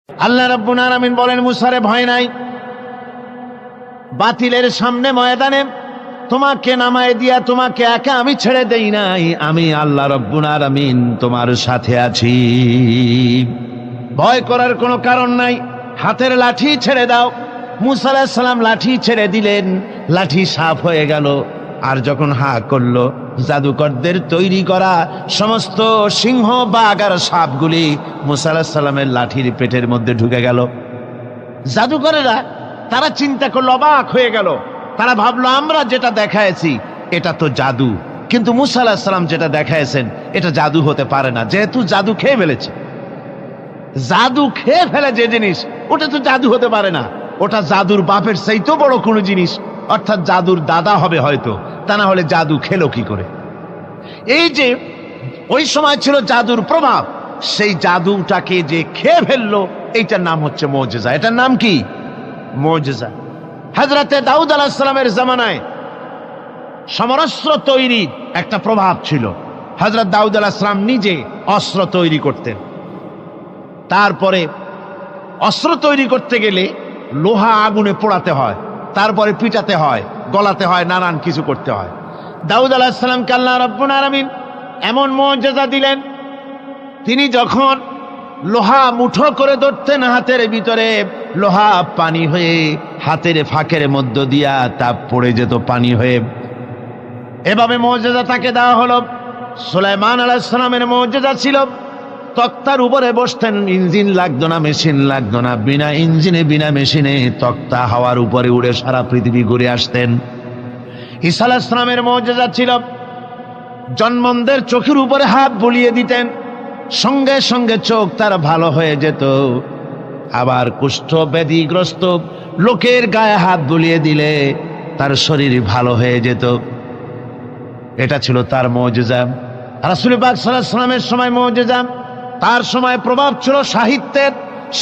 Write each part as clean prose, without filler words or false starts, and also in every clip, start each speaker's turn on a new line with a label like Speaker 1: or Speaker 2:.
Speaker 1: আল্লাহ রাব্বুল আলামিন বলেন, মুসারে ভয় নাই, বাতিলের সামনে ময়দানে তোমাকে নামায় দিয়া তোমাকে একা আমি ছেড়ে দেই নাই, আমি আল্লাহ রাব্বুল আলামিন তোমার সাথে আছি, ভয় করার কোনো কারণ নাই। হাতের লাঠি ছেড়ে দাও। মুসা আলাইহিস সালাম লাঠি ছেড়ে দিলেন, লাঠি সাফ হয়ে গেল। আর যখন হা করলো, জাদুকরদের তৈরি করা সমস্ত সিংহ বাঘ আর সাপগুলি মুসা আলাইহিস সালামের লাঠির পেটের মধ্যে ঢুকে গেল। জাদুকরেরা তারা চিন্তা করলো, অবাক হয়ে গেল। তারা ভাবলো আমরা যেটা দেখাইছি এটা তো জাদু, কিন্তু মুসা আলাইহিস সালাম যেটা দেখাইছেন এটা জাদু হতে পারে না, যেহেতু জাদু খেয়ে ফেলেছে। জাদু খেয়ে ফেলে যে জিনিস, ওটা তো জাদু হতে পারে না, ওটা জাদুর বাপের চাইতেও বড় কোনো জিনিস, অর্থাৎ জাদুর দাদা হবে হয়তো, তা না হলে জাদু খেলো কি করে? এই যে ওই সময় ছিল জাদুর প্রভাব, সেই জাদুটাকে যে খেয়ে ফেললো, এইটার নাম হচ্ছে মুজিজা। এটার নাম কি? মুজিজা। হযরতে দাউদ আলাইহিস সালামের জামানায় সমরাস্ত্র তৈরি একটা প্রভাব ছিল। হযরত দাউদ আলাইহিস সালাম নিজে অস্ত্র তৈরি করতেন। তারপরে অস্ত্র তৈরি করতে গেলে লোহা আগুনে পোড়াতে হয়, তারপরে পিটাতে হয়, গলাতে হয়, নানান কিছু করতে হয়। দাউদ আলাইহিস সালামকে আল্লাহ রাব্বুল আলামিন এমন মুজিজা দিলেন, তিনি যখন লোহা মুঠো করে ধরতেন হাতের ভিতরে, লোহা পানি হয়ে হাতের ফাঁকের মধ্য দিয়া তা পড়ে যেত পানি হয়ে। এভাবে মুজিজা তাকে দেওয়া হলো। সুলাইমান আলাইহিস সালামের মুজিজা ছিল, তক্তার উপরে বসতেন, ইঞ্জিন লাগতো না, মেশিন লাগতো না, বিনা ইঞ্জিনে বিনা মেশিনে তক্তা হাওয়ার উপরে উড়ে সারা পৃথিবী ঘুরে আসতেন। ঈসা আলাইহিস সালামের মুজিজা ছিল, জন্মদের চোখের উপরে হাত বুলিয়ে দিতেন, সঙ্গে সঙ্গে চোখ তার ভালো হয়ে যেত। আবার কুষ্ঠ ব্যাধিগ্রস্ত লোকের গায়ে হাত বুলিয়ে দিলে তার শরীর ভালো হয়ে যেত। এটা ছিল তার মুজিজা। রাসূল পাক সাল্লাল্লাহু আলাইহি ওয়াসাল্লামের সময় মুজিজা, তার সময় প্রভাব ছিল সাহিত্যের,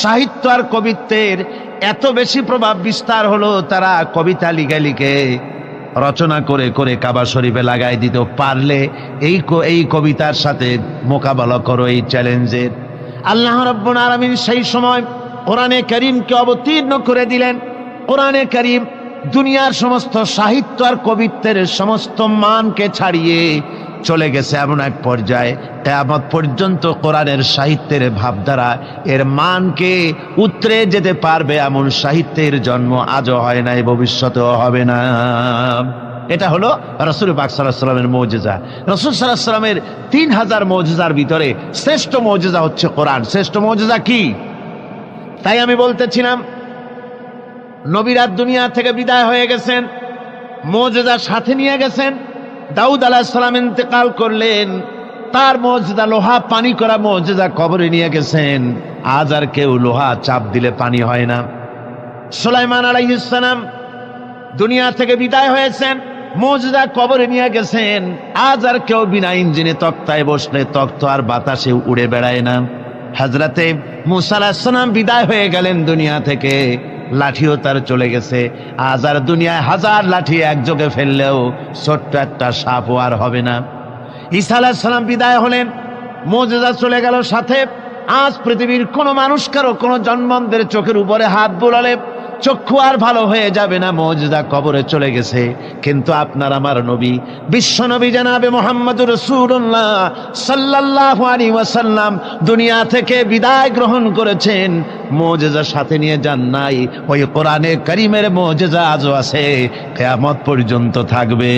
Speaker 1: সাহিত্য আর কবিত্বের এত বেশি প্রভাব বিস্তার হলো, তারা কবিতা লিখে লিখে রচনা করে করে কাবা শরীফে লাগাই দিত। পারলে এই কবিতার সাথে মোকাবেলা করো এই চ্যালেঞ্জের। আল্লাহ রাব্বুল আলামিন সেই সময় কোরআনে কারীমকে অবতীর্ণ করে দিলেন। কোরআনে কারীম দুনিয়ার সমস্ত সাহিত্য আর কবিত্বের সমস্ত মানকে ছাড়িয়ে চলে গেছে এমন এক পর্যায়ে, কিয়ামত পর্যন্ত কোরআনের সাহিত্যের ভাবধারা এর মানকে উতরে যেতে পারবে এমন সাহিত্যের জন্ম আজও হয় নাই, ভবিষ্যতেও হবে না। এটা হলো রাসূল পাক সাল্লাল্লাহু আলাইহি ওয়াসাল্লামের মুজিজা। রাসূল সাল্লাল্লাহু আলাইহি ওয়াসাল্লামের 3000 মুজিজার ভিতরে শ্রেষ্ঠ মুজিজা হচ্ছে কোরআন। শ্রেষ্ঠ মুজিজা কি? তাই আমি বলতেছিলাম, নবীরা দুনিয়া থেকে বিদায় হয়ে গেছেন, মুজিজা সাথে নিয়ে গেছেন। দাউদ আলাইহিস সালাম ইন্তেকাল করলেন, তার মুজিজা লোহা পানি করা মুজিজা কবরে নিয়ে গেছেন। আজ আর কেউ লোহা চাপ দিলে পানি হয় না। সুলাইমান আলাইহিস সালাম দুনিয়া থেকে বিদায় হয়েছেন, মুজিজা কবরে নিয়ে গেছেন। আজ আর কেউ বিনা ইঞ্জিনে তক্তায় বসলে তক্ত আর বাতাসে উড়ে বেড়ায় না। হযরতে মূসা আলাইহিস সালাম বিদায় হয়ে গেলেন দুনিয়া থেকে, লাঠিও তার চলে গেছে। আজ আর দুনিয়ায় হাজার লাঠি একযোগে ফেললেও ছোট্ট একটা সাপও আর হবে না। ঈসা আলাইহিস সালাম বিদায় হলেন, মুজিজা চলে গেল সাথে। আজ পৃথিবীর কোনো মানুষ কারো কোনো জন্মদের চোখের উপরে হাত বুলালে চক্ষু আর ভালো হয়ে যাবে না, মুজিজা কবরে চলে গেছে। কিন্তু আপনার আমার নবী, বিশ্ব নবী জনাবে মুহাম্মদুর রাসূলুল্লাহ সাল্লাল্লাহু আলাইহি ওয়াসাল্লাম দুনিয়া থেকে বিদায় গ্রহণ করেছেন, মুজিজা সাথে নিয়ে যান নাই। ওই কোরআনে কারীমের মুজিজা আজও আছে, কিয়ামত পর্যন্ত থাকবে।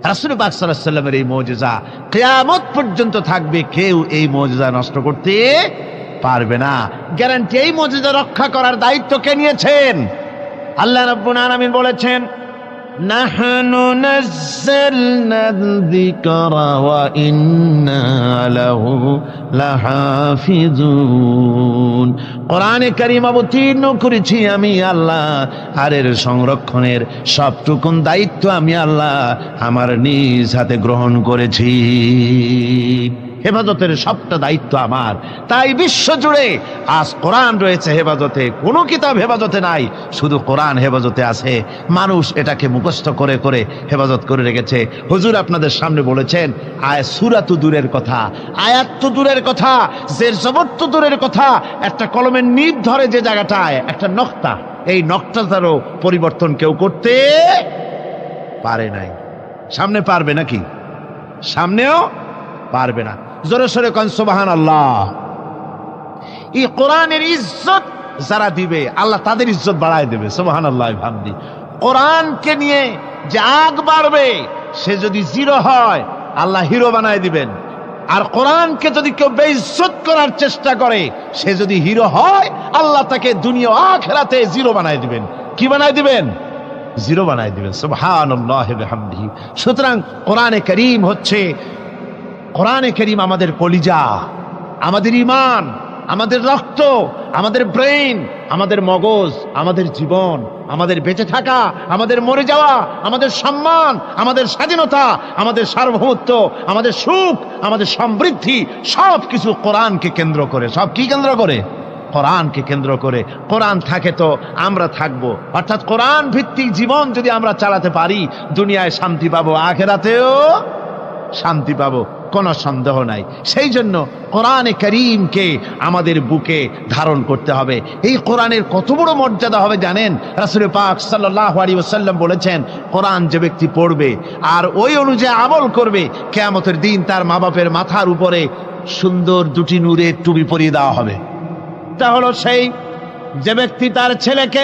Speaker 1: রাসূল পাক সাল্লাল্লাহু আলাইহি ওয়াসাল্লামের এই মুজিজা কিয়ামত পর্যন্ত থাকবে, কেউ এই মুজিজা নষ্ট করতে পারবে না। গ্যারান্টি। এই মুজিজা রক্ষা করার দায়িত্ব কে নিয়েছেন? আল্লাহ রাব্বুল আলামিন বলেছেন, নাহনু নাযালনা যিকরা ওয়া ইন্না লাহু লাহাফিজুন। কোরআনে কারীম অবতীর্ণ করেছি আমি আল্লাহ, আর এর সংরক্ষণের সবটুকুন দায়িত্ব আমি আল্লাহ আমার নিজ হাতে গ্রহণ করেছি। হেফাজতের সবটা দায়িত্ব আমার। তাই বিশ্ব জুড়ে আজ কোরআন রয়েছে হেফাজতে, কোনো কিতাব হেফাজতে নাই, শুধু কোরআন হেফাজতে আছে। মানুষ এটাকে মুখস্থ করে করে হেফাজত করে রেখেছে। হুজুর আপনাদের সামনে বলেছেন সূরা তো দূরের কথা, আয়াত তো দূরের কথা, জের জবর তো দূরের কথা, একটা কলমের নিব ধরে যে জায়গাটায় একটা নকতা, এই নকটাটারও পরিবর্তন কেউ করতে পারে নাই। সামনে পারবে নাকি? সামনেও পারবে না। জোরে সোরে কোন সুবহানাল্লাহ। এই কোরআনের ইজ্জত যারা দিবে আল্লাহ তাদের ইজ্জত বাড়ায় দেবে। সুবহানাল্লাহ ভাবদি। কোরআনকে নিয়ে যে আগ বাড়বে, সে যদি জিরো হয় আল্লাহ হিরো বানায় দিবেন। আর কোরআনকে যদি কেউ বেইজ্জত করার চেষ্টা করে, সে যদি হিরো হয় আল্লাহ তাকে দুনিয়া আখিরাতে জিরো বানায় দিবেন। কি বানায় দিবেন? জিরো বানায় দিবেন। সুবহানাল্লাহ বিহামদিহি। সুতরাং কোরআনে কারীম হচ্ছে, কোরআনে কারীম আমাদের কলিজা, আমাদের ঈমান, আমাদের রক্ত, আমাদের ব্রেইন, আমাদের মগজ, আমাদের জীবন, আমাদের বেঁচে থাকা, আমাদের মরে যাওয়া, আমাদের সম্মান, আমাদের স্বাধীনতা, আমাদের সার্বভৌমত্ব, আমাদের সুখ, আমাদের সমৃদ্ধি, সব কিছু কোরআনকে কেন্দ্র করে। সব কি কেন্দ্র করে? কোরআনকে কেন্দ্র করে। কোরআন থাকে তো আমরা থাকবো। অর্থাৎ কোরআন ভিত্তিক জীবন যদি আমরা চালাতে পারি, দুনিয়ায় শান্তি পাবো, আখিরাতেও শান্তি পাবো, কোনো সন্দেহ নাই। সেই জন্য কোরআনে কারীমকে আমাদের বুকে ধারণ করতে হবে। এই কোরআনের কত বড় মর্যাদা হবে জানেন? রাসূল পাক সাল্লাল্লাহু আলাইহি ওয়াসাল্লাম বলেছেন, কোরআন যে ব্যক্তি পড়বে আর ওই অনুযায়ী আমল করবে, কিয়ামতের দিন তার মা বাপের মাথার উপরে সুন্দর দুটি নূরের টুপি পরিয়ে দেওয়া হবে। তা হলো সেই যে ব্যক্তি তার ছেলেকে,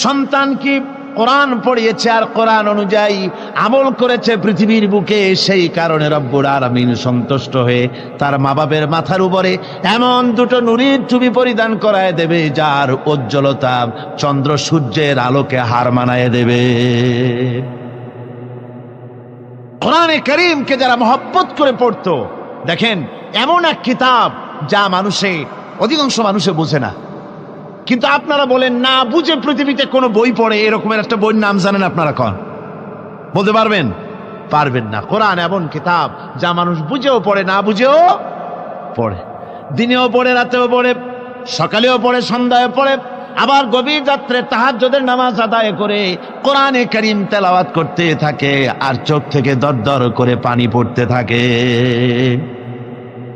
Speaker 1: সন্তানকে কোরআন পড়িয়েছে আর কোরআন অনুযায়ী আমল করেছে পৃথিবীর বুকে, সেই কারণে রব্বুল আলামিন সন্তুষ্ট হয়ে তার মা বাপের মাথার উপরে এমন দুটো নূরের টুপি পরিধান করায় দেবে, যার উজ্জ্বলতা চন্দ্র সূর্যের আলোকে হার মানায় দেবে। কোরআনে কারীমকে যারা মহব্বত করে পড়তো, দেখেন এমন এক কিতাব যা অধিকাংশ মানুষে বোঝে না। কিন্তু আপনারা বলেন না বুঝে পৃথিবীতে কোন বই পড়ে, এরকমের একটা বইয়ের নাম জানেন আপনারা? কোন বলতে পারবেন? পারবেন না। কোরআন এমন কিতাব যা মানুষ বুঝেও পড়ে, না বুঝেও পড়ে, দিনেও পড়ে, রাতেও পড়ে, সকালেও পড়ে, সন্ধ্যায় পড়ে, আবার গভীর রাত্রে তাহাজ্জুদের নামাজ আদায় করে কোরআনে কারীম তেলাওয়াত করতে থাকে, আর চোখ থেকে দরদর করে পানি পড়তে থাকে।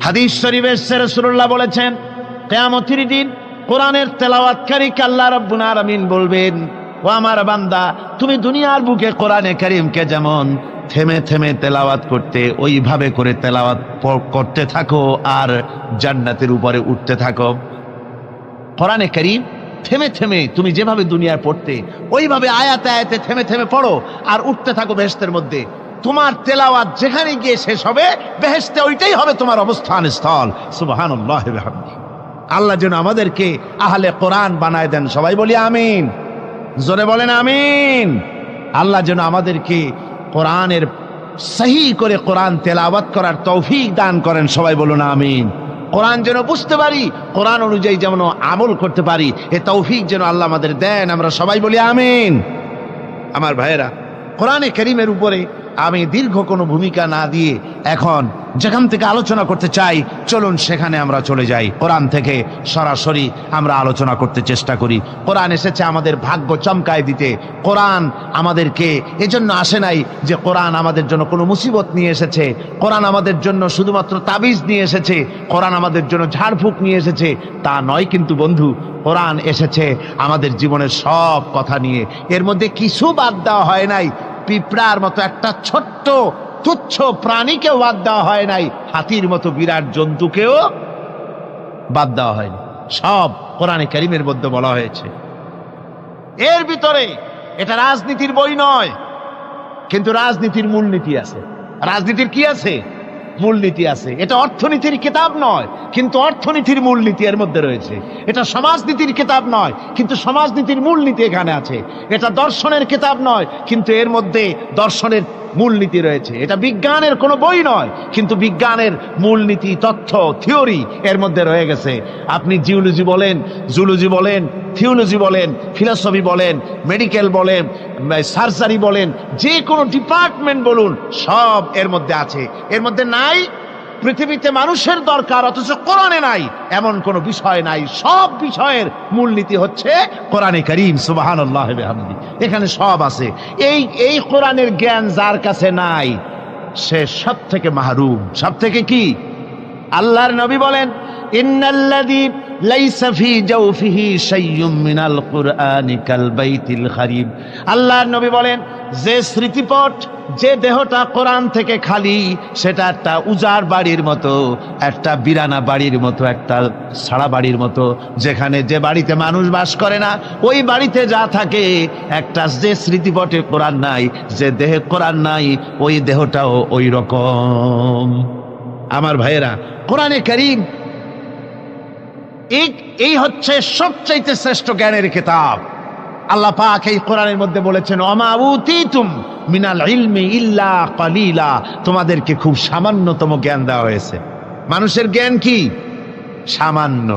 Speaker 1: হাদিস শরীফে রাসূলুল্লাহ বলেছেন, কিয়ামতের দিন কোরআনের তেলাওয়াতকারীকে আল্লাহ রাব্বুল আলামিন বলবেন, ও আমার বান্দা, তুমি দুনিয়ার বুকে কোরআনে কারীমকে যেমন থেমে থেমে তেলাওয়াত করতে, ওইভাবে করে তেলাওয়াত করতে থাকো আর জান্নাতের উপরে উঠতে থাকো। কোরআনে কারীম থেমে থেমে তুমি যেভাবে দুনিয়ায় পড়তে, ওইভাবে আয়াতে আয়াতে থেমে থেমে পড়ো আর উঠতে থাকো বেহেশতের মধ্যে। তোমার তেলাওয়াত যেখানে গিয়ে শেষ হবে, বেহেশতে ওইটাই হবে তোমার অবস্থান স্থল। সুবহানাল্লাহ ওয়া বিহামদিহি। আল্লাহ যেন আমাদেরকে আহলে কোরআন বানায় দেন। সবাই বলি আমিন। জোরে বলেন আমিন। আল্লাহ যেন আমাদেরকে কোরআনের সহি করে কোরআন তেলাওয়াত করার তৌফিক দান করেন। সবাই বলুন আমিন। কোরআন যেন বুঝতে পারি, কোরআন অনুযায়ী যেন আমল করতে পারি, এ তৌফিক যেন আল্লাহ আমাদের দেন। আমরা সবাই বলি আমিন। আমার ভাইয়েরা, কোরআনে কারীমের উপরে আমি দীর্ঘ কোনো ভূমিকা না দিয়ে এখন যেখান থেকে আলোচনা করতে চাই, চলুন সেখানে আমরা চলে যাই। কোরআন থেকে সরাসরি আমরা আলোচনা করতে চেষ্টা করি। কোরআন এসেছে আমাদের ভাগ্য চমকায় দিতে। কোরআন আমাদেরকে এজন্য আসে নাই যে কোরআন আমাদের জন্য কোনো মুসিবত নিয়ে এসেছে, কোরআন আমাদের জন্য শুধুমাত্র তাবিজ নিয়ে এসেছে, কোরআন আমাদের জন্য ঝাড়ফুঁক নিয়ে এসেছে, তা নয়। কিন্তু বন্ধু, কোরআন এসেছে আমাদের জীবনের সব কথা নিয়ে। এর মধ্যে কিছু বাদ দেওয়া হয় নাই। পিঁপড়ার মতো একটা ছোট্ট তুচ্ছ প্রাণীকেও বাদ দেওয়া হয় নাই, হাতির মতো বিরাট জন্তুকেও বাদ দেওয়া হয়নি। সব কোরআনে কারীমের মধ্যে বলা হয়েছে। এর ভিতরে এটা রাজনীতির বই নয়, কিন্তু রাজনীতির মূলনীতি আছে। রাজনীতির কি আছে? মূলনীতি আছে। এটা অর্থনীতির কিতাব নয়, কিন্তু অর্থনীতির মূলনীতি এর মধ্যে রয়েছে। এটা সমাজনীতির কিতাব নয়, কিন্তু সমাজনীতির মূলনীতি এখানে আছে। এটা দর্শনের কিতাব নয়, কিন্তু এর মধ্যে দর্শনের মূলনীতি রয়েছে। এটা বিজ্ঞানের কোনো বই নয়, কিন্তু বিজ্ঞানের মূলনীতি, তথ্য, থিওরি এর মধ্যে রয়ে গেছে। আপনি জিওলজি বলেন, জুলজি বলেন, থিওলজি বলেন, ফিলসফি বলেন, মেডিকেল বলেন, সার্জারি বলেন, যে কোনো ডিপার্টমেন্ট বলুন, সব এর মধ্যে আছে। এর মধ্যে নাই পৃথিবীতে মানুষের দরকার অথচ কোরআনে নাই এমন কোনো বিষয় নাই। সব বিষয়ের মূলনীতি হচ্ছে কোরআনে কারীম, সুবহানাল্লাহ ওয়া বিহামদিহি। এখানে সব আছে। এই কোরআনের জ্ঞান যার কাছে নাই সে সব থেকে মাহরুম। সব থেকে কি? আল্লাহর নবী বলেন, ইন্নাল্লাযী লাইসা ফি জাওফিহি শাইয়্যুম মিনাল কুরআনি কাল বাইতিল খারিব। আল্লাহর নবী বলেন, যে স্মৃতিপট, যে দেহটা কোরআন থেকে খালি, সেটা একটা উজাড় বাড়ির মতো, একটা বিরানা বাড়ির মতো, একটা ছাড়া বাড়ির মতো, যেখানে যে বাড়িতে মানুষ বাস করে না, ওই বাড়িতে যা থাকে একটা, যে স্মৃতিপটে কোরআন নাই, যে দেহে কোরআন নাই, ওই দেহটাও ওই রকম। আমার ভাইয়েরা, কোরআনে কারীম এই হচ্ছে সবচাইতে শ্রেষ্ঠ জ্ঞানের কিতাব। আল্লাহ পাক এই কোরআনের মধ্যে বলেছেন, ওমা উতিতুম মিনাল ইলমি ইল্লা কালিলা, তোমাদেরকে খুব সামান্যতম জ্ঞান দেওয়া হয়েছে। মানুষের জ্ঞান কি? সামান্য।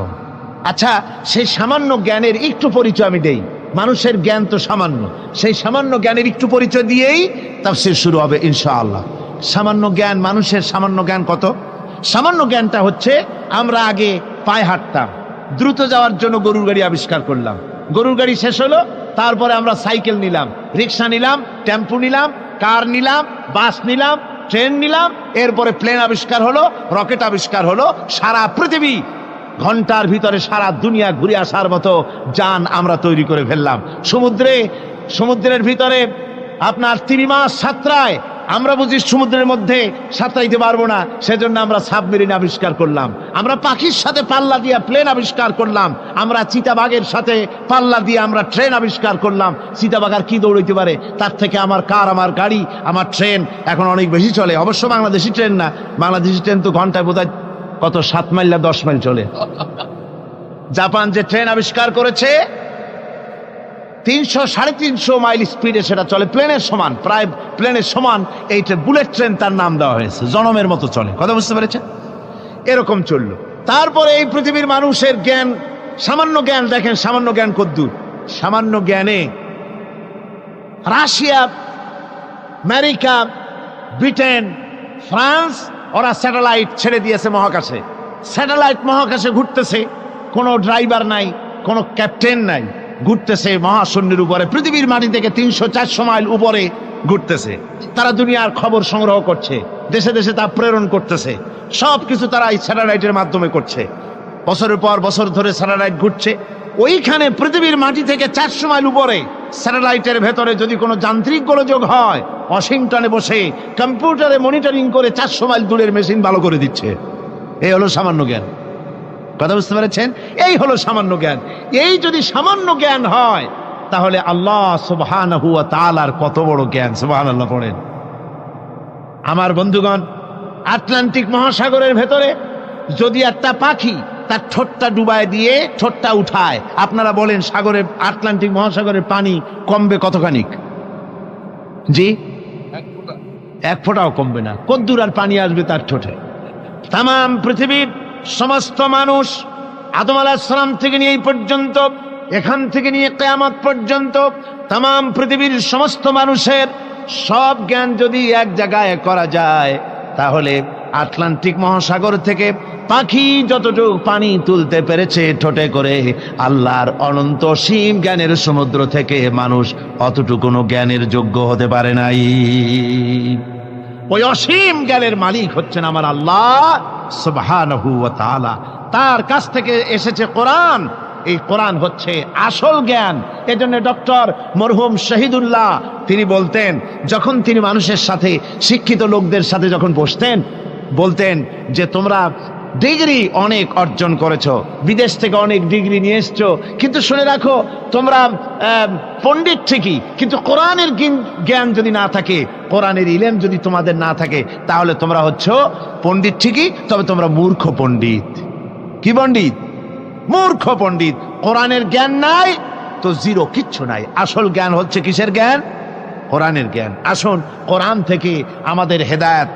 Speaker 1: আচ্ছা, সেই সামান্য জ্ঞানের একটু পরিচয় আমি দেই। মানুষের জ্ঞান তো সামান্য, সেই সামান্য জ্ঞানের একটু পরিচয় দিয়েই তাফসীর শুরু হবে ইনশাআল্লাহ। সামান্য জ্ঞান, মানুষের সামান্য জ্ঞান কত? সামান্য জ্ঞানটা হচ্ছে, আমরা আগে পায়ে হাঁটতাম, দ্রুত যাওয়ার জন্য গরুর গাড়ি আবিষ্কার করলাম, গরুর গাড়ি শেষ হলো, তারপরে আমরা সাইকেল নিলাম, রিক্সা নিলাম, টেম্পু নিলাম, কার নিলাম, বাস নিলাম, ট্রেন নিলাম, এরপরে প্লেন আবিষ্কার হলো, রকেট আবিষ্কার হলো। সারা পৃথিবী ঘন্টার ভিতরে সারা দুনিয়া ঘুরে আসার মতো যান আমরা তৈরি করে ফেললাম। সমুদ্রের ভিতরে আপনার 3 মাস সাঁতরায়, আমরা বুঝি সমুদ্রের মধ্যে সাঁতরাইতে পারবো না, সেজন্য আমরা সাবমেরিন আবিষ্কার করলাম। আমরা পাখির সাথে পাল্লা দিয়ে প্লেন আবিষ্কার করলাম। আমরা চিতাবাঘের সাথে পাল্লা দিয়ে আমরা ট্রেন আবিষ্কার করলাম। চিতাবাঘ আর কি দৌড়াইতে পারে? তার থেকে আমার কার, আমার গাড়ি, আমার ট্রেন এখন অনেক বেশি চলে। অবশ্য বাংলাদেশি ট্রেন না, বাংলাদেশি ট্রেন তো ঘন্টায় বোধহয় কত 7 মাইল না 10 মাইল চলে। জাপান যে ট্রেন আবিষ্কার করেছে 300-350 মাইল স্পিডে সেটা চলে, প্লেনের সমান, প্রায় প্লেনের সমান। এইটা বুলেট ট্রেন তার নাম দেওয়া হয়েছে, জনমের মতো চলে। কথা বুঝতে পেরেছেন? এরকম চললো। তারপরে এই পৃথিবীর মানুষের জ্ঞান, সামান্য জ্ঞান, দেখেন সামান্য জ্ঞান কদ্দূর। সামান্য জ্ঞানে রাশিয়া, আমেরিকা, ব্রিটেন, ফ্রান্স, ওরা স্যাটেলাইট ছেড়ে দিয়েছে মহাকাশে। স্যাটেলাইট মহাকাশে ঘুরতেছে, কোনো ড্রাইভার নাই, কোনো ক্যাপ্টেন নাই, ঘুরতেছে মহাশূন্যের উপরে, পৃথিবীর মাটি থেকে 300-400 মাইল উপরে ঘুরতেছে। তারা দুনিয়ার খবর সংগ্রহ করছে, দেশে দেশে তা প্রেরণ করতেছে। সবকিছু তারা এই স্যাটেলাইটের মাধ্যমে করছে। বছরের পর বছর ধরে স্যাটেলাইট ঘুরছে। ওইখানে পৃথিবীর মাটি থেকে 400 মাইল উপরে স্যাটেলাইটের ভেতরে যদি কোনো যান্ত্রিক গোলযোগ হয়, ওয়াশিংটনে বসে কম্পিউটারে মনিটরিং করে 400 মাইল দূরের মেশিন ভালো করে দিচ্ছে। এই হলো সামান্য জ্ঞান। কথা বুঝতে পেরেছেন? এই হলো সামান্য জ্ঞান। এই যদি সামান্য জ্ঞান হয়, তাহলে আল্লাহ সুবহানাহু ওয়া তাআলার কত বড় জ্ঞান। সুবহানাল্লাহ পড়েন। আমার বন্ধুগণ, আটলান্টিক মহাসাগরের ভেতরে যদি একটা পাখি তার ঠোঁটটা ডুবায় দিয়ে ঠোঁটটা উঠায়, আপনারা বলেন সাগরের, আটলান্টিক মহাসাগরের পানি কমবে কতখানিক? জি, 1 ফোঁটাও কমবে না। কদ্দুর আর পানি আসবে তার ঠোঁটে? তাম পৃথিবীর সমস্ত মানুষ, আদম আলাইহিস সালাম থেকে নিয়ে এই পর্যন্ত, এখান থেকে নিয়ে কিয়ামত পর্যন্ত তাম পৃথিবীর সমস্ত মানুষের সব জ্ঞান যদি এক জায়গায় করা যায়, তাহলে আটলান্টিক মহাসাগর থেকে পাখি যতটুকু পানি তুলতে পেরেছে ঠোঁটে করে, আল্লাহর অনন্ত অসীম জ্ঞানের সমুদ্র থেকে মানুষ অতটুকু জ্ঞানের যোগ্য হতে পারে নাই। ওই অসীম জ্ঞানের মালিক হচ্ছেন আমার আল্লাহ সুবহানাহু ওয়া তাআলা। তার কাছ থেকে এসেছে কোরআন। এই কোরআন হচ্ছে আসল জ্ঞান। এজন্য ডক্টর মরহুম শহীদুল্লাহ তিনি বলতেন, যখন তিনি মানুষের সাথে, শিক্ষিত লোকদের সাথে যখন বসতেন, বলতেন যে তোমরা ডিগ্রি অনেক অর্জন করেছো, বিদেশ থেকে অনেক ডিগ্রি নিয়ে এসছো, কিন্তু শুনে রাখো তোমরা পণ্ডিত ঠিকই, কিন্তু কোরআনের জ্ঞান যদি না থাকে, কোরআনের ইলম যদি তোমাদের না থাকে, তাহলে তোমরা হচ্ছ পণ্ডিত ঠিকই, তবে তোমরা মূর্খ পণ্ডিত। কি পণ্ডিত? মূর্খ পণ্ডিত। কোরআনের জ্ঞান নাই তো জিরো, কিচ্ছু নাই। আসল জ্ঞান হচ্ছে কিসের জ্ঞান? কোরআনের জ্ঞান। আসুন কোরআন থেকে আমাদের হেদায়েত,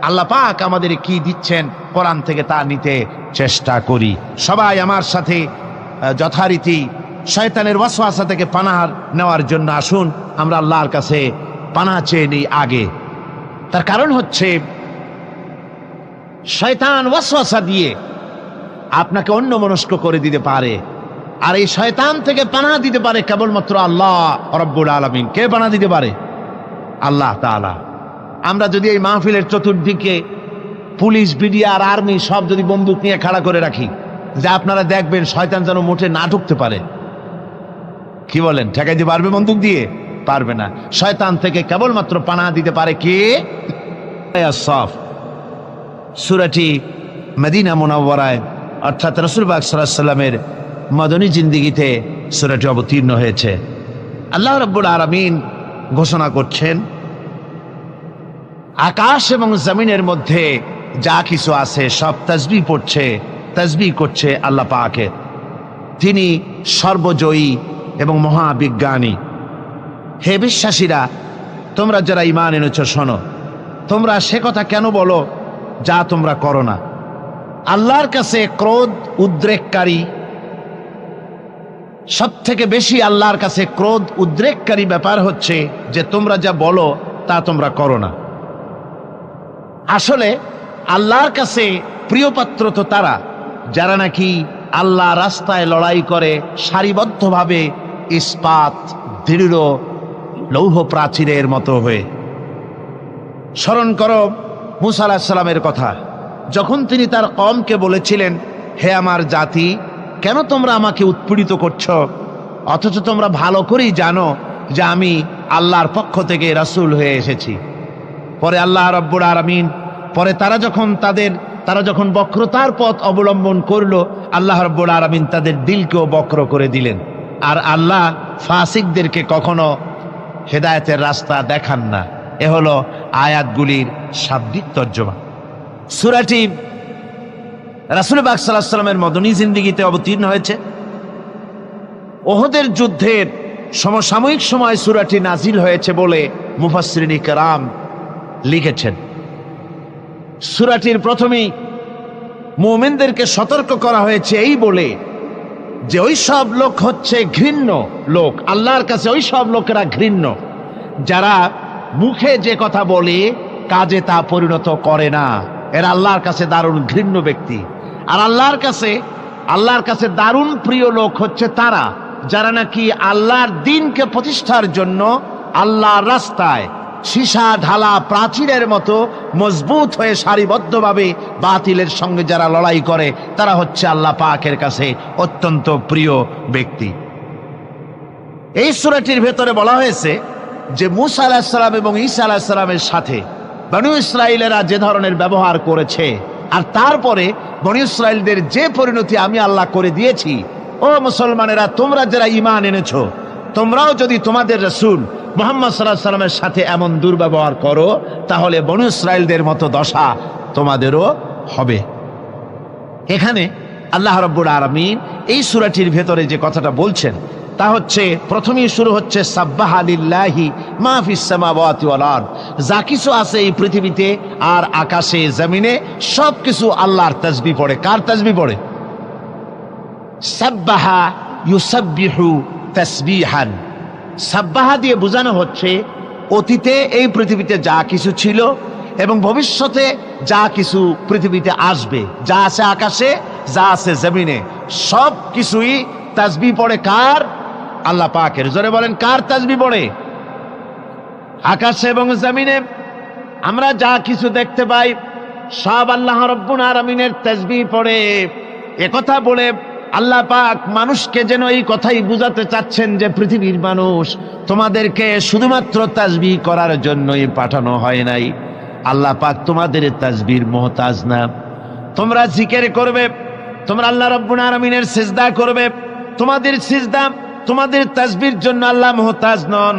Speaker 1: আল্লাহ পাক আমাদের কি দিচ্ছেন, কোরআন থেকে তা নিতে চেষ্টা করি। সবাই আমার সাথে যথারীতি শয়তানের ওয়াসওয়াসা থেকে পানাহ নেওয়ার জন্য আসুন আমরা আল্লাহর কাছে পানাহ চেয়ে নিই আগে। তার কারণ হচ্ছে শয়তান ওয়াসওয়াসা দিয়ে আপনাকে অন্যমনস্ক করে দিতে পারে। আর এই শয়তান থেকে পানাহ দিতে পারে কেবলমাত্র আল্লাহ রাব্বুল আলামিন। কে পানাহ দিতে পারে? আল্লাহ তাআলা। আমরা যদি এই মাহফিলের চতুর্দিকে পুলিশ, বিডিআর, আর্মি সব যদি বন্দুক নিয়ে খাড়া করে রাখি, যে আপনারা দেখবেন শয়তান যেন মোটে না ঢুকতে পারে, কি বলেন? ঠেকাইতে পারবে বন্দুক দিয়ে? পারবে না। শয়তান থেকে কেবলমাত্র পানাহ দিতে পারে কে? আস-সাফ সূরাটি মদিনা মুনাওয়ারায় অর্থাৎ রাসূল পাক সাল্লাল্লাহু আলাইহি ওয়াসাল্লামের মদনী জিন্দেগিতে সূরাটি অবতীর্ণ হয়েছে। আল্লাহ রাব্বুল আলামিন ঘোষণা করছেন, আকাশ এবং জমিনের মধ্যে যা কিছু আছে সব তাসবিহ পড়ছে, তাসবিহ করছে আল্লাহ পাকের। তিনি সর্বজয়ী এবং মহাবিজ্ঞানী। হে বিশ্বাসীরা, তোমরা যারা ঈমান এনেছো শোনো, তোমরা সে কথা কেন বলো যা তোমরা করো না। আল্লাহর কাছে ক্রোধ উদ্রেককারী, সব থেকে বেশি আল্লাহর কাছে ক্রোধ উদ্রেককারী ব্যাপার হচ্ছে যে তোমরা যা বলো তা তোমরা করো না। আসলে আল্লাহর কাছে প্রিয়পাত্র তো তারা যারা নাকি আল্লাহ রাস্তায় লড়াই করে সারিবদ্ধভাবে ইস্পাত দৃঢ় লৌহ প্রাচীরের মতো হয়ে। স্মরণ করো মূসা আলাইহিস সালামের কথা, যখন তিনি তার কওমকে বলেছিলেন, হে আমার জাতি, কেন তোমরা আমাকে উৎপীড়িত করছো, অথচ তোমরা ভালো করেই জানো যে আমি আল্লাহর পক্ষ থেকে রাসূল হয়ে এসেছি। পরে আল্লাহ রাব্বুল আলামিন পরে তারা যখন বক্রতার পথ অবলম্বন করলো, আল্লাহ রাব্বুল আলামিন তাদের দিলকেও বক্র করে দিলেন। আর আল্লাহ ফাসিকদেরকে কখনো হেদায়েতের রাস্তা দেখান না। এ হলো আয়াতগুলির শাব্দিক তর্জমা। সূরাটি রাসূল পাক সাল্লাল্লাহু আলাইহি ওয়াসাল্লামের মদনী জিন্দেগিতে অবতীর্ণ হয়েছে। ওহদের যুদ্ধের সমসাময়িক সময় সূরাটি নাজিল হয়েছে বলে মুফাসসিরিন কিরাম লিখেছেন। সূরাটির প্রথমেই মুমিনদেরকে সতর্ক করা হয়েছে এই বলে যে ওই সব লোক হচ্ছে ঘৃণ্য লোক, আল্লাহর কাছে ওই সব লোকেরা ঘৃণ্য যারা মুখে যে কথা বলে কাজে তা পরিণত করে না। এরা আল্লাহর কাছে দারুণ ঘৃণ্য ব্যক্তি। আর আল্লাহর কাছে দারুণ প্রিয় লোক হচ্ছে তারা যারা নাকি আল্লাহর দ্বীনকে প্রতিষ্ঠার জন্য আল্লাহর রাস্তায় সীসা ঢালা প্রাচীরের মতো মজবুত হয়ে সারিবদ্ধভাবে বাতিলের সঙ্গে যারা লড়াই করে, তারা হচ্ছে আল্লাহ পাকের কাছে অত্যন্ত প্রিয় ব্যক্তি। এই সূরাটির ভেতরে বলা হয়েছে যে মূসা আলাইহিস সালাম এবং ঈসা আলাইহিস সালামের সাথে বনু ইসরাইলেরা যে ধরনের ব্যবহার করেছে, আর তারপরে বনু ইসরাইলদের যে পরিণতি আমি আল্লাহ করে দিয়েছি, ও মুসলমানেরা, তোমরা যারা ঈমান এনেছো, তোমরাও যদি তোমাদের রাসূল মুহাম্মদ সাল্লাল্লাহু আলাইহি ওয়াসাল্লামের সাথে এমন দুর্ব্যবহার করো, তাহলে বনু ইসরাইলদের মতো দশা তোমাদেরও হবে। এখানে আল্লাহ রাব্বুল আলামিন এই সূরাটির ভেতরে যে কথাটা বলছেন তা হচ্ছে, প্রথমেই শুরু হচ্ছে সাব্বাহা লিল্লাহি মা ফিস সামাওয়াতি ওয়াল আরদ। যা কিছু আছে এই পৃথিবীতে আর আকাশে জমিনে সব কিছু আল্লাহর তাসবিহ পড়ে। কার তাসবিহ পড়ে? সাব্বাহা ইউসাব্বিহু তাসবিহান। সাব্বাহা দিয়ে বোঝানো হচ্ছে অতীতে এই পৃথিবীতে যা কিছু ছিল এবং ভবিষ্যতে যা কিছু পৃথিবীতে আসবে, যা আছে আকাশে, যা আছে জমিনে, সব কিছুই তাসবিহ পড়ে। কার? আল্লাহ পাকের। জোরে বলেন, কার তাসবিহ পড়ে? আকাশে এবং জমিনে আমরা যা কিছু দেখতে পাই সব আল্লাহ রাব্বুল আলামিনের তাসবিহ পড়ে। একথা বলে আল্লাহ পাক মানুষকে যেন এই কথাই বুঝাতে চাচ্ছেন যে পৃথিবীর মানুষ, তোমাদেরকে শুধুমাত্র তাসবিহ করার জন্যই পাঠানো হয় নাই। আল্লাহ পাক তোমাদের তাসবিহর মুহতাজ না। তোমরা জিকির করবে, তোমরা আল্লাহ রাব্বুল আলামিনের সিজদা করবে, তোমাদের সিজদা তোমাদের তাসবিহর জন্য আল্লাহ মুহতাজ নন।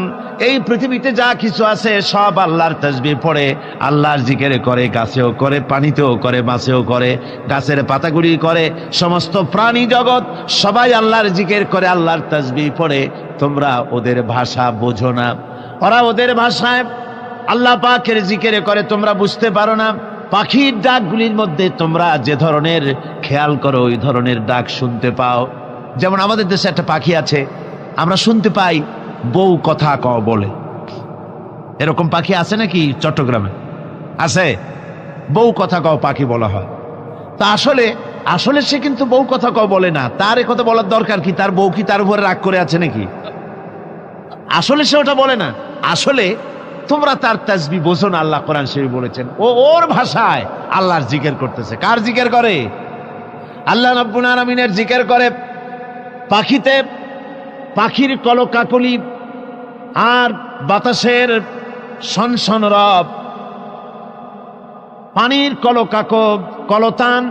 Speaker 1: এই পৃথিবীতে যা কিছু আছে সব আল্লাহর তাসবিহ পড়ে, আল্লাহর জিকির করে, গাছেও করে, পানিতেও করে, মাছেও করে, গাছের পাতাগুলি করে, সমস্ত প্রাণী জগৎ সবাই আল্লাহর জিকির করে, আল্লাহর তাসবিহ পড়ে। তোমরা ওদের ভাষা বোঝো না, ওরা ওদের ভাষায় আল্লাহ পাকের জিকির করে, তোমরা বুঝতে পারো না। পাখির ডাকগুলির মধ্যে তোমরা যে ধরনের খেয়াল করো ওই ধরনের ডাক শুনতে পাও। যেমন আমাদের দেশে একটা পাখি আছে, আমরা শুনতে পাই বউ কথা কও বলে। এরকম পাখি আছে নাকি চট্টগ্রামে? আছে? বউ কথা কও পাখি বলা হয়। তা আসলে আসলে সে কিন্তু বউ কথা কও বলে না, তার এ কথা বলার দরকার কি? তার বউ কি তার উপরে রাগ করে আছে নাকি? আসলে সে ওটা বলে না। আসলে তোমরা তার তাসবিহ বোঝো না, আল্লাহ কোরআন শরীফ বলেছেন ও ওর ভাষায় আল্লাহর জিকির করতেছে। কার জিকির করে? আল্লাহ রাব্বুল আলামিনের জিকির করে। পাখিতে পাখির কলকাকলি আর বাতাসের সনসন রব, পানির কলতান,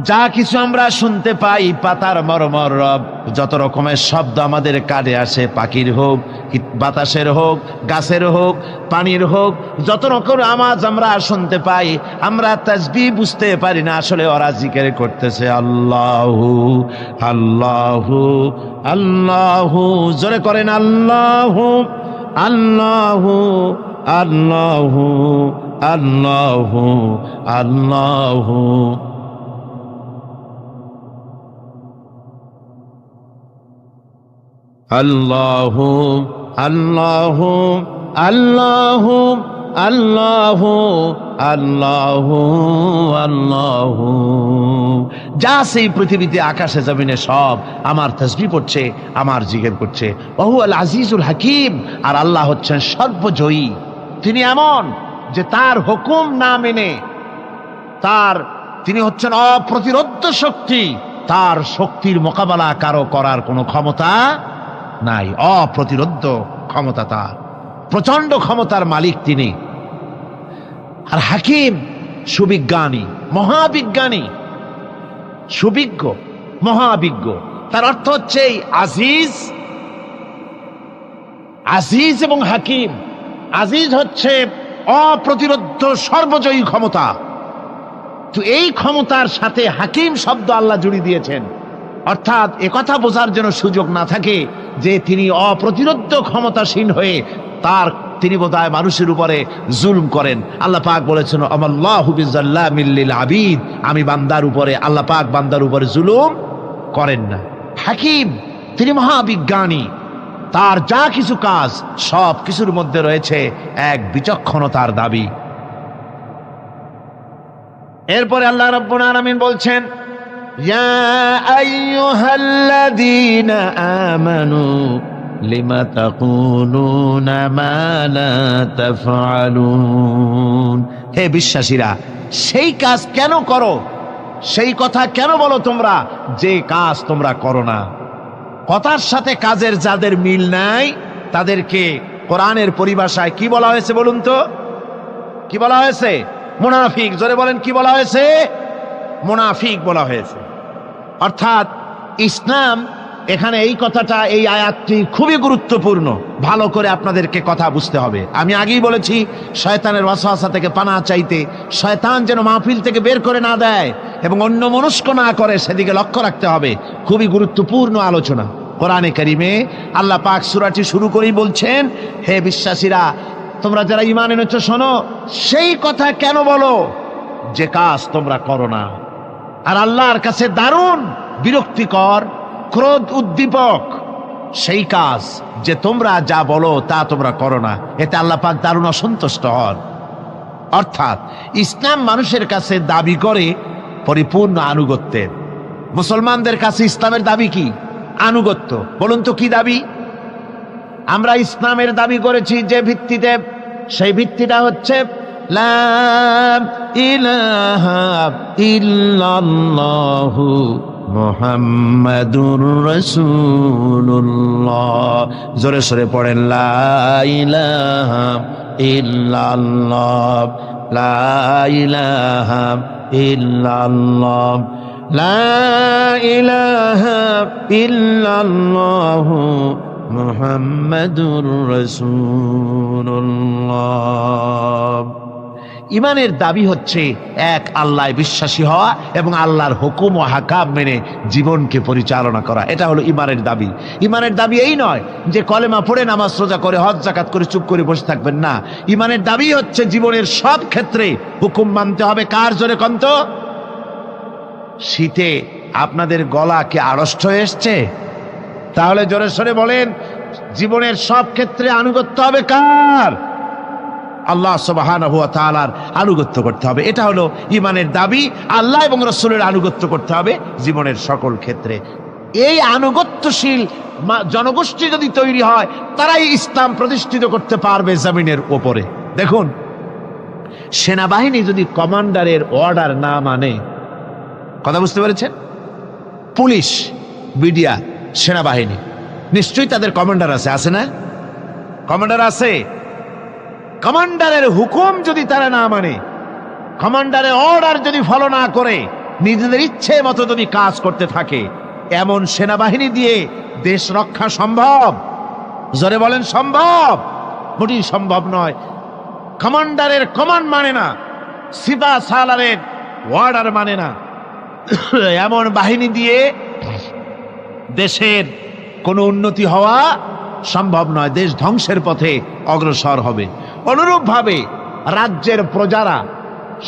Speaker 1: যা কিছু আমরা শুনতে পাই, পাতার মরমর রব, যত রকমের শব্দ আমাদের কানে আসে, পাখির হোক, বাতাসের হোক, গাছের হোক, পানির হোক, যত রকম আওয়াজ আমরা শুনতে পাই, আমরা তাসবিহ বুঝতে পারি না, আসলে ওরা জিকির করতেছে আল্লাহু আল্লাহু আল্লাহু। জোরে করেন আল্লাহু আল্লাহু আল্লাহু আল্লাহু আল্লাহু। আল্লাহু আল্লাহু আল্লাহু আল্লাহু আল্লাহু আল্লাহু। যা সেই পৃথিবীতে আকাশে জমিনে সব আমার তাসবিহ পড়ছে, আমার জিকির করছে। ওহু আল আজিজুল হাকিম। আর আল্লাহ হচ্ছেন সর্বজয়ী। তিনি এমন যে তার হুকুম না মেনে তিনি হচ্ছেন অপ্রতিরোধ্য শক্তি। তার শক্তির মোকাবেলা কারো করার কোনো ক্ষমতা নাই। অপ্রতিরোধ্য ক্ষমতা তার, প্রচন্ড ক্ষমতার মালিক তিনি। আর হাকিম সুবিজ্ঞানী, মহাবিজ্ঞানী, সুবিজ্ঞ, মহাবিজ্ঞ। তার অর্থ হচ্ছে আজিজ, আজিজ এবং হাকিম। আজিজ হচ্ছে অপ্রতিরোধ্য সর্বজয়ী ক্ষমতা। তো এই ক্ষমতার সাথে হাকিম শব্দ আল্লাহ জুড়ে দিয়েছেন, অর্থাৎ একথা বোঝার জন্য সুযোগ না থাকে যে তিনি অপ্রতিরোধ্য ক্ষমতাসীন হয়ে তিনি বোধহয় মানুষের উপরে জুলুম করেন। আল্লাহ পাক বলেছেন আমাল্লাহু বিযাল্লামিল লিল আবিদ, আমি বান্দার উপরে, আল্লাহ পাক বান্দার উপরে জুলুম করেন না। হাকিম, তিনি মহাবিজ্ঞানী। তার যা কিছু কাজ সব কিছুর মধ্যে রয়েছে এক বিচক্ষণতার দাবি। এরপরে আল্লাহ রাব্বুল আলামিন বলছেন ইয়া আইয়ুহাল্লাযীনা আমানু লিমা তাকুলুনা মা লা তাফআলুন। হে বিশ্বাসীরা, সেই কাজ কেন করো, সেই কথা কেন বলো তোমরা যে কাজ তোমরা করো না। কথার সাথে কাজের যাদের মিল নাই তাদেরকে কোরআনের পরিভাষায় কি বলা হয়েছে বলুন তো? কি বলা হয়েছে? মুনাফিক। জোরে বলেন, কি বলা হয়েছে? মুনাফিক বলা হয়েছে। অর্থাৎ ইসলাম, এখানে এই কথাটা, এই আয়াতটি খুবই গুরুত্বপূর্ণ। ভালো করে আপনাদেরকে কথা বুঝতে হবে। আমি আগেই বলেছি শয়তানের ওয়াসওয়াসা থেকে পানাহ চাইতে, শয়তান যেন মাহফিল থেকে বের করে না দেয় এবং অন্য মনস্ক না করে সেদিকে লক্ষ্য রাখতে হবে। খুবই গুরুত্বপূর্ণ আলোচনা। কোরআনে কারিমে আল্লাহ পাক সূরাটি শুরু করেই বলছেন, হে বিশ্বাসীরা, তোমরা যারা ঈমান এনেছো শোনো, সেই কথা কেন বলো যে কাজ তোমরা করো না। আর আল্লাহর কাছে দারুণ বিরক্তিকর, ক্রোধ উদ্দীপক সেই কাজ যে তোমরা যা বলো তা তোমরা করো না। এতে আল্লাহ পাক দারুণ অসন্তুষ্ট হন। অর্থাৎ ইসলাম মানুষের কাছে দাবি করে পরিপূর্ণ আনুগত্যের। মুসলমানদের কাছে ইসলামের দাবি কি? আনুগত্য। বলুন তো কি দাবি? আমরা ইসলামের দাবি করেছি যে ভিত্তিতে, সেই ভিত্তিটা হচ্ছে লা ইলাহা ইল্লাল্লাহু মুহাম্মাদুর রাসূলুল্লাহ। জোরে সরে পড়েন, লা ইলাহা ইল্লাল্লাহ, লা ইলাহা ইল্লাল্লাহ, লা ইলাহা ইল্লাল্লাহু মুহাম্মাদুর রাসূলুল্লাহ। ইমানের দাবি হচ্ছে এক আল্লাহ বিশ্বাসী হওয়া এবং আল্লাহর হুকুম ও হাকাম মেনে জীবনকে পরিচালনা করা। এটা হলো ইমানের দাবি। ইমানের দাবি এই নয় যে কলেমা পড়ে নামাজ রোজা করে হজ যাকাত করে চুপ করে বসে থাকবেন না। ইমানের দাবি হচ্ছে জীবনের সব ক্ষেত্রে হুকুম মানতে হবে। কার? জোরে কন্ত। শীতে আপনাদের গলা কি আড়ষ্ট হয়ে এসছে? তাহলে জোরে সরে বলেন, জীবনের সব ক্ষেত্রে আনুগত্য হবে কার? আল্লাহ সুবহানাহু ওয়া তাআলার আনুগত্য করতে হবে। এটা হলো ঈমানের দাবি। আল্লাহ এবং রাসূলের আনুগত্য করতে হবে জীবনের সকল ক্ষেত্রে। এই আনুগত্যশীল জনগোষ্ঠী যদি তৈরি হয়, তারাই ইসলাম প্রতিষ্ঠিত করতে পারবে জমিনের উপরে। দেখুন, সেনাবাহিনী যদি কমান্ডারের অর্ডার না মানে, কথা বুঝতে পেরেছেন? পুলিশ, মিডিয়া, সেনাবাহিনী নিশ্চয়ই তাদের কমান্ডার আছে না? কমান্ডার আছে। কমান্ডারের হুকুম যদি তারা না মানে, কমান্ডারের অর্ডার যদি ফলো না করে, নিজেদের ইচ্ছে মতো যদি কাজ করতে থাকে, এমন সেনাবাহিনী দিয়ে দেশ রক্ষা সম্ভব? জোরে বলেন, সম্ভব? মোটেই সম্ভব নয়। কমান্ডারের কমান্ড মানে না, সিপা সালারের অর্ডার মানে না, এমন বাহিনী দিয়ে দেশের কোনো উন্নতি হওয়া সম্ভব নয়। দেশ ধ্বংসের পথে অগ্রসর হবে। অনুরূপভাবে রাজ্যের প্রজারা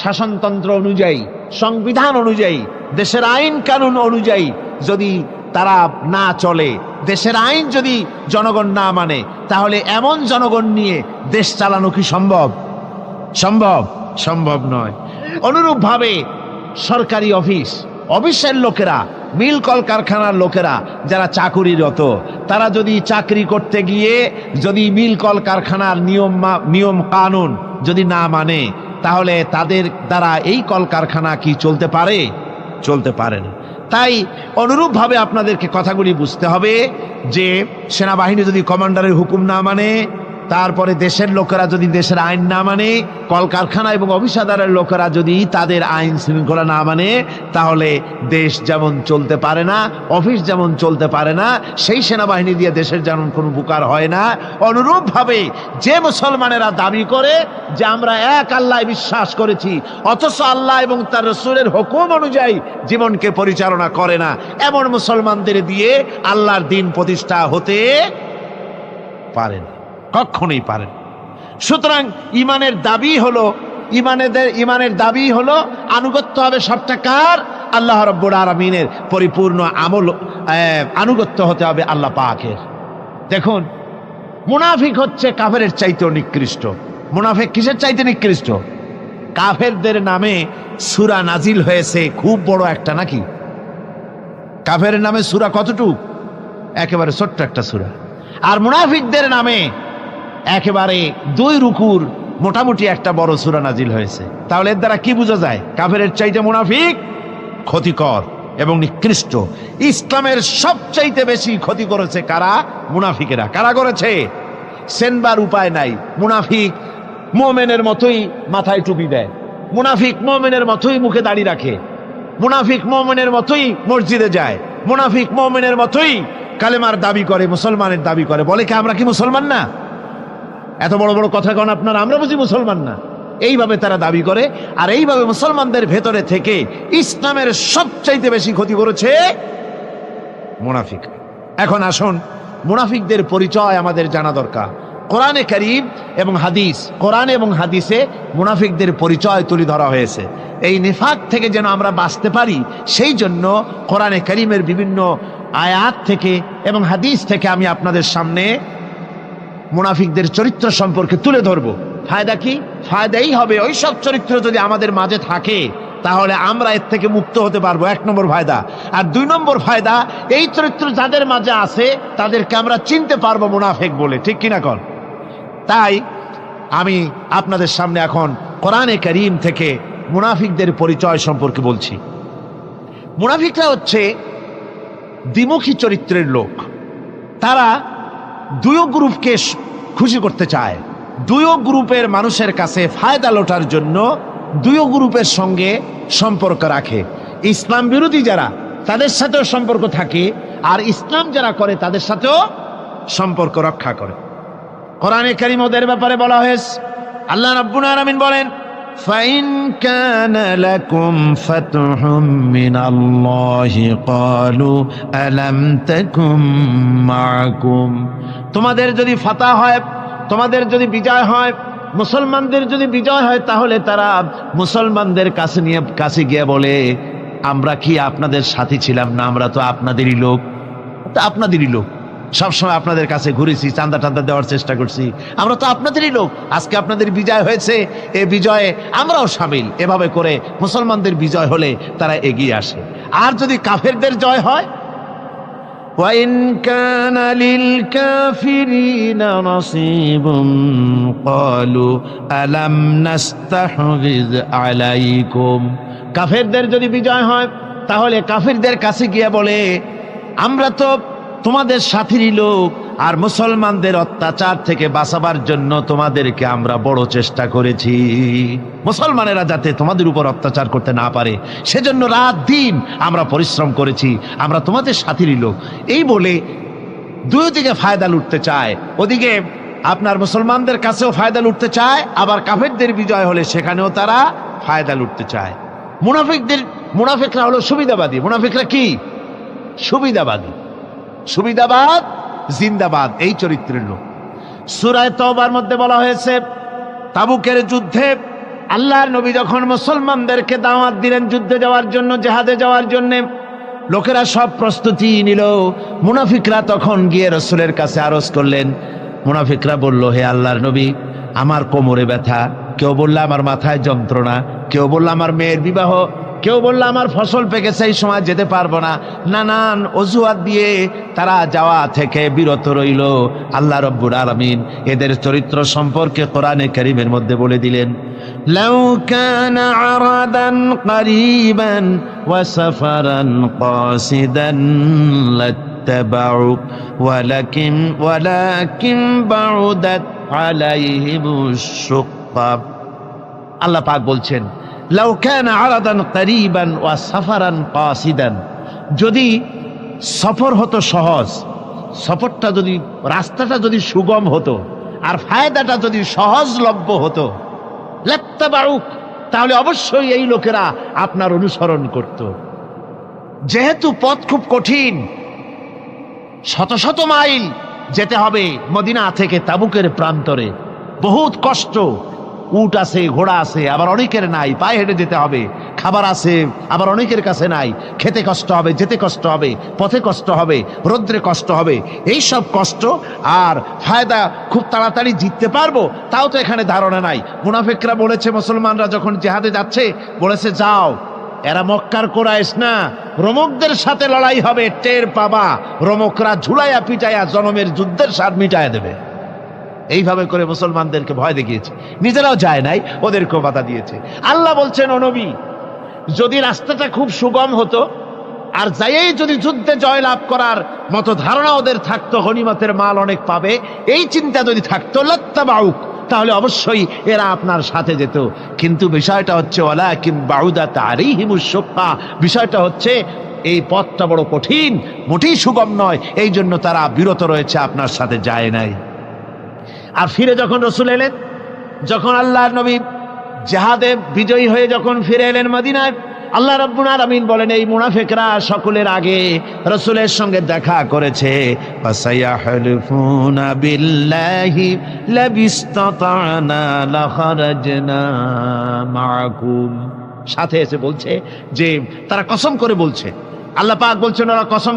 Speaker 1: শাসনতন্ত্র অনুযায়ী, সংবিধান অনুযায়ী, দেশের আইন কানুন অনুযায়ী যদি তারা না চলে, দেশের আইন যদি জনগণ না মানে, তাহলে এমন জনগণ নিয়ে দেশ চালানো কি সম্ভব? সম্ভব? সম্ভব নয়। অনুরূপভাবে সরকারি অফিসের লোকেরা, মিল কলকারখানার লোকেরা যারা চাকুরিরত, তারা যদি চাকরি করতে গিয়ে যদি মিল কলকারখানার নিয়ম কানুন যদি না মানে, তাহলে তাদের দ্বারা এই কলকারখানা কি চলতে পারে? চলতে পারে না। তাই অনুরূপভাবে আপনাদেরকে কথাগুলি বুঝতে হবে যে সেনাবাহিনী যদি কমান্ডারের হুকুম না মানে, তারপরে দেশের লোকেরা যদি দেশের আইন না মানে, কলকারখানা এবং অফিসাদারের লোকেরা যদি তাদের আইন শৃঙ্খলা না মানে, তাহলে দেশ যেমন চলতে পারে না, অফিস যেমন চলতে পারে না, সেই সেনাবাহিনী দিয়ে দেশের যেমন কোনো উপকার হয় না। অনুরূপভাবে যে মুসলমানেরা দাবি করে যে আমরা এক আল্লাহ বিশ্বাস করেছি, অথচ আল্লাহ এবং তার রাসূলের হুকুম অনুযায়ী জীবনকে পরিচালনা করে না, এমন মুসলমানদের দিয়ে আল্লাহর দ্বীন প্রতিষ্ঠা হতে পারে না, কখনোই পারেন। সুতরাং ইমানের দাবি হলো আনুগত্য হবে সবটা কার? আল্লাহ রাব্বুল আলামিনের পরিপূর্ণ আনুগত্য হতে হবে আল্লাহ পাকের। দেখুন, মুনাফিক হচ্ছে কাফেরের চাইতেও নিকৃষ্ট। মুনাফিক কিসের চাইতে নিকৃষ্ট? কাফেরদের নামে সূরা নাজিল হয়েছে খুব বড় একটা, নাকি? কাফেরের নামে সূরা কতটুকু? একেবারে ছোট্ট একটা সূরা। আর মুনাফিকদের নামে একেবারে 2 রুকুর মোটামুটি একটা বড় সূরা নাজিল হয়েছে। তাহলে এর দ্বারা কি বোঝা যায়? কাফেরের চাইতে মুনাফিক ক্ষতিকর এবং নিকৃষ্ট। ইসলামের সবচাইতে বেশি ক্ষতি করেছে কারা? মুনাফিকেরা। কারা করেছে? সেনবার উপায় নাই। মুনাফিক মুমিনের মতোই মাথায় টুপি দেয়, মুনাফিক মুমিনের মতোই মুখে দাড়ি রাখে, মুনাফিক মুমিনের মতোই মসজিদে যায়, মুনাফিক মুমিনের মতোই কালেমার দাবি করে, মুসলমানের দাবি করে। বলে কি আমরা কি মুসলমান না? এত বড় বড় কথা কন আপনারা, আমরা বুঝি মুসলমান না? এইভাবে তারা দাবি করে। আর এইভাবে মুসলমানদের ভেতরে থেকে ইসলামের সবচাইতে বেশি ক্ষতি করেছে মুনাফিক। এখন আসুন, মুনাফিকদের পরিচয় আমাদের জানা দরকার। কোরআনে কারীম এবং হাদিস, কোরআন এবং হাদিসে মুনাফিকদের পরিচয় তুলে ধরা হয়েছে। এই নিফাক থেকে যেন আমরা বাঁচতে পারি, সেই জন্য কোরআনে কারীমের বিভিন্ন আয়াত থেকে এবং হাদিস থেকে আমি আপনাদের সামনে মুনাফিকদের চরিত্র সম্পর্কে তুলে ধরবো। ফায়দা কি? ফায়দাই হবে ওই সব চরিত্র যদি আমাদের মাঝে থাকে, তাহলে আমরা এর থেকে মুক্ত হতে পারবো। 1 নম্বর ফায়দা। আর 2 নম্বর ফায়দা, এই চরিত্র যাদের মাঝে আছে তাদেরকে আমরা চিনতে পারবো মুনাফিক বলে, ঠিক কিনা কন? তাই আমি আপনাদের সামনে এখন কোরআনে কারীম থেকে মুনাফিকদের পরিচয় সম্পর্কে বলছি। মুনাফিকরা হচ্ছে দ্বিমুখী চরিত্রের লোক। তারা 2 গ্রুপকে খুশি করতে চায়, 2 গ্রুপের মানুষের কাছে ফায়দা লোটার জন্য 2 গ্রুপের সঙ্গে সম্পর্ক রাখে। ইসলাম বিরোধী যারা, তাদের সাথেও সম্পর্ক থাকে, আর ইসলাম যারা করে তাদের সাথেও সম্পর্ক রক্ষা করে। কোরআনে কারীম ওদের ব্যাপারে বলা হয়েছে, আল্লাহ রাব্বুল আলামিন বলেন, فَإِنْ كَانَ لَكُمْ فَتْحٌ مِّنَ اللَّهِ قَالُوا أَلَمْ تَكُنْ مَعَكُمْ। তোমাদের যদি ফাতহ হয়, তোমাদের যদি বিজয় হয়, মুসলমানদের যদি বিজয় হয়, তাহলে তারা মুসলমানদের কাছে গিয়ে বলে, আমরা কি আপনাদের সাথী ছিলাম না? আমরা তো আপনাদেরই লোক। সবসময় আপনাদের কাছে ঘুরেছি, চান্দা টান্দা দেওয়ার চেষ্টা করছি। আমরা তো আপনাদেরই লোক। আজকে আপনাদের বিজয় হয়েছে, এই বিজয়ে আমরাও সামিল। এভাবে করে মুসলমানদের বিজয় হলে তারা এগিয়ে আসে। আর যদি কাফেরদের জয় হয়, وَإِنْ كَانَ لِلْكَافِرِينَ نَصِيبٌ قَالُوا أَلَمْ نَسْتَحْوِذْ عَلَيْكُمْ, কাফেরদের যদি বিজয় হয় তাহলে কাফেরদের কাছে গিয়ে বলে, আমরা তো তোমাদের সাথীরই লোক, আর মুসলমানদের অত্যাচার থেকে বাঁচাবার জন্য তোমাদেরকে আমরা বড় চেষ্টা করেছি। মুসলমানেরা যাতে তোমাদের উপর অত্যাচার করতে না পারে সেজন্য রাত দিন আমরা পরিশ্রম করেছি, আমরা তোমাদের সাথীরই লোক। এই বলে দুই দিকে ফায়দা লুটতে চায়। ওদিকে আপনার মুসলমানদের কাছেও ফায়দা লুটতে চায়, আবার কাফেরদের বিজয় হলে সেখানেও তারা ফায়দা লুটতে চায়। মুনাফিকরা হলো সুবিধাবাদী। মুনাফিকরা কি? সুবিধাবাদী। সুবিধাবাদ জিন্দাবাদ, এই চরিত্রের লোক। সূরা তাওবার মধ্যে বলা হয়েছে, তাবুকের যুদ্ধে আল্লাহর নবী যখন মুসলমানদেরকে দাওয়াত দিলেন যুদ্ধে যাওয়ার জন্য, জিহাদে যাওয়ার জন্য, লোকেরা সব প্রস্তুতি নিল। মুনাফিকরা তখন গিয়ে রাসূলের কাছে আরজ করলেন। মুনাফিকরা বলল, হে আল্লাহর নবী, আমার কোমরে ব্যথা, কেউ বলল আমার মাথায় যন্ত্রণা, কেউ বলল আমার মেয়ের বিবাহ, কেউ বলল আমার ফসল পেকেছে, এই সময় যেতে পারবো না। নানান অজুহাত দিয়ে তারা যাওয়া থেকে বিরত রইল। আল্লাহ রাব্বুল আলামিন এদের চরিত্র সম্পর্কে কোরআনে কারীমের মধ্যে বলে দিলেন, লাউ কানা আরাদান করিবান ওয়া সাফারান কাসিদান লাত্তাবাউক ওয়ালাকিন বাউদাত আলাইহিমুশ শুক্কা। আল্লাহ পাক বলছেন, লাউ কানা আরাদান করিবান ওয়া সাফারান কাসিদান, যদি সফর হতো সহজ, সফরটা যদি, রাস্তাটা যদি সুগম হতো, আর ফায়দাটা যদি সহজলভ্য হতো, লাত্তাবাউক, তাহলে অবশ্যই এই লোকেরা আপনার অনুসরণ করত। যেহেতু পথ খুব কঠিন, শত শত মাইল যেতে হবে মদিনা থেকে তাবুকের প্রান্তরে, বহুত কষ্ট, উট আছে, ঘোড়া আছে, আবার অনেকের নাই, পায়ে হেঁটে যেতে হবে, খাবার আছে, আবার অনেকের কাছে নাই, খেতে কষ্ট হবে, যেতে কষ্ট হবে, পথে কষ্ট হবে, রৌদ্রে কষ্ট হবে, এই সব কষ্ট আর ফায়দা খুব তাড়াতাড়ি জিততে পারবো তাও তো এখানে ধারণা নাই। মুনাফিকরা বলেছে, মুসলমানরা যখন জিহাদে যাচ্ছে বলেছে, যাও, এরা মক্কার কোরাইশ না, রোমকদের সাথে লড়াই হবে, টের পাবা, রোমকরা ঝুলাইয়া পিটাইয়া জনমের যুদ্ধের স্বাদ মিটাইয়া দেবে। এইভাবে করে মুসলমানদেরকে ভয় দেখিয়েছে, নিজেরাও যায় নাই, ওদেরকেও বাধা দিয়েছে। আল্লাহ বলছেন, ও নবী, যদি রাস্তাটা খুব সুগম হতো, আর যাইয়েই যদি যুদ্ধে জয়লাভ করার মতো ধারণা ওদের থাকতো, গনিমতের মাল অনেক পাবে, এই চিন্তা যদি থাকতো, লাত্তাবাউক, তাহলে অবশ্যই এরা আপনার সাথে যেত। কিন্তু বিষয়টা হচ্ছে, ওয়ালাকিন বাউদাত আলাইহিমুশ শুক্কা, বিষয়টা হচ্ছে এই পথটা বড় কঠিন, মোটেই সুগম নয়, এই জন্য তারা বিরত রয়েছে, আপনার সাথে যায় নাই। আর ফিরে যখন রাসূল এলেন, যখন আল্লাহর নবী জিহাদে বিজয়ী হয়ে যখন ফিরে এলেন মদিনায়, আল্লাহ রাব্বুল আলামিন বলেন, এই মুনাফিকরা সকলের আগে রাসূলের সঙ্গে দেখা করেছে। ফাসায়াহলিফুনা বিল্লাহি লাবিস্তাতা'না লাখারাজনা মাআকুম, সাথে এসে বলছে যে তারা কসম করে বলছে, আল্লাহ পাক বলছেন, ওরা কসম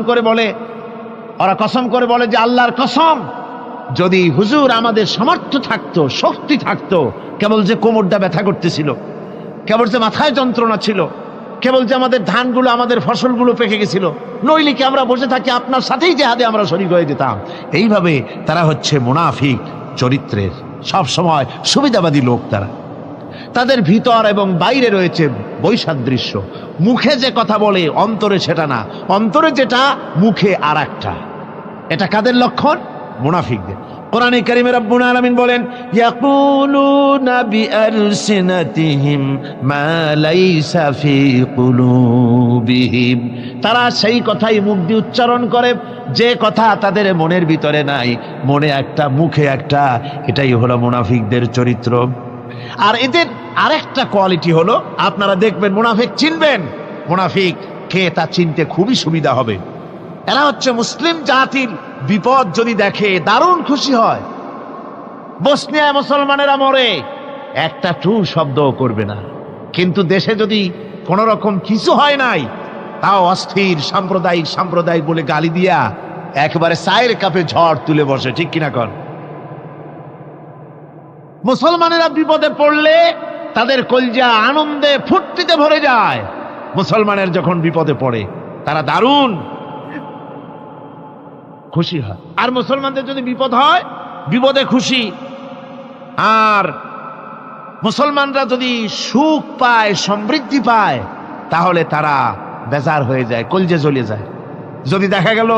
Speaker 1: করে বলে যে আল্লাহর কসম, যদি হুজুর আমাদের সামর্থ্য থাকতো, শক্তি থাকতো, কেবল যে কোমরটা ব্যথা করতেছিল, কেবল যে মাথায় যন্ত্রণা ছিল, কেবল যে আমাদের ধানগুলো, আমাদের ফসলগুলো পেকে গেছিল, নইলে কি আমরা বসে থাকি, আপনার সাথেই জিহাদে আমরা শরীক হয়ে যেতাম। এইভাবে তারা হচ্ছে মুনাফিক চরিত্রের, সব সময় সুবিধাবাদী লোক। তাদের ভিতর এবং বাইরে রয়েছে বৈসাদৃশ্য। মুখে যে কথা বলে, অন্তরে সেটা না, অন্তরে যেটা, মুখে আর একটা। এটা কাদের লক্ষণ? মুনাফিকদের। কোরআনে কারীমে রব্বুল আলামিন বলেন, ইয়াকুলুনা বিআলসিনাতিহিম মা লাইসা ফি কুলুবিহিম, তারা সেই কথাই মুখ দিয়ে উচ্চারণ করে যে কথা তাদের মনের ভিতরে নাই, মনে একটা, মুখে একটা। এটাই হলো মুনাফিকদের চরিত্র। আর এদের আরেকটা কোয়ালিটি হলো, আপনারা দেখবেন, মুনাফিক চিনবেন, মুনাফিক কে তা চিনতে খুবই সুবিধা হবে। এরা হচ্ছে মুসলিম জাতির বিপদ যদি দেখে দারুণ খুশি হয়। বসনিয়ায় মুসলমানেরা মরে, একটা টু শব্দও করবে না, কিন্তু দেশে যদি কোনো রকম কিছু হয় নাই, তাও অস্থির, সাম্প্রদায়িক বলে গালি দিয়া একবারে চায়ের কাপে ঝড় তুলে বসে, ঠিক কিনা কর? মুসলমানেরা বিপদে পড়লে তাদের কলজা আনন্দে ফুর্তিতে ভরে যায়। মুসলমানের যখন বিপদে পড়ে তারা দারুণ খুশি হয়। আর মুসলমানদের যদি বিপদ হয়, বিপদে খুশি। আর মুসলমানরা যদি সুখ পায়, সমৃদ্ধি পায়, তাহলে তারা বেজার হয়ে যায়, কলজে জ্বলে যায়। যদি দেখা গেল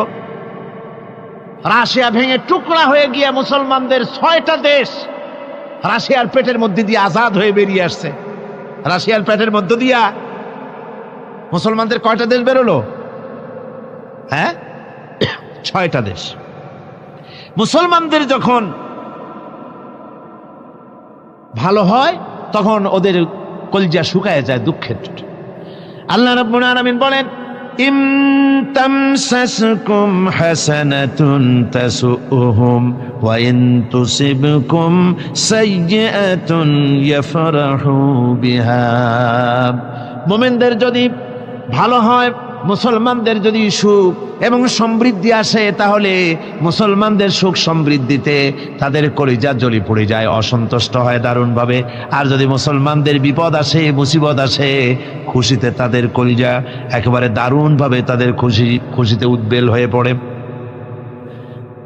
Speaker 1: রাশিয়া ভেঙে টুকরা হয়ে গিয়ে মুসলমানদের 6টা দেশ রাশিয়ার পেটের মধ্যে দিয়ে আজাদ হয়ে বেরিয়ে আসছে, রাশিয়ার পেটের মধ্যে দিয়া মুসলমানদের কয়টা দেশ বেরোলো? হ্যাঁ, 6টা দেশ। মুসলমানদের যখন ভালো হয় তখন ওদের কলজা শুকায় যায় দুঃখের। আল্লাহ রাব্বুল আলামিন বলেন, ইম তামসাসকুম হাসানাতুন তাসুহুম ওয়া ইন তুসিবকুম সাইয়্যাতুন ইয়াফরাহু বিহা। মুমিনদের যদি ভালো হয়, মুসলমানদের যদি সুখ এবং সমৃদ্ধি আসে, তাহলে মুসলমানদের সুখ সমৃদ্ধিতে তাদের কলিজা জ্বলি পড়ে যায়, অসন্তুষ্ট হয় দারুণভাবে। আর যদি মুসলমানদের বিপদ আসে, মুসিবত আসে, খুশিতে তাদের কলিজা একেবারে দারুণভাবে তাদের খুশিতে উদ্বেল হয়ে পড়ে।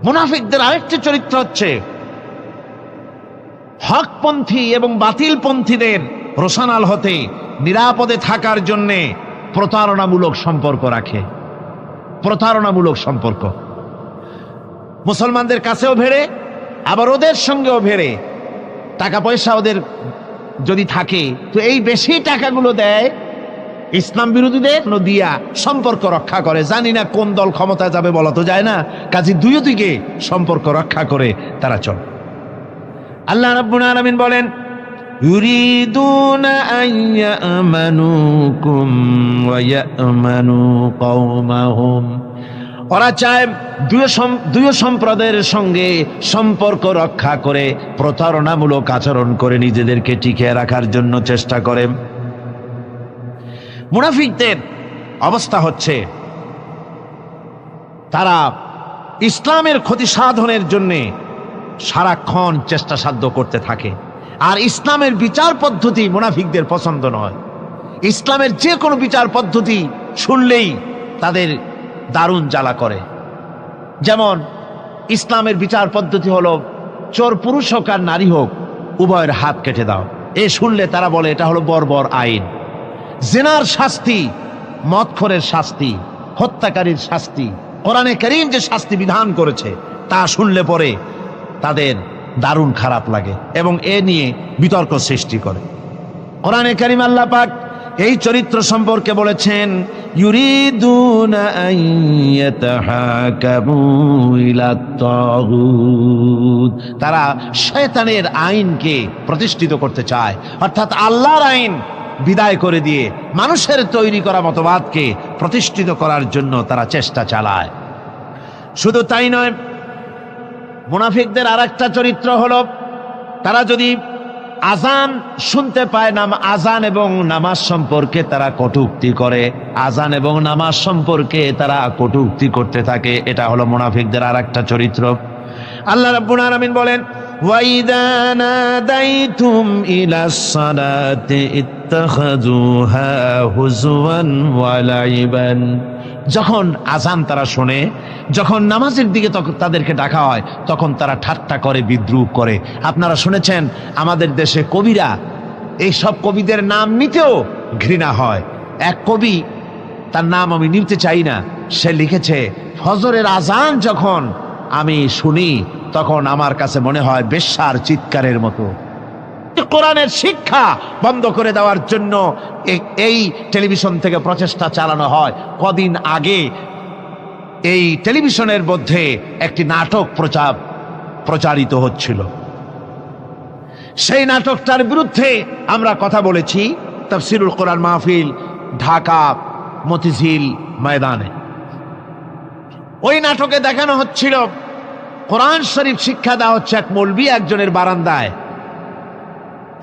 Speaker 1: মুনাফিকদের আরেকটি চরিত্র হচ্ছে হকপন্থী এবং বাতিলপন্থীদের রোশনাল হতে নিরাপদে থাকার জন্যে প্রতারণামূলক সম্পর্ক রাখে। প্রতারণামূলক সম্পর্ক মুসলমানদের কাছেও ভেড়ে, আবার ওদের সঙ্গেও ভেড়ে। টাকা পয়সা ওদের যদি থাকে তো এই বেশি টাকাগুলো দেয় ইসলাম বিরোধীদের দিয়া সম্পর্ক রক্ষা করে। জানি না কোন দল ক্ষমতা যাবে, বলা তো যায় না, কাজে দুই দিকে সম্পর্ক রক্ষা করে তারা চলে। আল্লাহ রাব্বুল আলামিন বলেন, ইউরিদুনা আন ইয়ামানুকুম ওয়া ইয়ামানু কওমাহুম। ওরা চায় দুই সম্প্রদায়ের সঙ্গে সম্পর্ক রক্ষা করে প্রতারণামূলক আচরণ করে নিজেদেরকে টিকিয়ে রাখার জন্য চেষ্টা করে। মুনাফিকদের অবস্থা হচ্ছে তারা ইসলামের ক্ষতি সাধনের জন্য সারাক্ষণ চেষ্টা সাধ্য করতে থাকে। আর ইসলামের বিচার পদ্ধতি মুনাফিকদের পছন্দ নয়। ইসলামের যে কোনো বিচার পদ্ধতি শুনলেই তাদের দারুণ জ্বালা করে। যেমন ইসলামের বিচার পদ্ধতি হলো চোর পুরুষ হোক আর নারী হোক, উভয়ের হাত কেটে দাও। এ শুনলে তারা বলে এটা হলো বর্বর আইন। জিনার শাস্তি, মদখোরের শাস্তি, হত্যাকারীর শাস্তি, কোরআনে কারীম যে শাস্তি বিধান করেছে তা শুনলে পরে তাদের দারুণ খারাপ লাগে এবং এ নিয়ে বিতর্ক সৃষ্টি করে। কোরআনে কারীম আল্লাহ পাক এই চরিত্র সম্পর্কে বলেছেন, ইউরিদুনা আন ইয়াতাহাকামু ইলাত তাগুত। তারা শয়তানের আইনকে প্রতিষ্ঠিত করতে চায়, অর্থাৎ আল্লাহর আইন বিদায় করে দিয়ে মানুষের তৈরি করা মতবাদকে প্রতিষ্ঠিত করার জন্য তারা চেষ্টা চালায়। শুধু তাই নয়, মুনাফিকদের আরেকটা চরিত্র হলো তারা যদি আজান শুনতে পায়, আজান এবং নামাজ সম্পর্কে তারা কটূক্তি করে। আজান এবং নামাজ সম্পর্কে তারা কটূক্তি করতে থাকে। এটা হলো মুনাফিকদের আরেকটা চরিত্র। আল্লাহ রাব্বুল আলামিন বলেন, ওয়াইদা নাদাইতুম ইলাস সালাতি ইত্তাখাযুহা হুজওয়ান ওয়া লাইবান। যখন আজান তারা শোনে, যখন নামাজের দিকে তাদেরকে ডাকা হয়, তখন তারা ঠাট্টা করে, বিদ্রুপ করে। আপনারা শুনেছেন আমাদের দেশে কবিরা, এই সব কবিদের নাম নিতেও ঘৃণা হয়। এক কবি, তার নাম আমি নিতে চাই না, সে লিখেছে, ফজরের আজান যখন আমি শুনি তখন আমার কাছে মনে হয় বেশ্যার চিৎকারের মতো। কোরআনের শিক্ষা বন্ধ করে দেওয়ার জন্য এই টেলিভিশন থেকে প্রচেষ্টা চালানো হয়। কদিন আগে এই টেলিভিশনের মধ্যে একটি নাটক প্রচারিত হচ্ছিল। সেই নাটকটার বিরুদ্ধে আমরা কথা বলেছি তাফসিরুল কোরআন মাহফিল, ঢাকা মতিঝিল ময়দানে। ওই নাটকে দেখানো হচ্ছিল কোরআন শরীফ শিক্ষা দেওয়া হচ্ছে, এক মৌলবি একজনের বারান্দায়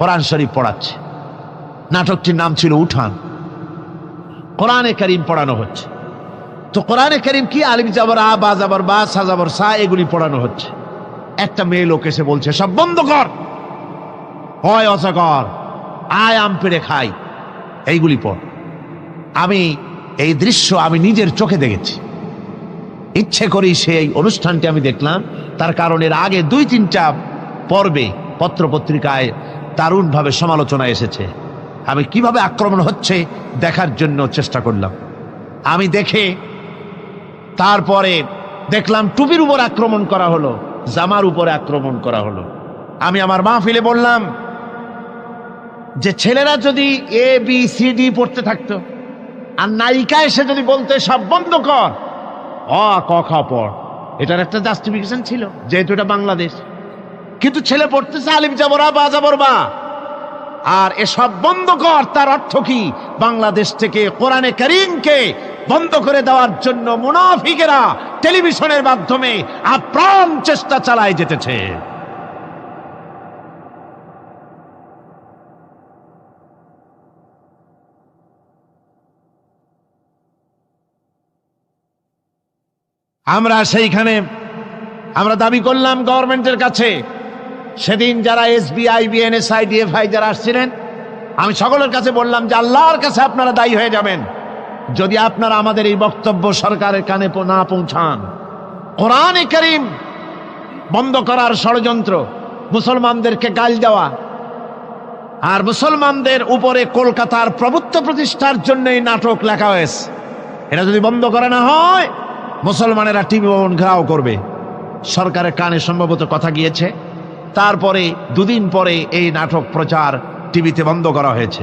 Speaker 1: কোরআন শরীফ পড়াচ্ছে। নাটকটির নাম ছিল উঠান। কোরআনে কারীম পড়ানো হচ্ছে। তো কোরআনে কারীম কি আলিফ জাবর আ, বা জাবর বা, সা জাবর সা, এগুলি পড়ানো হচ্ছে। একটা মেয়ে লোক এসে বলছে সব বন্ধ কর, হয় অসকর, আয় আম পেড়ে খাই, এইগুলি পড়। আমি এই দৃশ্য আমি নিজের চোখে দেখেছি, ইচ্ছে করি সেই অনুষ্ঠানটি আমি দেখলাম। তার কারণ এর আগে 2-3টা পর্বে পত্রপত্রিকায় দারুণভাবে সমালোচনা এসেছে। আমি কিভাবে আক্রমণ হচ্ছে দেখার জন্য চেষ্টা করলাম। আমি দেখে তারপরে দেখলাম টুপির উপর আক্রমণ করা হলো, জামার উপরে আক্রমণ করা হলো। আমি আমার মাহফিলে বললাম যে ছেলেরা যদি ABCD পড়তে থাকতো, আর নায়িকা এসে যদি বলতে সব বন্ধ কর, অ ক খ পড়, এটার একটা জাস্টিফিকেশন ছিল যেহেতু এটা বাংলাদেশ। কিন্তু ছেলে পড়তেছে আলিফ জাবর আ, বা জাবর বা, আর এসব বন্ধ কর, তার অর্থ কি? বাংলাদেশ থেকে কোরআনে কারীমকে বন্ধ করে দেওয়ার জন্য মুনাফিকেরা টেলিভিশনের মাধ্যমে আপ্রাণ চেষ্টা চালায় যেতেছে। আমরা সেইখানে আমরা দাবি করলাম গভর্নমেন্টের কাছে, সেদিন যারা SBI, BNSI, DFI যারা আসছিলেন, আমি সকলের কাছে বললাম যে আল্লাহর কাছে আপনারা দায়ী হয়ে যাবেন যদি আপনারা আমাদের এই বক্তব্য সরকারের কানে না পৌঁছান। কোরআনে কারীম বন্ধ করার ষড়যন্ত্র, মুসলমানদেরকে গাল দেওয়া, আর মুসলমানদের উপরে কলকাতার প্রভুত্ব প্রতিষ্ঠার জন্য এই নাটক লেখা হয়েছে। এটা যদি বন্ধ করা না হয় মুসলমানেরা টিভি ভবন ঘেরাও করবে। সরকারের কানে সম্ভবত কথা গিয়েছে, তারপরে 2 দিন পরে এই নাটক প্রচার টিভিতে বন্ধ করা হয়েছে।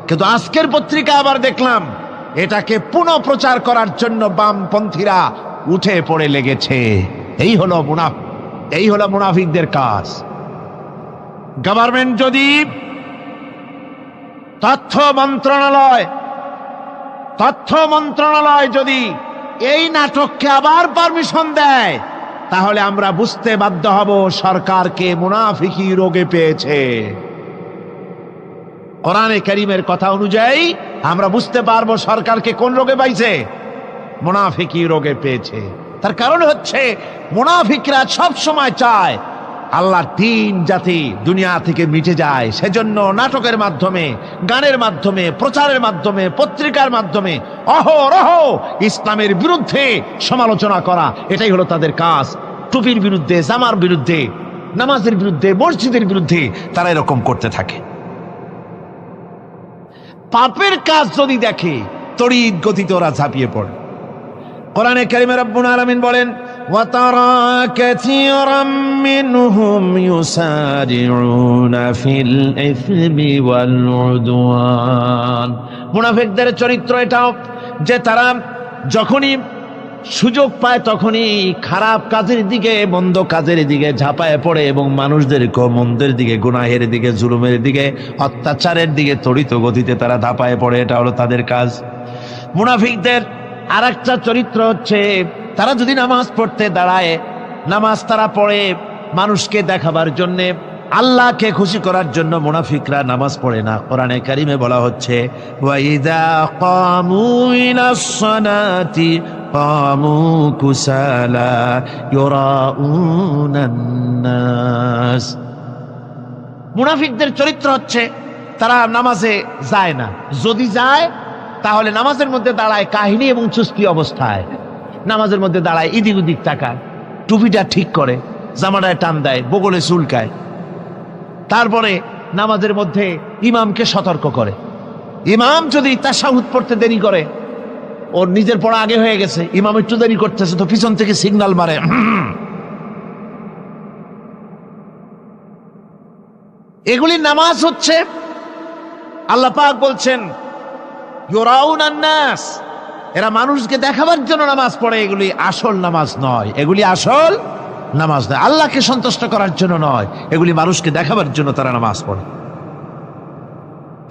Speaker 1: কিন্তু আজকের পত্রিকা আবার দেখলাম এটাকে পুনঃ প্রচার করার জন্য বামপন্থীরা উঠে পড়ে লেগেছে। এই হলো মুনাফিকদের কাজ। গভর্নমেন্ট যদি তথ্য মন্ত্রণালয় যদি এই নাটককে আবার পারমিশন দেয়, তাহলে আমরা বুঝতে বাধ্য হব সরকারকে মুনাফিকি রোগে পেয়েছে। কোরআনে কারীমের কথা অনুযায়ী আমরা বুঝতে পারবো সরকারকে কোন রোগে পাইছে, মুনাফিকি রোগে পেয়েছে। তার কারণ হচ্ছে মুনাফিকরা সব সময় চায় আল্লাহর দ্বীন যাতে দুনিয়া থেকে মিটে যায়, সেজন্য নাটকের মাধ্যমে, গানের মাধ্যমে, প্রচারের মাধ্যমে, পত্রিকার মাধ্যমে অহরহ ইসলামের বিরুদ্ধে সমালোচনা করা, এটাই হলো তাদের কাজ। টুপির বিরুদ্ধে, জামার বিরুদ্ধে, নামাজের বিরুদ্ধে, মসজিদের বিরুদ্ধে তারা এরকম করতে থাকে। পাপের কাজ যদি দেখে তড়িৎ গতিতে ওরা ঝাঁপিয়ে পড়ে। কোরআনে কারীমে রব্বুল আলামিন বলেন, وَتَرَى كَثِيرًا مِّنْهُمْ يُسَارِعُونَ فِي الْإِثْمِ وَالْعُدْوَانِ। মুনাফিকদের চরিত্র এটাও যে তারা যখনই সুযোগ পায় তখনই খারাপ কাজের দিকে, মন্দ কাজের দিকে ঝাঁপায় পড়ে এবং মানুষদেরকে মন্দের দিকে, গুনাহের দিকে, জুলুমের দিকে, অত্যাচারের দিকে তড়িৎ গতিতে তারা ঝাঁপায় পড়ে। এটা হলো তাদের কাজ। মুনাফিকদের আরেকটা চরিত্র হচ্ছে তারা যদি নামাজ পড়তে দাঁড়ায়, নামাজ তারা পড়ে মানুষকে দেখাবার জন্য, আল্লাহকে খুশি করার জন্য মুনাফিকরা নামাজ পড়ে না। কোরআনে কারীমে বলা হচ্ছে, ওয়াইদা কামু ইলাস সালাতি কামু কুসালা ইউরাউনান নাস। মুনাফিকদের চরিত্র হচ্ছে তারা নামাজে যায় না, যদি যায় তাহলে নামাজের মধ্যে দাঁড়ায় কাহিনী এবং চুস্তি অবস্থায়, নামাজের মধ্যে দাঁড়ায় এদিক ওদিক তাকায়, টুপিটা ঠিক করে, জামাটায় টান দেয়, বগলে চুলকায়, তারপরে নামাজের মধ্যে ইমামকে সতর্ক করে। ইমাম যদি তাশাহুদ পড়তে দেরি করে, ওর নিজের পড়া আগে হয়ে গেছে, ইমাম একটু দেরি করতেছে, তো পিছন থেকে সিগন্যাল মারে। এগুলি নামাজ হচ্ছে, আল্লাহ পাক বলছেন ইউরাউনান নাস, এরা মানুষকে দেখাবার জন্য নামাজ পড়ে, এগুলি আসল নামাজ নয়, এগুলি আসল নামাজ নয়, আল্লাহকে সন্তুষ্ট করার জন্য নয়, এগুলি মানুষকে দেখাবার জন্য তারা নামাজ পড়ে।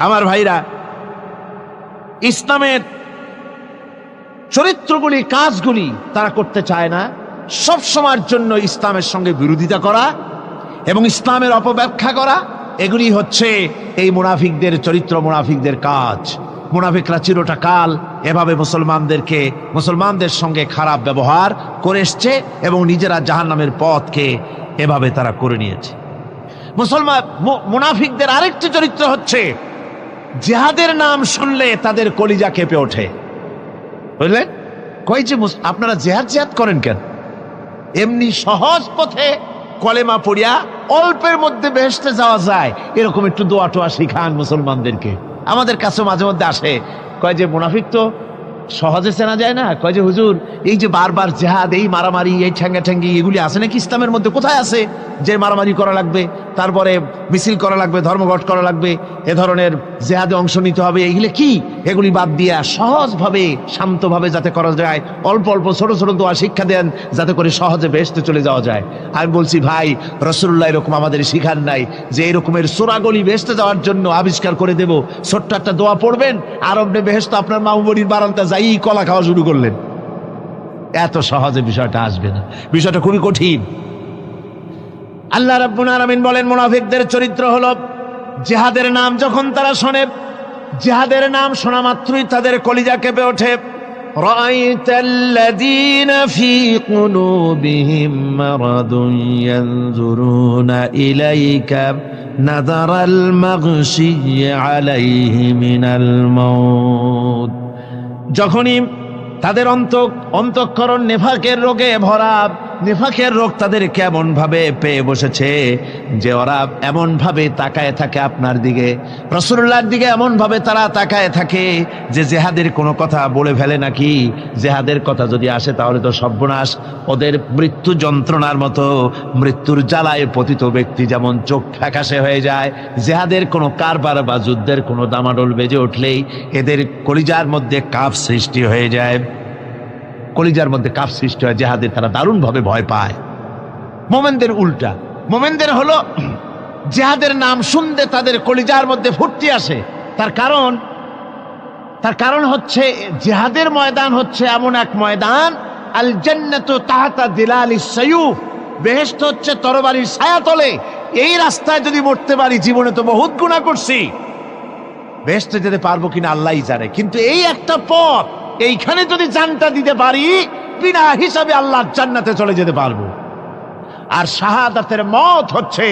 Speaker 1: আমার ভাইরা, ইসলামের চরিত্রগুলি, কাজগুলি তারা করতে চায় না। সব সময়ের জন্য ইসলামের সঙ্গে বিরোধিতা করা এবং ইসলামের অপব্যাখ্যা করা, এগুলি হচ্ছে এই মুনাফিকদের চরিত্র, মুনাফিকদের কাজ। মুনাফিকরা চিরটা কাল এভাবে মুসলমানদের সঙ্গে খারাপ ব্যবহার করে এসছে এবং নিজেরা জাহান্নামের পথকে এভাবে তারা করে নিয়েছে। মুনাফিকদের আরেকটি চরিত্র হচ্ছে জিহাদের নাম শুনলে তাদের কলিজা কেঁপে ওঠে। বুঝলেন? কই যে আপনারা জিহাদ করেন কেন? এমনি সহজ পথে কলেমা পড়িয়া অল্পের মধ্যে বেহেশতে যাওয়া যায়, এরকম একটু দোয়া টোয়া শিখান মুসলমানদেরকে। আমাদের কাছে মাঝে মধ্যে আসে, কয় যে মুনাফিক তো সহজে চেনা যায় না। কয় যে হুজুর, এই যে বারবার জিহাদ, এই মারামারি, এই ঠ্যাঙ্গি এগুলি আছে নাকি ইসলামের মধ্যে? কোথায় আছে যে মারামারি করা লাগবে, তারপরে মিছিল করা লাগবে, ধর্মঘট করা লাগবে, এ ধরনের জিহাদে অংশ নিতে হবে? এগুলি কি? এগুলি বাদ দিয়া সহজভাবে শান্তভাবে যাতে করা যায়, অল্প অল্প ছোট ছোট দোয়া শিক্ষা দেন যাতে করে সহজে বেহেশতে চলে যাওয়া যায়। আমি বলছি ভাই, রাসূলুল্লাহ এরকম আমাদের শিখান নাই যে এরকমের সূরাগলি বেহেশতে যাওয়ার জন্য আবিষ্কার করে দেব। ছোট্ট একটা দোয়া পড়বেন আর আপনি বেহেশত আপনার মামুবাড়ির বারান্দা যাই কলা খাওয়া শুরু করলেন। এত সহজে বিষয়টা আসবে না, বিষয়টা খুবই কঠিন। আল্লাহ রাব্বুল আলামিন বলেন, মুনাফিকদের চরিত্র হলো জিহাদের নাম যখন তারা শোনে, জিহাদের নাম শোনা মাত্রই তাদের কলিজা কেঁপে ওঠে। রাআইতাল্লাযীনা ফী কুলুবিহিম মারাদুন ইয়ানজুরুনা ইলাইকা নাযারাল মাগশিয়্যি আলাইহি মিনাল মাউত। যখনই তাদের অন্তঃকরণ নেফাকের রোগে ভরা, নেফাকের রোগ তাদের কেমন ভাবে পেয়ে বসেছে যে ওরা এমন ভাবে তাকায় থাকে আপনার দিকে, রাসূলুল্লাহর দিকে এমন ভাবে তারা তাকায় থাকে যে জিহাদের কোনো কথা বলে ফেলে নাকি। জিহাদের কথা যদি আসে তাহলে তো সর্বনাশ। ওদের মৃত্যু যন্ত্রণার মতো, মৃত্যুর জ্বালায় পতিত ব্যক্তি যেমন চোখ ফ্যাকাশে হয়ে যায়, জিহাদের কোনো কারবার বা যুদ্ধের কোনো দামাডোল বেজে উঠলেই এদের কলিজার মধ্যে কাঁপ সৃষ্টি হয়ে যায়, কলিজার মধ্যে কাঁপ সৃষ্টি হয়, জিহাদের তারা দারুণ ভাবে ভয় পায়। মোমেনদের উল্টা, মোমেনদের হলো জিহাদের নাম শুনতে তাদের কলিজার মধ্যে ফুর্তি আসে। তার কারণ হচ্ছে জিহাদের ময়দান হচ্ছে এমন এক ময়দান, আল জান্নাতু তাহতা দিলালিস সায়ুফ, বেহেশত হচ্ছে তরবারির ছায়াতলে। এই রাস্তায় যদি মরতে পারি, জীবনে তো বহুত গুনাহ করছি, বেহেশতে যেতে পারবো কিনা আল্লাহই জানে, কিন্তু এই একটা পথ, এইখানে যদি জানটা দিতে পারি বিনা হিসাবে আল্লাহর জান্নাতে চলে যেতে পারবো। আর শাহাদাতের মত হচ্ছে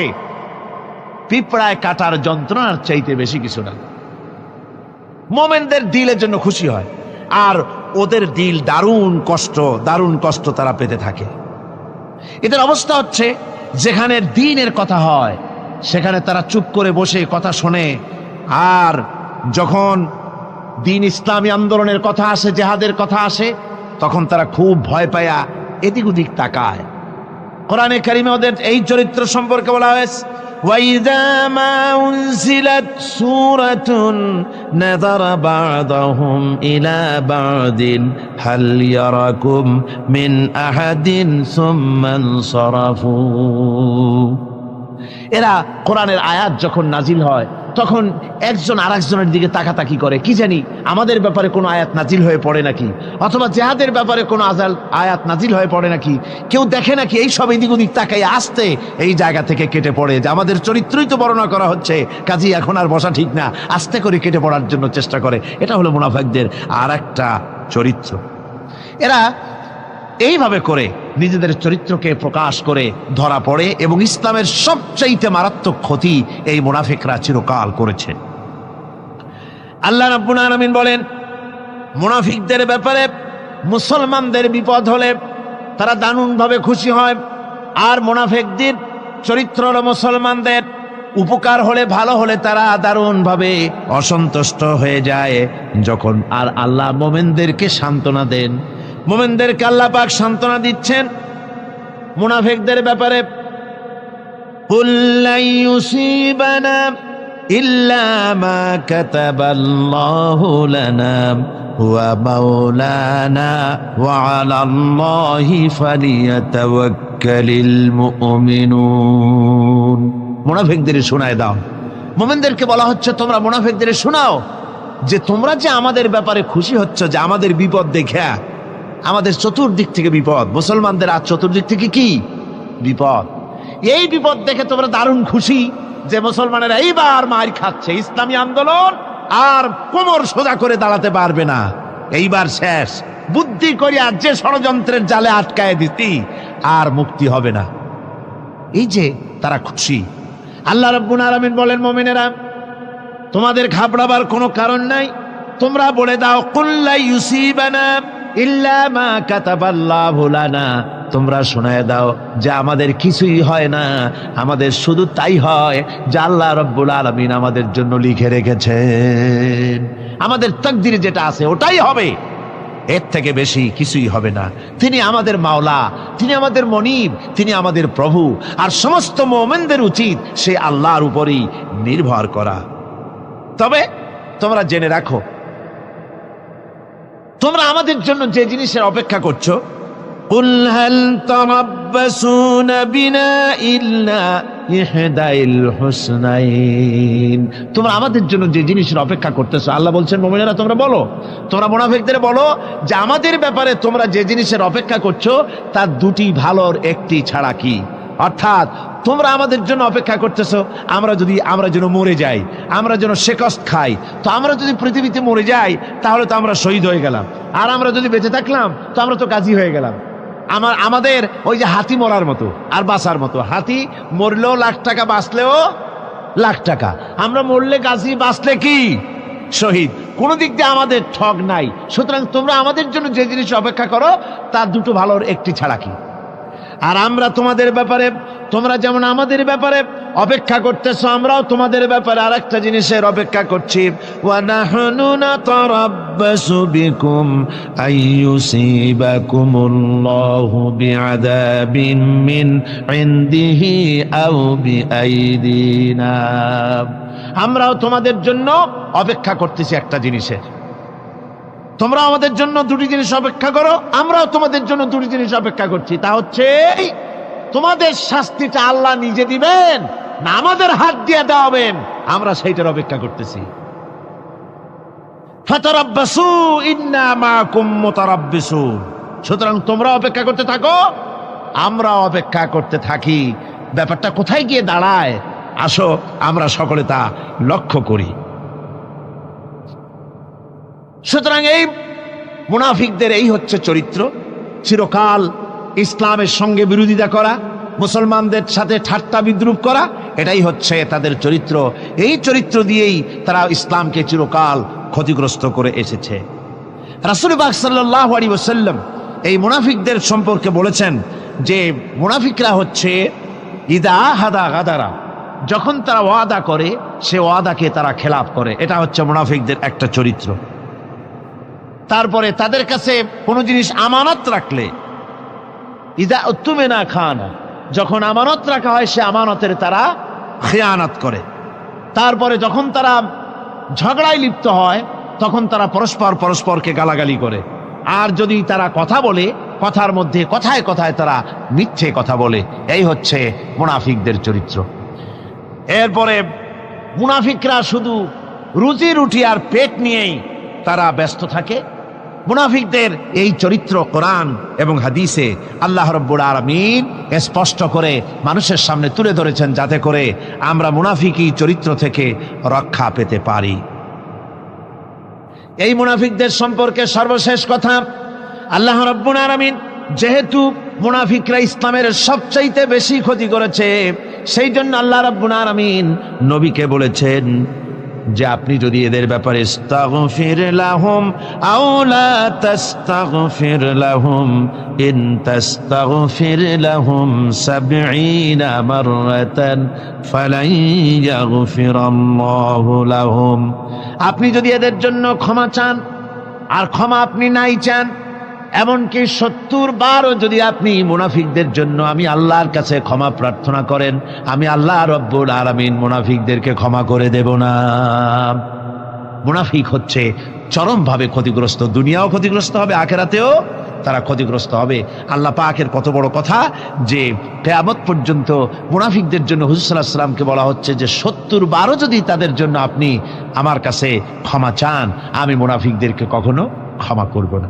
Speaker 1: পিঁপড়ায় কাটার যন্ত্রণার চাইতে বেশি কিছু না। মোমেনদের দিলের জন্য খুশি হয়, আর ওদের দিল দারুণ কষ্ট তারা পেতে থাকে। এদের অবস্থা হচ্ছে যেখানে দ্বীনের কথা হয় সেখানে তারা চুপ করে বসে কথা শোনে, আর যখন দ্বীন ইসলামী আন্দোলনের কথা আসে, জিহাদের কথা আসে, তখন তারা খুব ভয় পায়া এদিক ওদিক তাকায়। কোরআনে কারিমে ওদের এই চরিত্র সম্পর্কে বলা হয়েছে, ওয়াইযা মা উনজিলাত সূরাতুন নাযারা বা'দাহুম ইলা বা'দিন হাল ইয়ারাকুম মিন আহাদিন সুম্মা ইনসারাফু। এরা কোরআনের আয়াত যখন নাজিল হয় তখন একজন আরেকজনের দিকে তাকাতাকি করে, কি জানি আমাদের ব্যাপারে কোনো আয়াত নাজিল হয়ে পড়ে নাকি, অথবা জিহাদের ব্যাপারে কোনো আয়াত নাজিল হয়ে পড়ে নাকি। কেউ দেখে নাকি এই সব এদিক ওদিক তাকাই আসতে এই জায়গা থেকে কেটে পড়ে, যে আমাদের চরিত্রই তো বর্ণনা করা হচ্ছে, কাজী এখন আর বসা ঠিক না, আস্তে করে কেটে পড়ার জন্য চেষ্টা করে। এটা হলো মুনাফিকদের আর একটা চরিত্র। এরা এইভাবে করে নিজেদের চরিত্রকে প্রকাশ করে ধরা পড়ে, এবং ইসলামের সবচাইতে মারাত্মক ক্ষতি এই মুনাফিকরা চিরকাল করেছে। আল্লাহ রাব্বুল আলামিন বলেন, মুনাফিকদের ব্যাপারে মুসলমানদের বিপদ হলে তারা দারুণভাবে খুশি হয়, আর মুনাফিকদের চরিত্র হলো মুসলমানদের উপকার হলে, ভালো হলে তারা দারুণভাবে অসন্তুষ্ট হয়ে যায় যখন। আর আল্লাহ মোমেনদেরকে সান্ত্বনা দেন, মোমেনদেরকে আল্লাহ পাক সান্ত্বনা দিচ্ছেন মুনাফিকদের ব্যাপারে। কুল লা ইউসিবানা ইল্লা মা কাতাবাল্লাহু লানা ওয়া মাওলানা ওয়া আলাল্লাহি ফালিয়াতাওয়াক্কালিল মুমিনুন। মুনাফিকদের শোনায় দাও। মুমিনদেরকে বলা হচ্ছে তোমরা মুনাফিকদের শোনাও যে তোমরা যে আমাদের ব্যাপারে খুশি হচ্ছ, যে আমাদের বিপদ দেখে, আমাদের চতুর্দিক থেকে বিপদ, মুসলমানদের আর চতুর্দিক থেকে কি বিপদ, এই বিপদ দেখে তোমরা দারুণ খুশি যে মুসলমানেরা এইবার মার খাচ্ছে, ইসলামী আন্দোলন আর কোমর সোজা করে দাঁড়াতে পারবে না। এইবার শেষ, বুদ্ধি করিয়া যে ষড়যন্ত্রের জালে আটকায় দিতি আর মুক্তি হবে না। এই যে তারা খুশি। আল্লাহ রাব্বুল আলামিন বলেন, মুমিনেরা তোমাদের ঘাবড়াবার কোনো কারণ নাই। তোমরা বলে দাও, কুল্লা ইউসিবানা ইল্লা মা কাতাবাল্লাহু লানা, তোমরা শোনায় দাও যে আমাদের কিছুই হয় না, আমাদের শুধু তাই হয় যে আল্লাহ রাব্বুল আলামিন আমাদের জন্য লিখে রেখেছেন। আমাদের তাকদীরে যেটা আছে ওটাই হবে, এর থেকে বেশি কিছুই হবে না। তিনি আমাদের মাওলা, তিনি আমাদের মনিব, তিনি আমাদের প্রভু। আর সমস্ত মুমিনদের উচিত সে আল্লাহর উপরই নির্ভর করা। তবে তোমরা জেনে রাখো, তোমরা আমাদের জন্য যে জিনিসের অপেক্ষা করছো, কুল হাল তারাব্বাসুনা বিনা ইল্লা ইহদাইল হুসনাইন, তোমরা আমাদের জন্য যে জিনিসের অপেক্ষা করতেছো, আল্লাহ বলছেন মুমিনেরা তোমরা বলো, তোমরা মুনাফিকদের বলো যে আমাদের ব্যাপারে তোমরা যে জিনিসের অপেক্ষা করছো তার দুটি ভালোর একটি ছাড়া কি। অর্থাৎ তোমরা আমাদের জন্য অপেক্ষা করতেছো আমরা যেন মরে যাই, আমরা যেন শেকস্ত খাই। তো আমরা যদি পৃথিবীতে মরে যাই তাহলে তো আমরা শহীদ হয়ে গেলাম, আর আমরা যদি বেঁচে থাকলাম তো আমরা তো গাজী হয়ে গেলাম। আমাদের ওই যে হাতি মরার মতো আর বাঁচার মতো, হাতি মরলেও লাখ টাকা, বাঁচলেও লাখ টাকা। আমরা মরলে গাজী, বাঁচলে কি শহীদ। কোনো দিক দিয়ে আমাদের ঠগ নাই। সুতরাং তোমরা আমাদের জন্য যে জিনিস অপেক্ষা করো তার দুটো ভালোর একটি ছাড়া কি। আর আমরা তোমাদের ব্যাপারে, তোমরা যেমন আমাদের ব্যাপারে অপেক্ষা করতেছো, আমরাও তোমাদের ব্যাপারে আরেকটা জিনিসের অপেক্ষা করছি। ওয়া নাহনু নাতারাব্বাসু বিকুম আইয়ুসিবাকুমুল্লাহু বিআযাবিন মিন ইনদিহি আও বিআইদিনা, আমরাও তোমাদের জন্য অপেক্ষা করতেছি একটা জিনিসের। তোমরা আমাদের জন্য দুটি জিনিস অপেক্ষা করো, আমরাও তোমাদের জন্য দুটি জিনিস অপেক্ষা করছি। তা হচ্ছে তোমাদের শাস্তিটা আল্লাহ নিজে দিবেন না আমাদের হাত দিয়ে দেওয়াবেন, আমরা সেইটার অপেক্ষা করতেছি। ফাতারাব্বাসু ইন্না মাকুম মুতারাব্বিসুন, সুতরাং তোমরা অপেক্ষা করতে থাকো, আমরাও অপেক্ষা করতে থাকি। ব্যাপারটা কোথায় গিয়ে দাঁড়ায় আসো আমরা সকলে তা লক্ষ্য করি। সুতরাং এই মুনাফিকদের এই হচ্ছে চরিত্র, চিরকাল ইসলামের সঙ্গে বিরোধিতা করা, মুসলমানদের সাথে ঠাট্টা বিদ্রুপ করা, এটাই হচ্ছে তাদের চরিত্র। এই চরিত্র দিয়েই তারা ইসলামকে চিরকাল ক্ষতিগ্রস্ত করে এসেছে। রাসূল পাক সাল্লাল্লাহু আলাইহি ওয়াসাল্লাম এই মুনাফিকদের সম্পর্কে বলেছেন যে মুনাফিকরা হচ্ছে ইদা হাদা গাদারা, যখন তারা ওয়াদা করে সে ওয়াদাকে তারা খেলাফ করে। এটা হচ্ছে মুনাফিকদের একটা চরিত্র। তারপরে তাদের কাছে কোনো জিনিস আমানত রাখলে, ইদা উত্তুমিনা খানা, যখন আমানত রাখা হয় সে আমানতের তারা খেয়ানত করে। তারপরে যখন তারা ঝগড়ায় লিপ্ত হয় তখন তারা পরস্পরকে গালাগালি করে। আর যদি তারা কথা বলে, কথার মধ্যে কথায় কথায় তারা মিথ্যে কথা বলে। এই হচ্ছে মুনাফিকদের চরিত্র। এরপরে মুনাফিকরা শুধু রুজি রুটি আর পেট নিয়েই তারা ব্যস্ত থাকে। মুনাফিকদের এই চরিত্র কোরআন এবং হাদিসে আল্লাহ রাব্বুল আলামিন স্পষ্ট করে মানুষের সামনে তুলে ধরেছেন, যাতে করে আমরা মুনাফিকি চরিত্র থেকে রক্ষা পেতে পারি। এই মুনাফিকদের সম্পর্কে সর্বশেষ কথা, আল্লাহ রাব্বুল আলামিন যেহেতু মুনাফিকরা ইসলামের সবচাইতে বেশি ক্ষতি করেছে, সেই জন্য আল্লাহ রাব্বুল আলামিন নবীকে বলেছেন যে আপনি যদি এদের ব্যাপারে ইস্তাগফির লাহুম আও লা তাস্তাগফির লাহুম ইন তাস্তাগফির লাহুম ৭০ মাররাতান ফালান ইয়াগফিরাল্লাহু লাহুম, আপনি যদি এদের জন্য ক্ষমা চান, আর ক্ষমা আপনি নাই চান, এমনকি ৭০ বারও যদি আপনি মুনাফিকদের জন্য আমি আল্লাহর কাছে ক্ষমা প্রার্থনা করেন, আমি আল্লাহ রব্বুল আলামিন মুনাফিকদেরকে ক্ষমা করে দেব না। মুনাফিক হচ্ছে চরমভাবে ক্ষতিগ্রস্ত, দুনিয়াও ক্ষতিগ্রস্ত হবে, আখিরাতেও তারা ক্ষতিগ্রস্ত হবে। আল্লাহ পাকের কত বড় কথা যে কিয়ামত পর্যন্ত মুনাফিকদের জন্য হুজুর সাল্লাল্লাহু আলাইহি ওয়াসাল্লামকে বলা হচ্ছে যে ৭০ বারও যদি তাদের জন্য আপনি আমার কাছে ক্ষমা চান, আমি মুনাফিকদেরকে কখনো ক্ষমা করব না।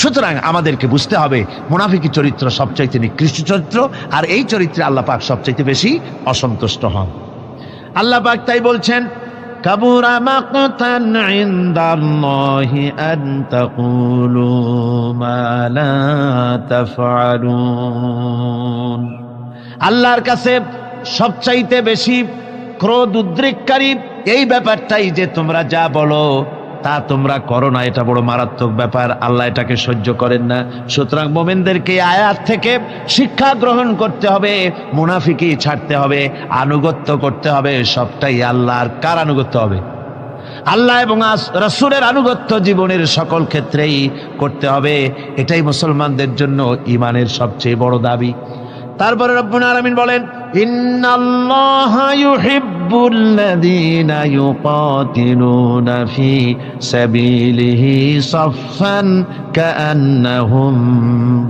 Speaker 1: সুতরাং আমাদেরকে বুঝতে হবে মুনাফিকি চরিত্র সবচাইতে নিকৃষ্ট চরিত্র, আর এই চরিত্রে আল্লাহ পাক সবচাইতে বেশি অসন্তুষ্ট হন। আল্লাহ পাক তাই বলছেন, কাবুরা মাকতান ইনদাল্লাহি আন তাকুলু মা লা তাফআলুন। আল্লাহর কাছে সবচাইতে বেশি ক্রোধ উদ্রেককারী এই ব্যাপারটাই যে তোমরা যা বলো তা তোমরা করো না, এটা বড় মারাত্মক ব্যাপার। আল্লাহ এটাকে সহ্য করেন না। সুতরাং মুমিনদেরকে আয়াত থেকে শিক্ষা গ্রহণ করতে হবে, মুনাফিকি ছাড়তে হবে, আনুগত্য করতে হবে। সবটাই আল্লাহর। কার আনুগত্য হবে? আল্লাহ এবং রাসূলের আনুগত্য জীবনের সকল ক্ষেত্রেই করতে হবে। এটাই মুসলমানদের জন্য ঈমানের সবচেয়ে বড় দাবি। তারপরে রব্বুল আলামিন বলেন, ইন্নাল্লাহা ইউহিব্বুল্লাযীনা ইউকাতিলুনা ফি সাবিলিহি সাফফান কাআন্নাহুম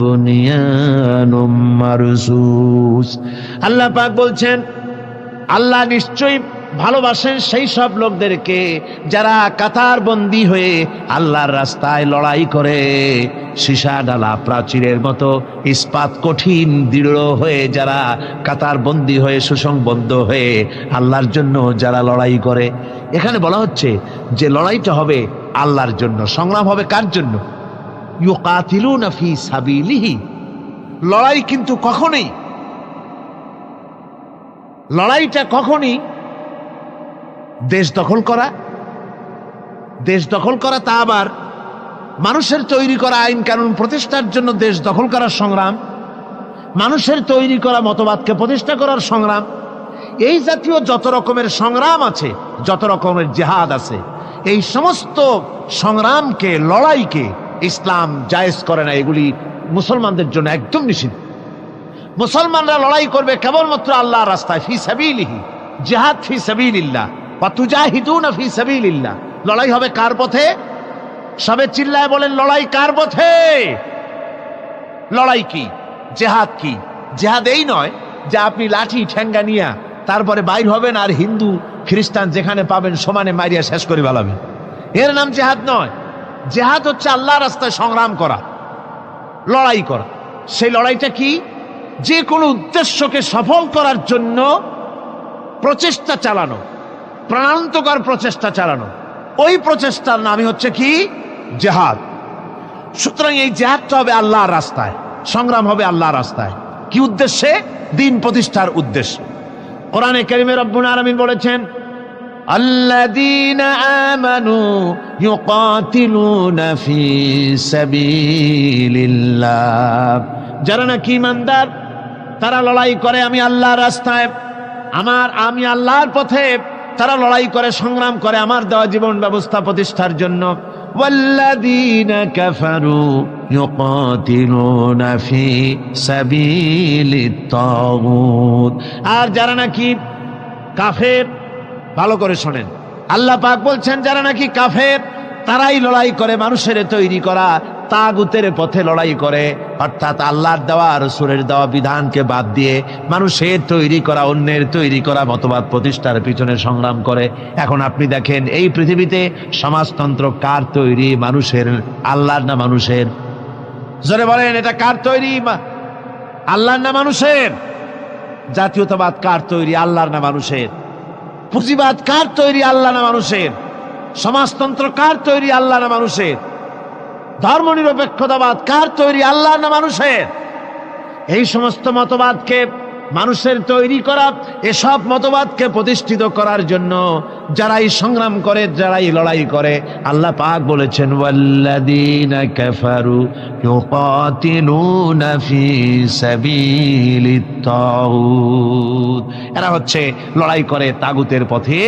Speaker 1: বুনিয়ানুম মারসুস। আল্লাহ পাক বলছেন, আল্লাহ নিশ্চয়ই ভালোবাসেন সেই সব লোকদেরকে যারা কাতারবন্দী হয়ে আল্লাহর রাস্তায় লড়াই করে, সীসা ডালা প্রাচীরের মতো ইস্পাত কঠিন দৃঢ় হয়ে যারা কাতারবন্দী হয়ে সুসংবদ্ধ হয়ে আল্লাহর জন্য যারা লড়াই করে। এখানে বলা হচ্ছে যে লড়াইটা হবে আল্লাহর জন্য। সংগ্রাম হবে কার জন্য? ইউকাতিলুনা ফি সাবিলিহি। লড়াই কিন্তু লড়াইটা কখনই দেশ দখল করা, তা আবার মানুষের তৈরি করা আইন কানুন প্রতিষ্ঠার জন্য দেশ দখল করার সংগ্রাম, মানুষের তৈরি করা মতবাদকে প্রতিষ্ঠা করার সংগ্রাম, এই জাতীয় যত রকমের সংগ্রাম আছে, যত রকমের জিহাদ আছে, এই সমস্ত সংগ্রামকে, লড়াইকে ইসলাম জায়েজ করে না। এগুলি মুসলমানদের জন্য একদম নিষিদ্ধ। মুসলমানরা লড়াই করবে কেবলমাত্র আল্লাহর রাস্তায়, ফি সাবিলিহি, জিহাদ ফি সাবিলিল্লাহ, ওয়া তুজাহিদুনা ফি সাবিলিল্লাহ। লড়াই হবে কার পথে? সবে চিল্লায় বলেন, লড়াই কার পথে? লড়াই কি? জিহাদ কি? জিহাদ এই নয় যে আপনি লাঠি ঠেঙ্গা নিয়া তারপরে বাইর হবেন আর হিন্দু খ্রিস্টান যেখানে পাবেন সমানে মারিয়া শেষ করে ফেলাবেন। এর নাম জিহাদ নয়। জিহাদ হচ্ছে আল্লাহর রাস্তায় সংগ্রাম করা, লড়াই করা। সেই লড়াইটা কি? যে কোনো উদ্দেশ্যকে সফল করার জন্য প্রচেষ্টা চালানো, প্রাণান্তকর প্রচেষ্টা চালানো, ওই প্রচেষ্টার নামই হচ্ছে কি? জিহাদ। সুতরাং এই জিহাদটা হবে আল্লাহর রাস্তায়, সংগ্রাম হবে আল্লাহর রাস্তায়। কি উদ্দেশ্যে? দ্বীন প্রতিষ্ঠার উদ্দেশ্যে। কোরআনে কারীমে রব্বুল আলামিন বলেছেন, আল্লাযীনা আমানু ইউকাতিলুনা ফি সাবিলিল্লাহ। যারা নাকি ঈমানদার তারা লড়াই করে আমি আল্লাহর রাস্তায়, আমি আল্লাহর পথে। তারা লড়াই করে, সংগ্রাম করে আমার দেওয়া জীবন ব্যবস্থা প্রতিষ্ঠার জন্য। ওয়াল্লাযীনা কাফারু ইউকাতিলুনা ফি সাবিলিত তাগুত। আর যারা নাকি কাফের, ভালো করে শোনেন, আল্লাহ পাক বলছেন যারা নাকি কাফের তারাই লড়াই করে মানুষের তৈরি করা তাগুতের পথে লড়াই করে, অর্থাৎ আল্লাহর দেওয়া রাসূলের দেওয়া বিধানকে বাদ দিয়ে মানুষের তৈরি করা, অন্যের তৈরি করা মতবাদ প্রতিষ্ঠার পিছনে সংগ্রাম করে। এখন আপনি দেখেন এই পৃথিবীতে সমাজতন্ত্র কার তৈরি? মানুষের। আল্লাহর না মানুষের? জোরে বলেন, এটা কার তৈরি? আল্লাহর না মানুষের? জাতীয়তাবাদ কার তৈরি? আল্লাহর না মানুষের? পুঁজিবাদ কার তৈরি? আল্লাহ না মানুষের? সমাজতন্ত্র কার তৈরি? আল্লাহ না মানুষের? ধর্মনিরপেক্ষতাবাদ কার তৈরি? আল্লাহ না মানুষের? এই সমস্ত মতবাদকে মানুষের তৈরি করা, এসব মতবাদকে প্রতিষ্ঠিত করার জন্য যারাই সংগ্রাম করে, যারাই লড়াই করে, আল্লাহ পাক বলেছেন ওয়াল্লাযীনা কাফারু ইউকাতিলুনা ফি সাবিলিত তাগুত। এরা হচ্ছে লড়াই করে তাগুতের পথে,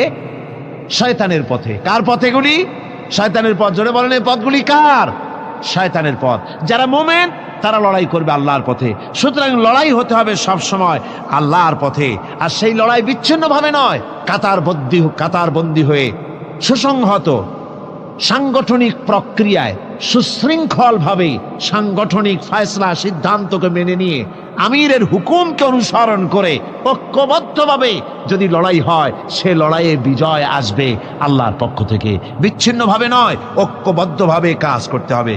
Speaker 1: শয়তানের পথে। কার পথে এগুলি? শয়তানের পথ। জোরে বলেন, এই পথগুলি কার? শয়তানের পথ। যারা মুমিন তারা লড়াই করবে আল্লাহর পথে। সুতরাং লড়াই হতে হবে সব সময় আল্লাহর পথে। আর সেই লড়াই বিচ্ছিন্নভাবে নয়, কাতারবন্দী হয়ে সুসংহত সাংগঠনিক প্রক্রিয়ায় সুশৃঙ্খলভাবে সাংগঠনিক ফয়সলা সিদ্ধান্তকে মেনে নিয়ে আমিরের হুকুমকে অনুসরণ করে ঐক্যবদ্ধভাবে যদি লড়াই হয়, সে লড়াইয়ে বিজয় আসবে আল্লাহর পক্ষ থেকে। বিচ্ছিন্নভাবে নয়, ঐক্যবদ্ধভাবে কাজ করতে হবে।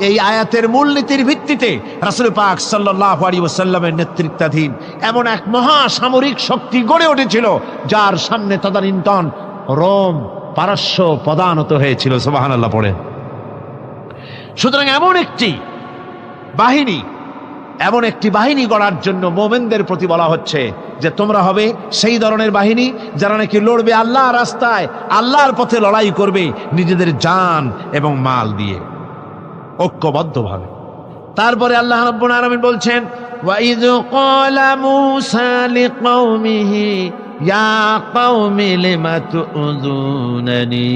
Speaker 1: এই আয়াতের মূলনীতির ভিত্তিতে রাসূল পাক সাল্লাল্লাহু আলাইহি ওয়াসাল্লামের নেতৃত্বাধীন এমন এক মহা সামরিক শক্তি গড়ে উঠেছিল, যার সামনে তদানীন্তন রোম পারস্য পদানত হয়েছিল। সুবহানাল্লাহ পড়ে। সুতরাং এমন একটি বাহিনী গড়ার জন্য মোমেনদের প্রতি বলা হচ্ছে যে তোমরা হবে সেই ধরনের বাহিনী যারা নাকি লড়বে আল্লাহর রাস্তায়, আল্লাহর পথে লড়াই করবে নিজেদের জান এবং মাল দিয়ে, ঐক্যবদ্ধভাবে। তারপরে আল্লাহ রাব্বুল আলামিন বলছেন, ওয়াইয ক্বালা মূসা লিকওমিহি ইয়া কওমি লিমা তুযুনানি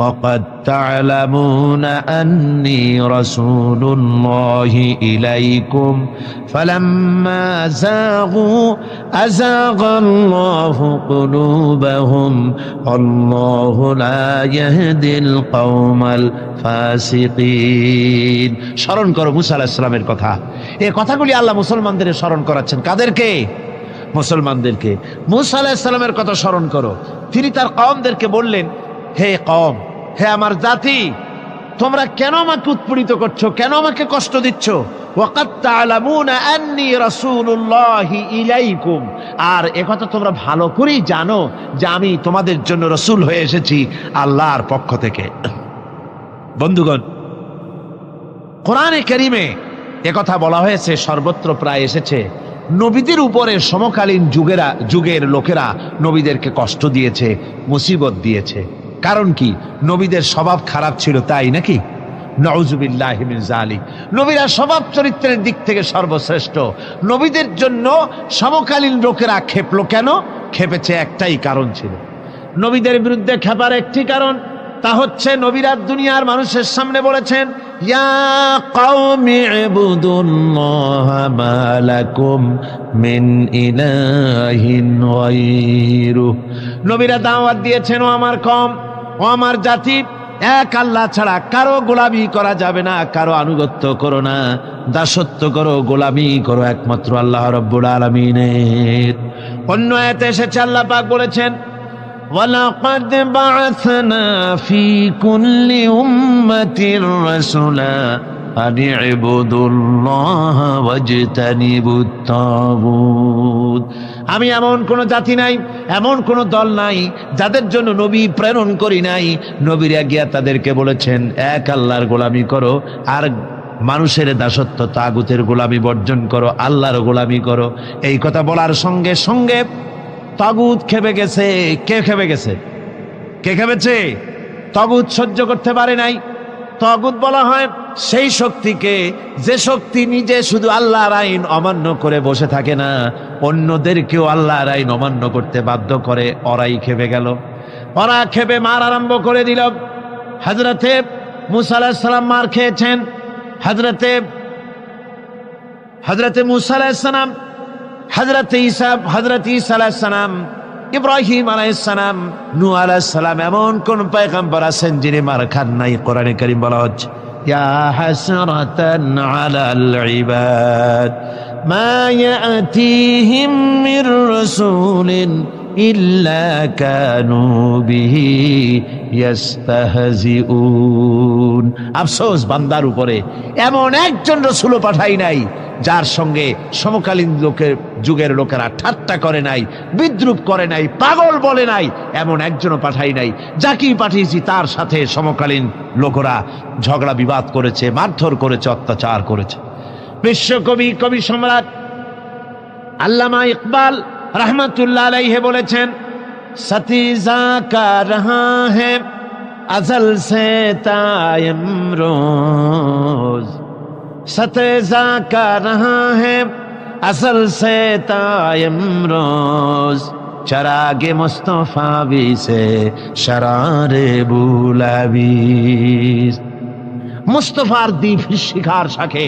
Speaker 1: وقد تعلمون أني رسول الله إليكم فلما زاغوا أزاغ الله قلوبهم والله لا يهدي القوم الفاسقين। স্মরণ করো মুসা আলাইহিস সালামের কথা। এই কথাগুলি আল্লাহ মুসলমানদের স্মরণ করাচ্ছেন। কাদেরকে? মুসলমানদেরকে। মুসা আলাইহিস সালামের কথা স্মরণ করো। তিনি তার কওমদেরকে বললেন, হে কওম, হে আমার জাতি, তোমরা কেন আমাকে উৎপীড়িত করছো, কেন আমাকে কষ্ট দিচ্ছ? ওয়াকাদ তা'লামুনা আন্নী রাসূলুল্লাহি ইলাইকুম, আর একথা তোমরা ভালো করেই জানো যে আমি তোমাদের জন্য রাসূল হয়ে এসেছি আল্লাহর পক্ষ থেকে। বন্ধুগণ, কোরআনে কারীমে একথা বলা হয়েছে, সর্বত্র প্রায় এসেছে। নবীদের উপরে সমকালীন যুগের লোকেরা নবীদেরকে কষ্ট দিয়েছে, মুসিবত দিয়েছে। কারণ কি? নবীদের স্বভাব খারাপ ছিল, তাই নাকি? নাউযুবিল্লাহি মিন যালিক। নবীরা স্বভাব চরিত্রের দিক থেকে সর্বশ্রেষ্ঠ। নবীদের জন্য সমকালীন লোকেরা খেপলো কেন? খেপেছে একটাই কারণ ছিল। নবীদের বিরুদ্ধে খেপার একটি কারণ, তা হচ্ছে নবীরা দুনিয়ার মানুষের সামনে বলেছেন, ইয়া কওমি ইবুদুল্লাহা মা লাকুম মিন ইলাহিন গায়রু। নবীরা দাওয়াত দিয়েছেন, ও আমার কওম, ও আমার জাতি, এক আল্লাহ ছাড়া কারো গোলামি করা যাবে না, কারো আনুগত্য করো না, দাসত্ব করো, গোলামি করো একমাত্র আল্লাহ রাব্বুল আলামিনের। অন্য আয়াতে এসেছে, আল্লাহ পাক বলেছেন, وَلَقَدْ بَعَثْنَا فِي كُلِّ أُمَّةٍ رَسُولًا أَنِ اعْبُدُوا اللَّهَ وَاجْتَنِبُوا الطَّاغُوتَ। আমি এমন কোন জাতি নাই, এমন কোন দল নাই যাদের জন্য নবী প্রেরণ করি নাই। নবীরা গিয়া তাদেরকে বলেছেন, এক আল্লাহর গোলামি করো, আর মানুষের দাসত্ব তাগুতের গোলামি বর্জন করো, আল্লাহর গোলামি করো। এই কথা বলার সঙ্গে সঙ্গে তাগুত খেপে গেছে। কে খেপে গেছে? কে খেপেছে? তাগুত সহ্য করতে পারে নাই। তাগুত বলা হয় সেই শক্তিকে যে শক্তি নিজে শুধু আল্লাহর আইন অমান্য করে বসে থাকে না, অন্যদেরকেও আল্লাহর আইন অমান্য করতে বাধ্য করে। ওরাই খেপে গেল। ওরা খেপে মার আরম্ভ করে দিল। হযরতে মূসা আলাইহিস সালাম মার খেয়েছেন। হযরতে মূসা আলাইহিস সালাম, হযরত ঈসা আলাইহিস সালাম, ইব্রাহিম আলাইহিস সালাম, নূহ আলাইহিস সালাম, এমন কোন পয়গম্বর আছেন যিনি মার খান নাই? কোরআনে কারীম বলা হচ্ছে, ইয়া হাসরাতান আলাল ইবাদ মা ইয়াতিহিম মির রাসূলিন ইল্লা কানু বিহি ইস্তাহজিউন। আফসোস বান্দার উপরে, এমন একজন রাসূলও পাঠাই নাই যার সঙ্গে সমকালীন যুগের লোকেরা ঠাট্টা করে নাই, বিদ্রুপ করে নাই, পাগল বলে নাই। এমন একজনও পাঠাই নাই। যাকেই পাঠিয়েছি তার সাথে সমকালীন লোকেরা ঝগড়া বিবাদ করেছে, মারধর করেছে, অত্যাচার করেছে। বিশ্বকবি, কবি সম্রাট আল্লামা ইকবাল रहमतुल्लाह अलैहि বলেছেন, सतीजा का रहा है अजल से तायमरोज, सतीजा का रहा है अजल से तायमरोज, चरागे मुस्तफा भी से शरारे बुलावी। मुस्तफार दीप शिखार साथे,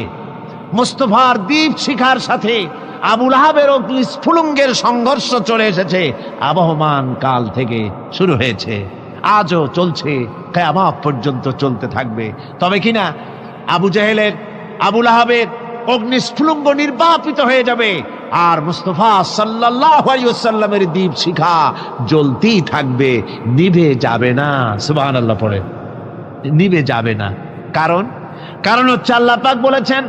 Speaker 1: मुस्तफार दीप शिखार साथे আবু লাহাবের স্ফুলিঙ্গের সংঘর্ষ চলে এসেছে। আবহমান কাল থেকে শুরু হয়েছে, আজও চলছে, কিয়ামত পর্যন্ত চলতে থাকবে। তবে কিনা আবু জেহেলের, আবু লাহাবের অগ্নিস্ফুলিঙ্গ নির্বাপিত হয়ে যাবে, আর মুস্তাফা সাল্লাল্লাহু আলাইহি ওয়াসাল্লামের দীপ শিখা জ্বলতেই থাকবে, নিভে যাবে না। সুবহানাল্লাহ পড়ে, নিভে যাবে না। কারণ কারণ হচ্ছে আল্লাহ পাক বলেছেন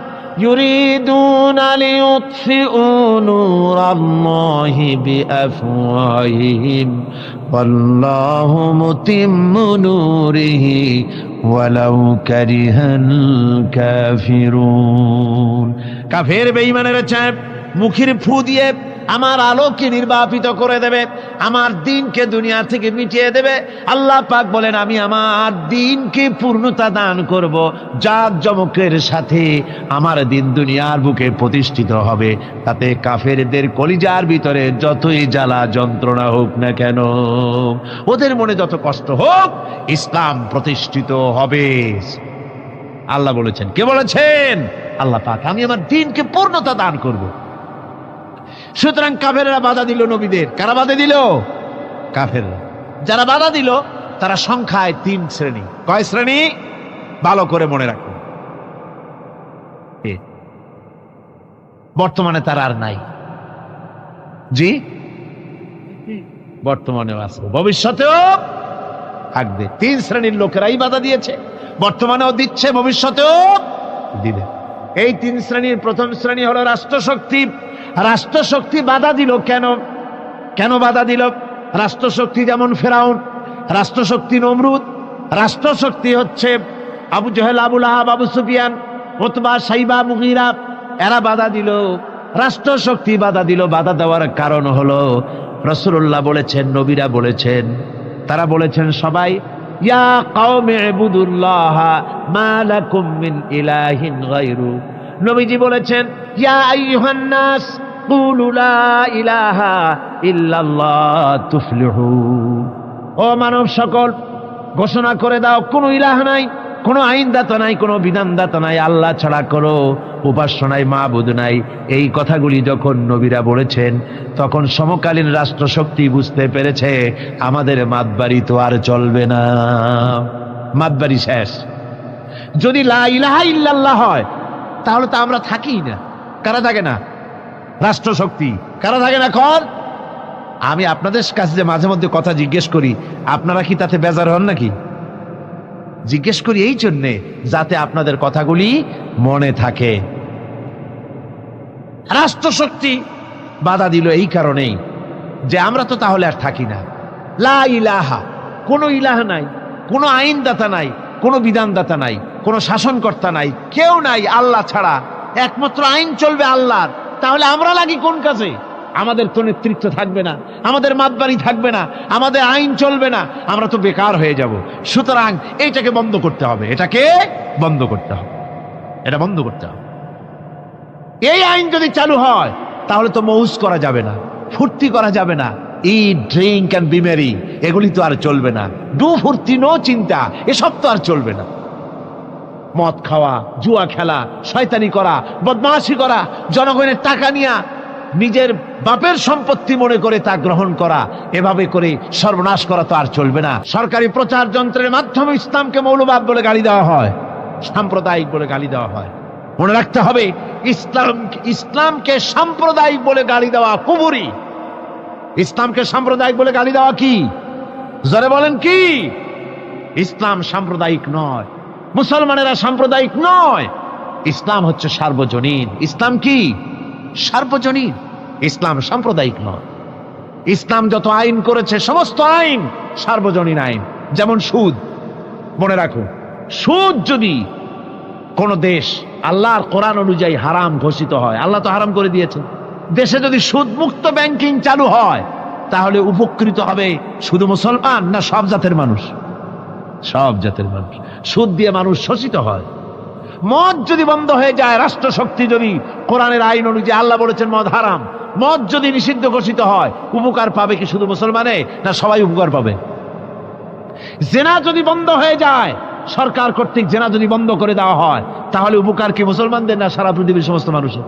Speaker 1: ইউরিদুনা লিইউতফিউ নূরাল্লাহি বিআফওয়াহিহিম ওয়াল্লাহু মুতিম্মু নূরিহি ওয়ালাউ কারিহাল কাফিরুন। কাফের বেঈমানেরা চায় মুখের ফু দিয়ে আমার আলোকে নির্বাপিত করে দেবে, আমার দ্বীনকে দুনিয়া থেকে মিটিয়ে দেবে। আল্লাহ পাক বলেন আমি আমার দ্বীনকে পূর্ণতা দান করব, জাঁকজমকের সাথে আমার দ্বীন দুনিয়ার বুকে প্রতিষ্ঠিত হবে। তাতে কাফেরদের কলিজার ভিতরে যতই জ্বালা যন্ত্রণা হোক না কেন, ওদের মনে যত কষ্ট হোক, ইসলাম প্রতিষ্ঠিত হবে। আল্লাহ বলেছেন, কে বলেছেন? আল্লাহ পাক, আমি আমার দ্বীনকে পূর্ণতা দান করব। সুতরাং কাফেররা বাধা দিল নবীদের। কারা বাধা দিল? কাফেররা। যারা বাধা দিল তারা সংখ্যায় 3 শ্রেণী। কয় শ্রেণী? ভালো করে মনে রাখুন। বর্তমানে তারা আর নাই। জি, বর্তমানেও আছে, ভবিষ্যতেও থাকবে। 3 শ্রেণীর লোকেরাই বাধা দিয়েছে, বর্তমানেও দিচ্ছে, ভবিষ্যতেও দিবে। এই 3 শ্রেণীর প্রথম শ্রেণী হলো রাষ্ট্রশক্তি। রাষ্ট্রশক্তি বাধা দিল কেন? কেন বাধা দিল? রাষ্ট্রশক্তি যেমন ফেরাউন, রাষ্ট্রশক্তি নমরুদ, রাষ্ট্রশক্তি হচ্ছে আবু জহেল, আবু লাহাব, আবু সুফিয়ান, উতবা, সাইবা, মুগীরা, এরা বাধা দিল। রাষ্ট্রশক্তি বাধা দিল। বাধা দেওয়ার কারণ হলো রাসূলুল্লাহ বলেছেন, নবীরা বলেছেন, তারা বলেছেন সবাই ইয়া কওমি ইবুদুল্লাহ মা লাকুম মিন ইলাহিন গায়রু। নবীজি বলেছেন ইয়া আইয়ুহান নাস কুলু লা ইলাহা ইল্লাল্লাহ তুফলিহুন। ও মানব সকল, ঘোষণা করে দাও কোন ইলাহ নাই, কোন আইনদাতা নাই, কোন বিধানদাতা নাই, আল্লাহ ছাড়া কোনো উপাস্য নাই, মাবুদ নাই। এই কথাগুলি যখন নবীরা বলেছেন, তখন সমকালীন রাষ্ট্রশক্তি বুঝতে পেরেছে আমাদের মাতবাড়ি তো আর চলবে না, মাতবাড়ি শেষ। যদি লা ইলাহা ইল্লাল্লাহ হয় তাহলে তো আমরা থাকি না। কারা থাকে না? রাষ্ট্রশক্তি। কারা থাকে না? কর। আমি আপনাদের কাছে যে মাঝে মধ্যে কথা জিজ্ঞেস করি, আপনারা কি তাতে বেজার হন নাকি? জিজ্ঞেস করি এই জন্যে যাতে আপনাদের কথাগুলি মনে থাকে। রাষ্ট্রশক্তি বাধা দিল এই কারণেই যে আমরা তো তাহলে আর থাকি না। লা ইলাহা, কোনো ইলাহ নাই, কোনো আইনদাতা নাই, কোনো বিধানদাতা নাই, কোনো শাসনকর্তা নাই, কেউ নাই আল্লাহ ছাড়া। একমাত্র আইন চলবে আল্লাহর। তাহলে আমরা লাগি কোন কাজে? আমাদের তো নেতৃত্ব থাকবে না, আমাদের মাতবাড়ি থাকবে না, আমাদের আইন চলবে না, আমরা তো বেকার হয়ে যাব। সুতরাং এইটাকে বন্ধ করতে হবে, এটাকে বন্ধ করতে হবে, এটা বন্ধ করতে হবে। এই আইন যদি চালু হয় তাহলে তো মৌজ করা যাবে না, ফুর্তি করা যাবে না, ইট, ড্রিঙ্ক অ্যান্ড বি মেরি, এগুলি তো আর চলবে না। ডু ফুর্তি, নো চিন্তা, এসব তো আর চলবে না। মদ খাওয়া, জুয়া খেলা, শয়তানি করা, বদমাশি করা, জনগণের টাকা নিয়ে নিজের বাপের সম্পত্তি মনে করে তা গ্রহণ করা, এভাবে করে সর্বনাশ করা তো আর চলবে না। সরকারি প্রচার যন্ত্রের মাধ্যমে ইসলামকে মৌলবাদ বলে গালি দেওয়া হয়, সাম্প্রদায়িক বলে গালি দেওয়া হয়। মনে রাখতে হবে, ইসলামকে সাম্প্রদায়িক বলে গালি দেওয়া কুফরি। ইসলামকে সাম্প্রদায়িক বলে গালি দেওয়া কি? জোরে বলেন কি? ইসলাম সাম্প্রদায়িক নয়, মুসলমানেরা সাম্প্রদায়িক নয়। ইসলাম হচ্ছে সার্বজনীন। ইসলাম কি? সার্বজনীন। ইসলাম সাম্প্রদায়িক নয়। ইসলাম যত আইন করেছে সমস্ত আইন সার্বজনীন আইন। যেমন সুদ, মনে রাখুন, সুদ যদি কোন দেশ আল্লাহর কোরআন অনুযায়ী হারাম ঘোষিত হয়, আল্লাহ তো হারাম করে দিয়েছে, দেশে যদি সুদ মুক্ত ব্যাংকিং চালু হয় তাহলে উপকৃত হবে শুধু মুসলমান না সব জাতের মানুষ? সব জাতের মানুষ। সুদ দিয়ে মানুষ শোষিত হয়। মদ যদি বন্ধ হয়ে যায়, রাষ্ট্রশক্তি যদি কোরআনের আইন অনুযায়ী, আল্লাহ বলেছেন মদ হারাম, মদ যদি নিষিদ্ধ ঘোষিত হয়, উপকার পাবে কি শুধু মুসলমানে না সবাই উপকার পাবে? জেনা যদি বন্ধ হয়ে যায়, সরকার কর্তৃক জেনা যদি বন্ধ করে দেওয়া হয়, তাহলে উপকার কি মুসলমানদের না সারা পৃথিবীর সমস্ত মানুষের?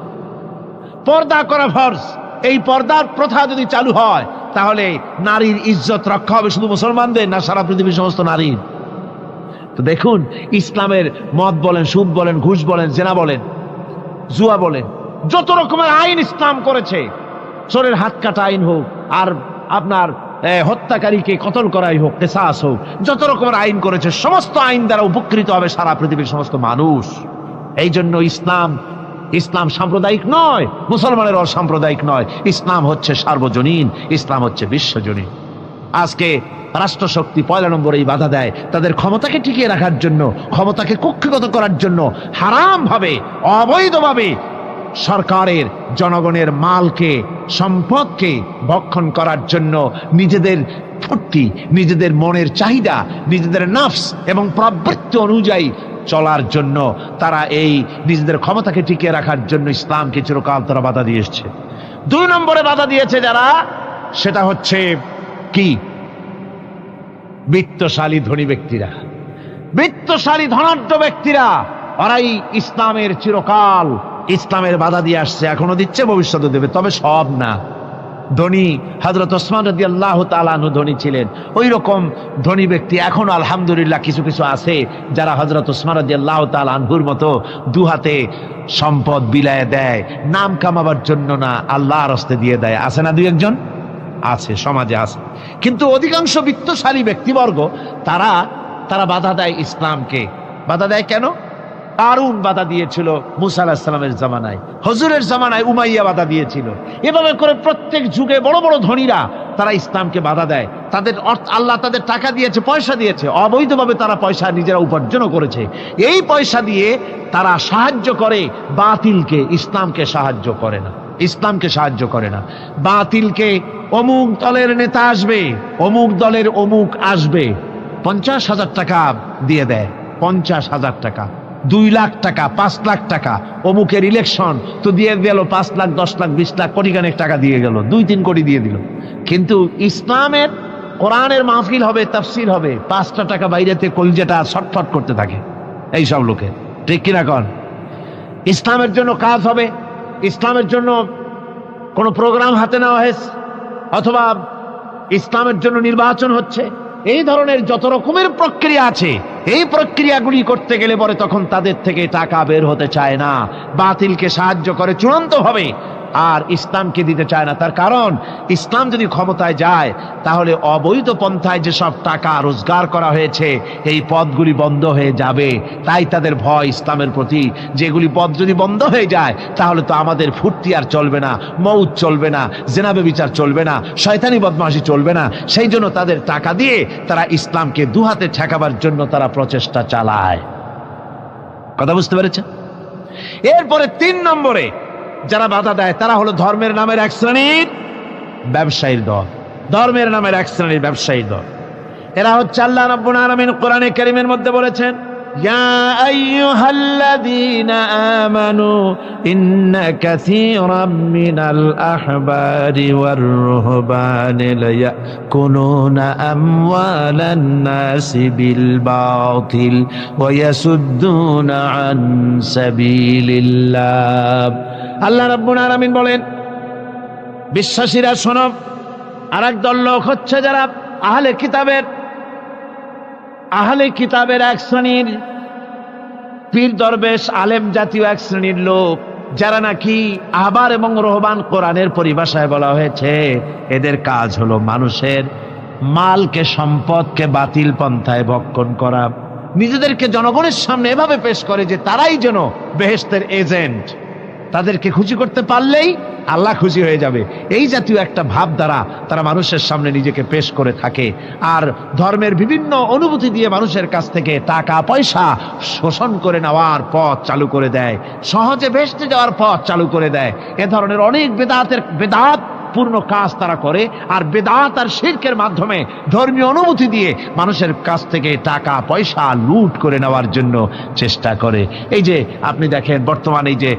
Speaker 1: পর্দা করা ফরজ, এই পর্দার প্রথা যদি চালু হয় তাহলে নারীর ইজ্জত রক্ষা হবে শুধু মুসলমানদের না সারা পৃথিবীর সমস্ত নারীর? তো দেখুন, ইসলামের মদ বলেন, সুদ বলেন, ঘুষ বলেন, জেনা বলেন, জুয়া বলেন, যত রকমের আইন ইসলাম করেছে, চোরের হাত কাটা আইন হোক, আর আপনার হত্যাকারীকে কতল করাই হোক, কিসাস হোক, যত রকমের আইন করেছে সমস্ত আইন দ্বারা উপকৃত হবে সারা পৃথিবীর সমস্ত মানুষ। এই জন্য ইসলাম সাম্প্রদায়িক নয়, মুসলমানের অসাম্প্রদায়িক নয়, ইসলাম হচ্ছে সার্বজনীন, ইসলাম হচ্ছে বিশ্বজনীন। আজকে রাষ্ট্রশক্তি পয়লা নম্বরেই বাধা দেয় তাদের ক্ষমতাকে টিকিয়ে রাখার জন্য, ক্ষমতাকে কক্ষিগত করার জন্য হারাম ভাবে অবৈধভাবে সরকারের জনগণের মালকে সম্পদকে ভক্ষণ করার জন্য নিজেদের ফুর্তি, নিজেদের মনের চাহিদা, নিজেদের নফস এবং প্রবৃত্তি অনুযায়ী চলার জন্য তারা এই নিজেদের ক্ষমতাকে টিকিয়ে রাখার জন্য ইসলামকে চিরকাল তারা বাধা দিয়ে এসছে। 2 নম্বরে বাধা দিয়েছে যারা, সেটা হচ্ছে কি? বিত্তশালী ধনী ব্যক্তিরা, বিত্তশালী ধনাঢ্য ব্যক্তিরা, ওরাই ইসলামের চিরকাল ইসলামের বাধা দিয়ে আসছে, এখনো দিচ্ছে, ভবিষ্যতে দেবে, তবে সব না। ধনী হযরত ওসমান রাদিয়াল্লাহু তাআলা আনহু ধনী ছিলেন, ওই রকম ধনী ব্যক্তি এখনো আলহামদুলিল্লাহ কিছু কিছু আছে যারা হযরত ওসমান রাদিয়াল্লাহু তাআলা আনহুর মতো দুহাতে সম্পদ বিলায় দেয়, নাম কামাবার জন্য না, আল্লাহর রাস্তায় দিয়ে দেয়। আছে না 2-1 জন? আছে, সমাজে আছে। কিন্তু অধিকাংশ বিত্তশালী ব্যক্তিবর্গ তারা বাধা দেয় ইসলামকে। বাধা দেয় কেন? কারুন বাধা দিয়েছিল মুসা আলাইহিস সালামের জামানায়, হুজুরের জামানায় উমাইয়া বাধা দিয়েছিল। এভাবে করে প্রত্যেক যুগে বড় বড় ধনীরা তারা ইসলামকে বাধা দেয়। তাদের আল্লাহ তাদের টাকা দিয়েছে, পয়সা দিয়েছে, অবৈধভাবে তারা পয়সা নিজেরা উপার্জন করেছে। এই পয়সা দিয়ে তারা সাহায্য করে বাতিলকে, ইসলামকে সাহায্য করে না, ইসলামকে সাহায্য করে না। বাতিলকে অমুক দলের নেতা আসবে, অমুক দলের অমুক আসবে, 50,000 টাকা দিয়ে দেয়, 50,000 টাকা, 2 লাখ টাকা, 5 লাখ টাকা, অমুকের ইলেকশন তো দিয়ে গেল 5 লাখ, 10 লাখ, 20 লাখ, কোটিখানেক টাকা দিয়ে গেল, 2-3 কোটি দিয়ে দিল। কিন্তু ইসলামের কোরআনের মাহফিল হবে, তাফসীর হবে, 5টা টাকা বাইরেতে কলজেটা ছটফট করতে থাকে এইসব লোকের, ঠিক কিনা কন? ইসলামের জন্য কাজ হবে, ইসলামের জন্য কোনো প্রোগ্রাম হাতে নেওয়া হয়েছে, অথবা ইসলামের জন্য নির্বাচন হচ্ছে, এই ধরনের যত রকমের প্রক্রিয়া আছে, এই প্রক্রিয়াগুলি করতে গেলে পরে তখন তাদের থেকে টাকা বের হতে চায় না, বাতিলকে সাহায্য করে চূড়ান্তভাবে, আর ইসলামকে দিতে চায় না। তার কারণ ইসলাম যদি ক্ষমতায় যায় তাহলে অবৈধ পন্থায় যেসব টাকা রোজগার করা হয়েছে এই পথগুলি বন্ধ হয়ে যাবে। তাই তাদের ভয় ইসলামের প্রতি, যেগুলি পথ যদি বন্ধ হয়ে যায় তাহলে তো আমাদের ফুর্তি আর চলবে না, মৌত চলবে না, জেনা ব্যভিচার চলবে না, শয়তানি বদমাশি চলবে না। সেই জন্য তাদের টাকা দিয়ে তারা ইসলামকে দুহাতে ঠেকাবার জন্য তারা প্রচেষ্টা চালায়। কথা বুঝতে পেরেছে? এরপরে 3 নম্বরে যারা বাধা দেয় তারা হলো ধর্মের নামের এক শ্রেণীর ব্যবসায়ীর দল, ধর্মের নামের এক শ্রেণীর ব্যবসায়ীর দল। এরা হচ্ছে, আল্লাহ রাব্বুল আলামিন কোরআনে কারীমের মধ্যে বলেছেন, ইয়া আইয়ুহাল্লাযীনা আমানু ইন্না কাসীরাম মিনাল আহবারি ওয়ার রুহবানি লায়াকুলুনা আমওয়ালান নাসি বিল বাতিল ওয়া ইয়াসুদ্দুনা আন সাবিলিল্লাহ। আল্লাহ রাব্বুল আলামিন বলেন, বিশ্বাসীরা শোনো, আরেক দল লোক হচ্ছে যারা আহলে কিতাবের এক শ্রেণীর পীর দরবেশ আলেম জাতীয় এক শ্রেণীর লোক, যারা নাকি আহবার এবং রহবান, কোরআনের পরিভাষায় বলা হয়েছে এদের কাজ হলো মানুষের মালকে, সম্পদকে বাতিল পন্থায় ভক্ষণ করা। নিজেদেরকে জনগণের সামনে এভাবে পেশ করে যে তারাই যেন বেহেশতের এজেন্ট, তাদেরকে খুশি করতে পারলেই আল্লাহ খুশি হয়ে যাবে। এই জাতীয় একটা ভাব দ্বারা তারা মানুষের সামনে নিজেকে পেশ করে থাকে, আর ধর্মের বিভিন্ন অনুভূতি দিয়ে মানুষের কাছ থেকে টাকা পয়সা শোষণ করে নেওয়ার পথ চালু করে দেয়, সহজে বেহেশতে যাওয়ার পথ চালু করে দেয়। এ ধরনের অনেক বেদাত পূর্ণ কাজ তারা করে, আর বেদাত আর শিরকের মাধ্যমে ধর্মীয় অনুভূতি দিয়ে মানুষের কাছ থেকে টাকা পয়সা লুট করে নেওয়ার জন্য চেষ্টা করে। এই যে আপনি দেখেন বর্তমানে এই যে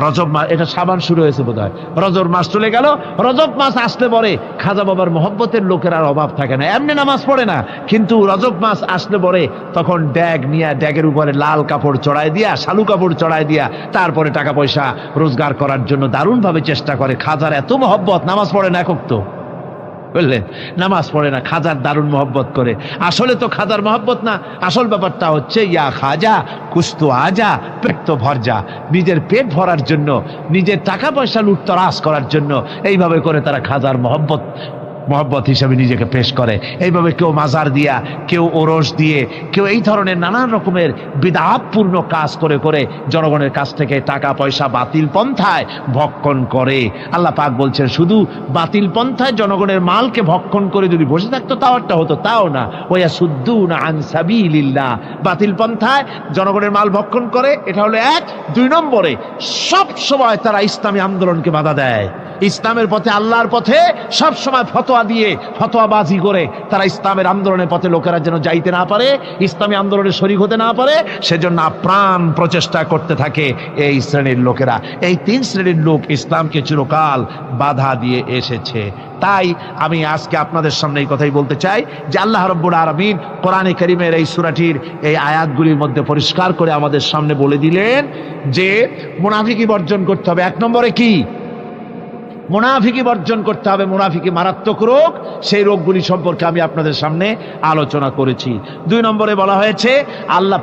Speaker 1: রজব মাস, এটা সাবান শুরু হয়েছে বোধহয়, রজব মাস চলে গেল, রজব মাস আসলে পরে খাজা বাবার মহব্বতের লোকের আর অভাব থাকে না। এমনি নামাজ পড়ে না, কিন্তু রজব মাস আসলে পরে তখন ড্যাগের উপরে লাল কাপড় চড়ায় দিয়া, শালু কাপড় চড়ায় দিয়া তারপরে টাকা পয়সা রোজগার করার জন্য দারুণভাবে চেষ্টা করে। খাজার এত মহব্বত, নামাজ পড়ে না একক তো, বুঝলেন, নামাজ পড়ে না, খাজার দারুণ মহব্বত করে। আসলে তো খাজার মহব্বত না, আসল ব্যাপারটা হচ্ছে ইয়া খাজা কুস্তু আজা, পেট তো ভর যা, নিজের পেট ভরার জন্য, নিজের টাকা পয়সা লুটতরাজ করার জন্য এইভাবে করে তারা খাজার মহব্বত মহব্বত হিসেবে নিজেকে পেশ করে। এইভাবে কেউ মাজার দিয়া, কেউ ওরস দিয়ে, কেউ এই ধরনের নানান রকমের বিদআতপূর্ণ কাজ করে করে জনগণের কাছ থেকে টাকা পয়সা বাতিল পন্থায় ভক্ষণ করে। আল্লাহ পাক বলছেন শুধু বাতিল পন্থায় জনগণের মালকে ভক্ষণ করে যদি বসে থাকতো তাও একটা হতো, তাও না। ওয়াসুদ্দুনা আন সাবিলিল্লাহ, বাতিল পন্থায় জনগণের মাল ভক্ষণ করে, এটা হলো এক। 2 নম্বরে সব সময় তারা ইসলামী আন্দোলনকে বাধা দেয়। ইসলামের পথে, আল্লাহর পথে সব সময় ফতোয়া দিয়ে, ফতোয়াবাজি করে তারা ইসলামের আন্দোলনের পথে লোকেরা যেন যাইতে না পারে, ইসলামী আন্দোলনে শরীক হতে না পারে, সেজন্য আপ্রাণ প্রচেষ্টা করতে থাকে এই শ্রেণীর লোকেরা। এই 3 শ্রেণীর লোক ইসলামকে চিরকাল বাধা দিয়ে এসেছে। তাই আমি আজকে আপনাদের সামনে এই কথাই বলতে চাই যে আল্লাহ রাব্বুল আলামিন কোরআনে কারীমের এই সূরাটির এই আয়াতগুলির মধ্যে পরিষ্কার করে আমাদের সামনে বলে দিলেন যে মুনাফিকি বর্জন করতে হবে। 1 নম্বরে কি? মুনাফিকি বর্জন করতে হবে। মুনাফিকি মারাত্মক রোগ, সেই রোগগুলি সম্পর্কে আমি আপনাদের সামনে আলোচনা করেছি। 2 নম্বরে বলা হয়েছে আল্লাহ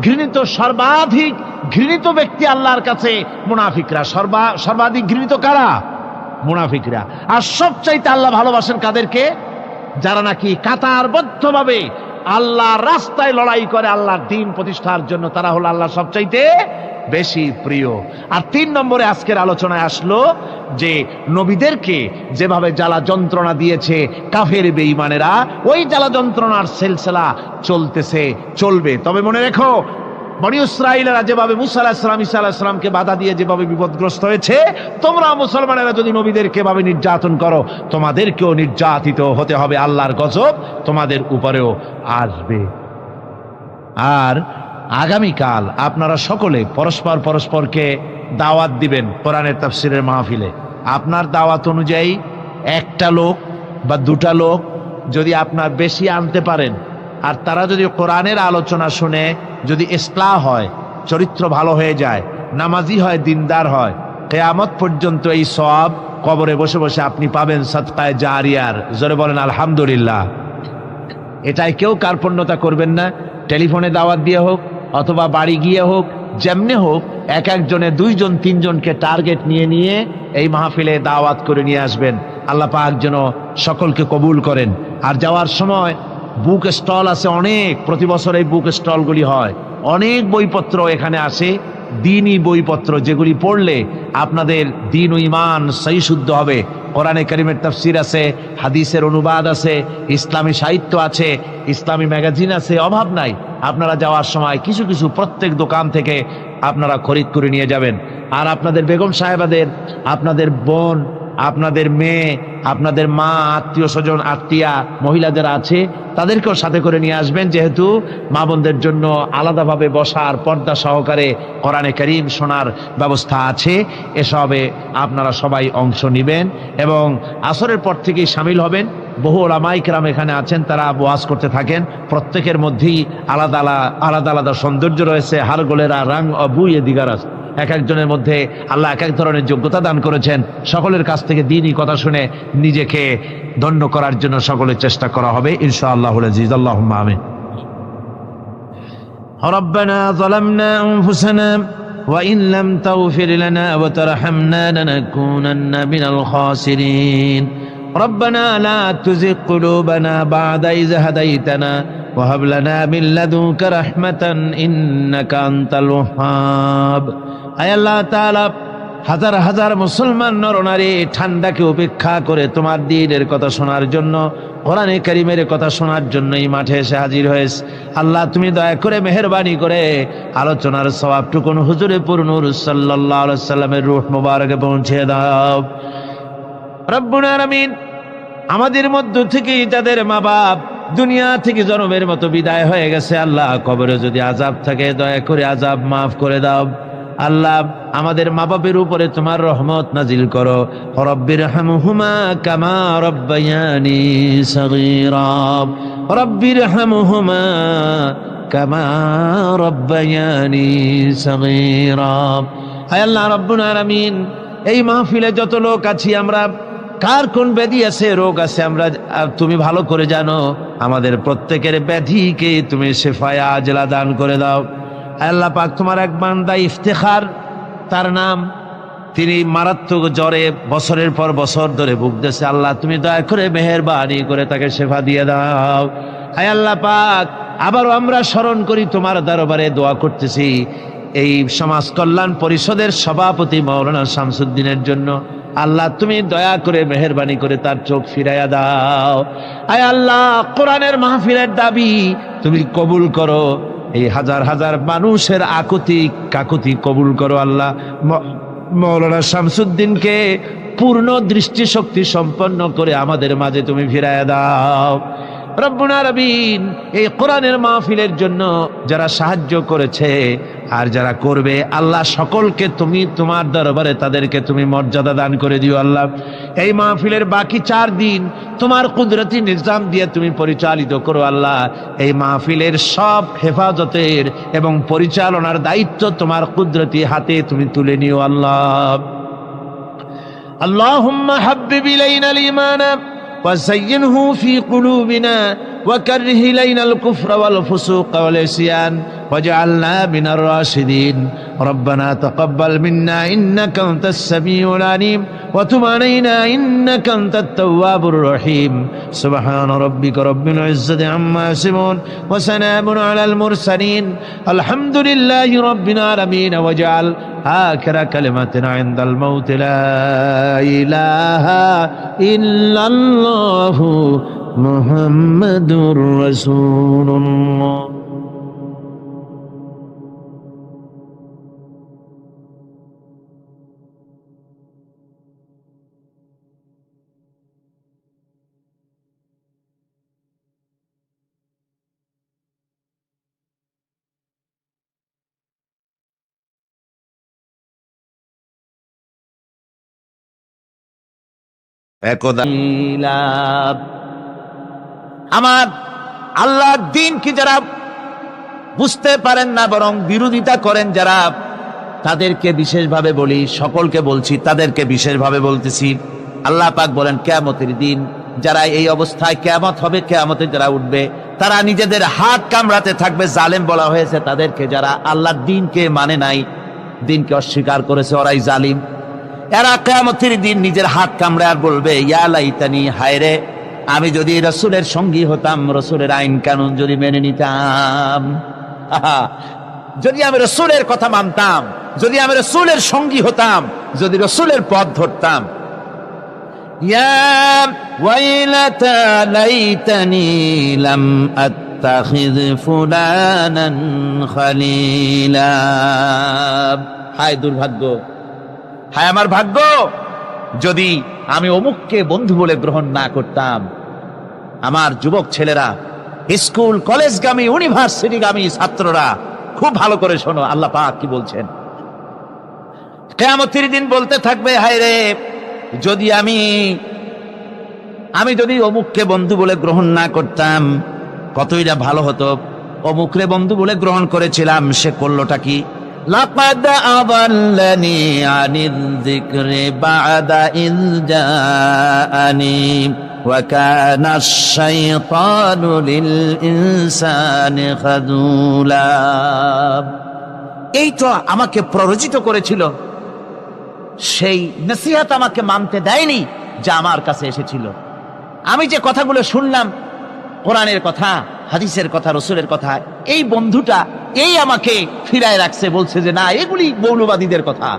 Speaker 1: ঘৃণিত, সর্বাধিক ঘৃণিত ব্যক্তি আল্লাহর কাছে মুনাফিকরা। সর্বাধিক ঘৃণিত কারা? মুনাফিকরা। আর সবচাইতে আল্লাহ ভালোবাসেন কাদেরকে? যারা নাকি কাতারবদ্ধভাবে আল্লাহর রাস্তায় লড়াই করে আল্লাহর দ্বীন প্রতিষ্ঠার জন্য, তারা হলো আল্লাহর সবচাইতে বেশি প্রিয়। আর 3 নম্বরে আজকের আলোচনায় আসলো যে নবীদেরকে যেভাবে জ্বালা যন্ত্রণা দিয়েছে কাফের বেঈমানেরা, ওই জ্বালা যন্ত্রণার সিলসিলা চলতেছে, চলবে। তবে মনে রেখো, বনী ইসরাঈলেরা যেভাবে মুসা আলাইহিস সালাম, ঈসা আলাইহিস সালামকে বাধা দিয়ে যেভাবে বিপদগ্রস্ত হয়েছে, তোমরা মুসলমানেরা যদি নবীদেরকে এভাবে নির্যাতন করো, তোমাদেরকেও নির্যাতিত হতে হবে। আল্লাহর গজব তোমাদের উপরেও আসবে। আর আগামীকাল আপনারা সকলে পরস্পরকে দাওয়াত দিবেন কোরআনের তাফসীরের মাহফিলে। আপনার দাওয়াত অনুযায়ী 1টা লোক বা 2টা লোক যদি আপনার বেশি আনতে পারেন, আর তারা যদি কোরআনের আলোচনা শুনে যদি ইসলাহ হয়, চরিত্র ভালো হয়ে যায়, নামাজি হয়, দিনদার হয়, কিয়ামত পর্যন্ত এই সওয়াব কবরে বসে বসে আপনি পাবেন সাদকায়ে জারিয়ার। জোরে বলেন আলহামদুলিল্লাহ। এটাই কেউ কার্পণ্যতা করবেন না। টেলিফোনে দাওয়াত দিয়ে হোক অথবা বাড়ি গিয়ে হোক, যেমনি হোক, এক একজনে 2 জন 3 জনকে টার্গেট নিয়ে এই মাহফিলে দাওয়াত করে নিয়ে আসবেন। আল্লাহ পাক যেন সকলকে কবুল করেন। আর যাওয়ার সময় বুক স্টল আছে অনেক, প্রতি বছর এই বুক স্টলগুলি হয়, অনেক বইপত্র এখানে আসে, দ্বীনি বইপত্র, যেগুলি পড়লে আপনাদের দ্বীন ও ঈমান সহি শুদ্ধ হবে। কোরআনে কারীমের তাফসীর আছে, হাদিসের অনুবাদ আছে, ইসলামী সাহিত্য আছে, ইসলামী ম্যাগাজিন আছে, অভাব নাই। আপনারা যাওয়ার সময় কিছু কিছু প্রত্যেক দোকান থেকে আপনারা খরিদ করে নিয়ে যাবেন। আর আপনাদের বেগম সাহেবাদের, আপনাদের বোন, আপনাদের মেয়ে, আপনাদের মা, আত্মীয় স্বজন, আত্মীয়া মহিলা যারা আছে, তাদেরকেও সাথে করে নিয়ে আসবেন, যেহেতু মা বোনদের জন্য আলাদাভাবে বসার, পর্দা সহকারে কোরআনে কারীম শোনার ব্যবস্থা আছে। এসবে আপনারা সবাই অংশ নেবেন এবং আসরের পর থেকেই শামিল হবেন। বহু ওলামায়ে কেরাম এখানে আছেন, তারা ওয়াজ করতে থাকেন। প্রত্যেকের মধ্যেই আলাদা আলাদা সৌন্দর্য রয়েছে, হারগোলেরা রাং অবুয়ে দিগারাস। এক একজনের মধ্যে আল্লাহ এক এক ধরনের যোগ্যতা দান করেছেন। সকলের কাছ থেকে দ্বীনি কথা শুনে নিজেকে ধন্য করার জন্য সকলের চেষ্টা করা হবে ইনশাআল্লাহুল আজিজ। আল্লাহুম্মা আমিন। রব্বানা যালামনা আনফুসানা ওয়া ইন লাম তাগফির লানা ওয়া তারহামনা লানাকুনান্না মিনাল খাসিরিন। রব্বানা লা তুযিগ কুলুবানা বা'দা ইয হাদাইতানা ওয়া হাব লানা মিন লাদুনকা রাহমাতান ইন্নাকা আনতাল ওয়াহ্হাব। আয় আল্লাহ তাআলা, হাজার হাজার মুসলমান নরনারী ঠান্ডাকে উপেক্ষা করে তোমার দ্বীনের কথা শোনার জন্য, কোরআনে কারীমের কথা শোনার জন্য এই মাঠে এসে হাজির হয়েছে। আল্লাহ, তুমি দয়া করে মেহেরবানি করে আলোচনার সওয়াবটুকুন হুজুরে পুরনূর সাল্লাল্লাহু আলাইহি সাল্লামের রূহ মুবারকে পৌঁছে দাও। রব্বুল আলামিন, আমাদের মধ্য থেকে যাদের মা বাপ দুনিয়া থেকে জন্মের মতো বিদায় হয়ে গেছে, আল্লাহ কবরে যদি আযাব থাকে দয়া করে আযাব মাফ করে দাও। আল্লাহ, আমাদের মা বাপের উপরে তোমার রহমত নাজিল করো। রব্বিরহামহুমা কামা রব্বায়ানি সগীরা। রব্বিরহামহুমা কামা রব্বায়ানি সগীরা। হায় আল্লাহ রব্বুল আলামিন, এই মাহফিলে যত লোক আছি আমরা, কার কোন ব্যাধি আছে, রোগ আছে, আমরা তুমি ভালো করে জানো। আমাদের প্রত্যেকের ব্যাধিকে তুমি শিফায়ে আজলা দান করে দাও। আল্লাহ পাক, তোমার এক বান্দা ইফতেখার, তার নাম তিনি মারাত্মক জ্বরে বছরের পর বছর ধরে ভুগতেছে। আল্লাহ তুমি দয়া করে মেহেরবানি করে তাকে শেফা দিয়ে দাও। হায় আল্লাহ পাক, আবারও আমরা স্মরণ করি তোমার দরবারে দোয়া করতেছি এই সমাজ কল্যাণ পরিষদের সভাপতি মাওলানা শামসুদ্দিনের জন্য। আল্লাহ তুমি দয়া করে মেহেরবানি করে তার চোখ ফিরাইয়া দাও। আয় আল্লাহ, কোরআনের মাহফিলের দাবি তুমি কবুল করো, এই হাজার হাজার মানুষের আকুতি কাকুতি কবুল করো। আল্লাহ মাওলানা শামসুদ্দিনকে পূর্ণ দৃষ্টিশক্তি সম্পন্ন করে আমাদের মাঝে তুমি ফিরাইয়া দাও। রব্বুল আলামিন, এই কোরআনের মাহফিলের জন্য যারা সাহায্য করেছে আর যারা করবে, আল্লাহ সকলকে তুমি তোমার দরবারে তাদেরকে তুমি মর্যাদা দান করে দিও। আল্লাহ এই মাহফিলের বাকি 4 দিন তোমার কুদরতি নিজাম দিয়ে তুমি পরিচালিত করো। আল্লাহ এই মাহফিলের সব হেফাজতের এবং পরিচালনার দায়িত্ব তোমার কুদরতি হাতে তুমি তুলে নিও। আল্লাহ আল্লাহুম্মা হাব্বিব ইলাইনাল ঈমান وزينه في قلوبنا وكره إلينا الكفر والفسوق والعصيان واجعلنا من الراشدين ربنا تقبل منا إنك أنت السميع العليم وتب علينا إنك أنت التواب الرحيم سبحان ربك رب العزة عما يصفون وسلام على المرسلين الحمد لله رب العالمين واجعل آخر كلمة عند الموت لا إله إلا الله محمد رسول الله। আমার আল্লাহর দ্বীন কি যারা বুঝতে পারেন না বরং বিরোধিতা করেন যারা, তাদেরকে বিশেষভাবে বলি, সকলকে বলছি, তাদেরকে বিশেষভাবে বলতেছি। আল্লাহ পাক বলেন কিয়ামতের দিন যারা এই অবস্থায়, কিয়ামত হবে, কিয়ামতে যারা উঠবে তারা নিজেদের হাত কামড়াতে থাকবে। জালেম বলা হয়েছে তাদেরকে, যারা আল্লাহর দ্বীনকে মানে নাই, দ্বীনকে অস্বীকার করেছে, ওরাই জালিম। এরা কিয়ামতের দিন নিজের হাত কামড়ে আর বলবে ইয়া লাইতানি, হায় রে আমি যদি রাসূলের সঙ্গী হতাম, রাসূলের আইন কানুন যদি মেনে নিতাম, যদি আমি রাসূলের কথা মানতাম, যদি আমি রাসূলের সঙ্গী হতাম, যদি রাসূলের পথ ধরতাম। ইয়া ওয়াইলাতা লাইতানি লাম আত্তাখিয ফুলানান খলিলা, হায় দুর্ভাগ্য, হায় আমার ভাগ্য, যদি আমি অমুককে বন্ধু বলে গ্রহণ না করতাম। আমার যুবক ছেলেরা, স্কুল কলেজগামী ইউনিভার্সিটিগামী ছাত্ররা খুব ভালো করে শোনো, আল্লাহ পাক কি বলছেন। কিয়ামতের দিন বলতে থাকবে হায় রে, যদি আমি যদি অমুককে বন্ধু বলে গ্রহণ না করতাম কতই না ভালো হতো। অমুকরে বন্ধু বলে গ্রহণ করেছিলাম, সে করলোটা কি? লাকাদ আযাল্লানি আনিয যিকরি বা'দা ইয জাআনি ওয়া কানা আশ-শাইতানু লিল ইনসানি খাযুলা। এই তো আমাকে প্ররোচিত করেছিল, সেই নসিহত আমাকে মানতে দেয়নি যা আমার কাছে এসেছিল। আমি যে কথাগুলো শুনলাম, কোরআনের কথা, হাদিসের কথা, রাসূলের কথা, এই বন্ধুটা এই আমাকে ফিরায় রাখছে, বলছে যে না এগুলি মৌলবাদীদের কথা,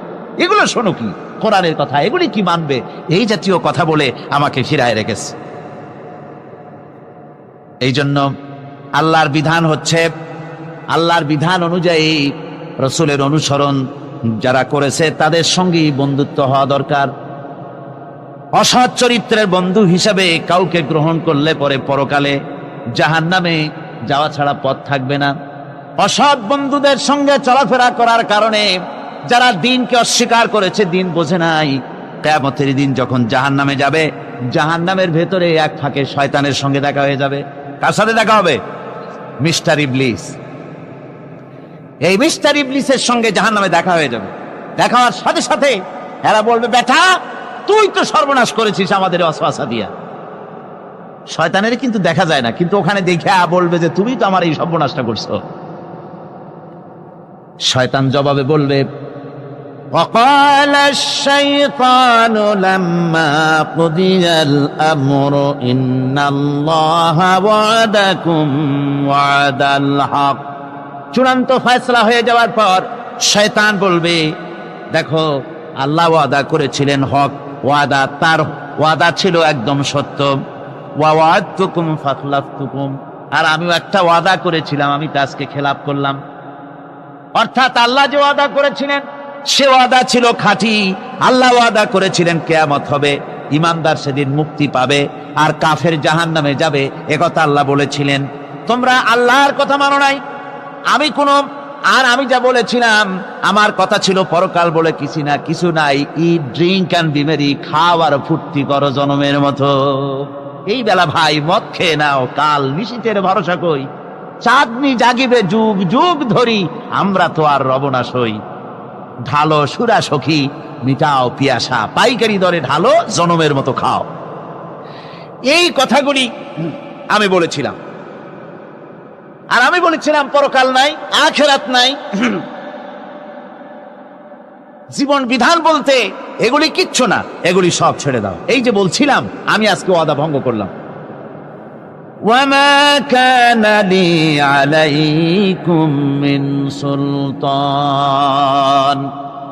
Speaker 1: এগুলো শোনো কি, কোরআনের কথা, এগুলি কি মানবে, এই জাতীয় কথা বলে আমাকে ফিরায় রেখেছে। এই জন্য আল্লাহর বিধান হচ্ছে, আল্লাহর বিধান অনুযায়ী রাসূলের অনুসরণ যারা করেছে তাদের সঙ্গেই বন্ধুত্ব হওয়া দরকার। অসৎ চরিত্রের বন্ধু হিসাবে কাউকে গ্রহণ করলে পরে পরকালে জাহান্নামে যাওয়া ছাড়া পথ থাকবে না। অসৎ বন্ধুদের সঙ্গে চলাফেরা করার কারণে যারা দ্বীনকে অস্বীকার করেছে, দ্বীন বোঝে নাই, কিয়ামতের দিন যখন জাহান্নামে যাবে, জাহান্নামের ভেতরে এক ফাঁকে শয়তানের সঙ্গে দেখা হয়ে যাবে। কার সাথে দেখা হবে? মিস্টার ইবলিস। এই মিস্টার ইবলিসের সঙ্গে জাহান্নামে দেখা হয়ে যাবে। দেখা হওয়ার সাথে সাথে এরা বলবে বেটা তুই তো সর্বনাশ করেছিস আমাদের ওয়াসওয়াসা দিয়া। শয়তানের কিন্তু দেখা যায় না, কিন্তু ওখানে দেখে বলবে যে তুমি তো আমার এই সর্বনাশটা করছো। শয়তান জবাবে বলবে وقال الشيطان لما قضي الأمر إن الله وعدكم وعد الحق। চূড়ান্ত ফয়সালা হয়ে যাওয়ার পর শয়তান বলবে, দেখো আল্লাহ ওয়াদা করেছিলেন হক ওয়াদা, তার ওয়াদা ছিল একদম সত্য। ওয়া ওয়া'আদতুকুম ফাখলাফতুকুম, আর আমিও একটা ওয়াদা করেছিলাম, আমি তা আজকে খেলাপ করলাম। অর্থাৎ আল্লাহ যে ওয়াদা করেছিলেন সে ওয়াদা ছিল খাঁটি। আল্লাহ ওয়াদা করেছিলেন কিয়ামত হবে, ইমানদার সেদিন মুক্তি পাবে, আর কাফের জাহান্নামে যাবে, একথা আল্লাহ বলেছিলেন। তোমরা আল্লাহর কথা মানো নাই, আমি যা বলেছিলাম, আমার কথা ছিল পরকাল বলে কিছু নাই, ইট ড্রিঙ্ক অ্যান্ড বি মেরি, খাও আর ফুর্তি করো জনমের মতো। এই বেলা ভাই মদ খেয়ে নাও, কাল নিশীথের ভরসা কই, চাঁদনি জাগিবে যুগ যুগ ধরি, আমরা তো আর রব না সই। ঢালো সুরা সখী, মিটাও পিয়াসা, পাইকারি দরে ঢালো, জনমের মতো খাও। এই কথাগুলি আমি বলেছিলাম। আর আমি বলেছিলাম পরকাল নাই, আখিরাত নাই, জীবন বিধান বলতে এগুলি কিচ্ছু না, এগুলি সব ছেড়ে দাও। এই যে বলছিলাম, আমি আজকে ওয়াদা ভঙ্গ করলাম। وما كان لي عليكم من سلطان,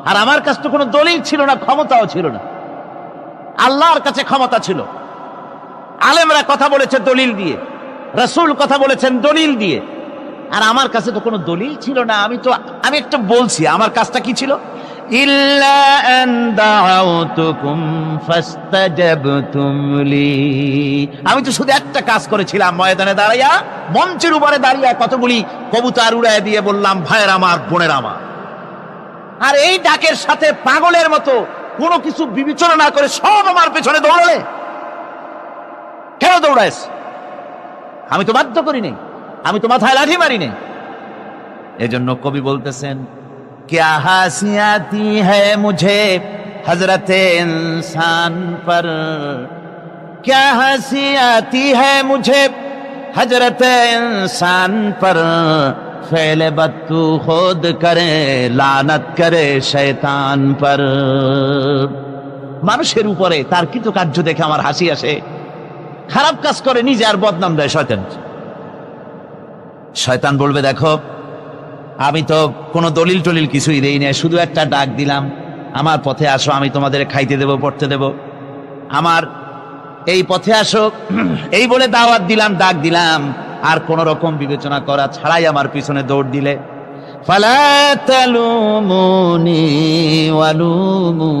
Speaker 1: আর আমার কাছে তো কোনো দলিল ছিল না, ক্ষমতাও ছিল না। আল্লাহর কাছে ক্ষমতা ছিল। আলেমরা কথা বলেছে দলিল দিয়ে, রাসূল কথা বলেছেন দলিল দিয়ে, আর আমার কাছে তো কোনো দলিল ছিল না। আমি একটা বলছি, আমার কাজটা কি ছিল? ইল্লা আন দাউতুকুম ফাস্তাজাবতুম লি, আমি তো শুধু একটা কাজ করেছিলাম, ময়দানে দাঁড়াইয়া, মঞ্চের উপরে দাঁড়িয়ে কতগুলি কবুতর উড়ায় দিয়ে বললাম, ভাইয়ের আমার, বোনের আমার। আর এই ডাকের সাথে পাগলের মতো কোনো কিছু বিবেচনা না করে সব আমার পেছনে দৌড়ালে। কেন দৌড়াইস? আমি তো বাধ্য করি নাই, আমি তো মাথায় লাঠি মারি নাই। এজন্য কবি বলতেছেন, क्या हासियाती है मुझे हजरत इंसान पर, क्या हंसी है मुझे हजरत इंसान पर, फेले बत्तू खुद करे लानत करे शैतान पर। মানুষের উপরে তার কৃতকার্য দেখে আমার হাসি আসে, খারাপ কাজ করে নিজে আর বদনাম দেয় শয়তান। শয়তান বলবে, দেখো আমি তো কোনো দলিল টলিল কিছুই দেই না, শুধু একটা ডাক দিলাম, আমার পথে আসো, আমি তোমাদের খাইতে দেব, পড়তে দেব, আমার এই পথে আসো, এই বলে দাওয়াত দিলাম, ডাক দিলাম, আর কোন রকম বিবেচনা করা ছাড়াই আমার পিছনে দৌড় দিলে। ফালা তালুমুনি ওয়ালুমু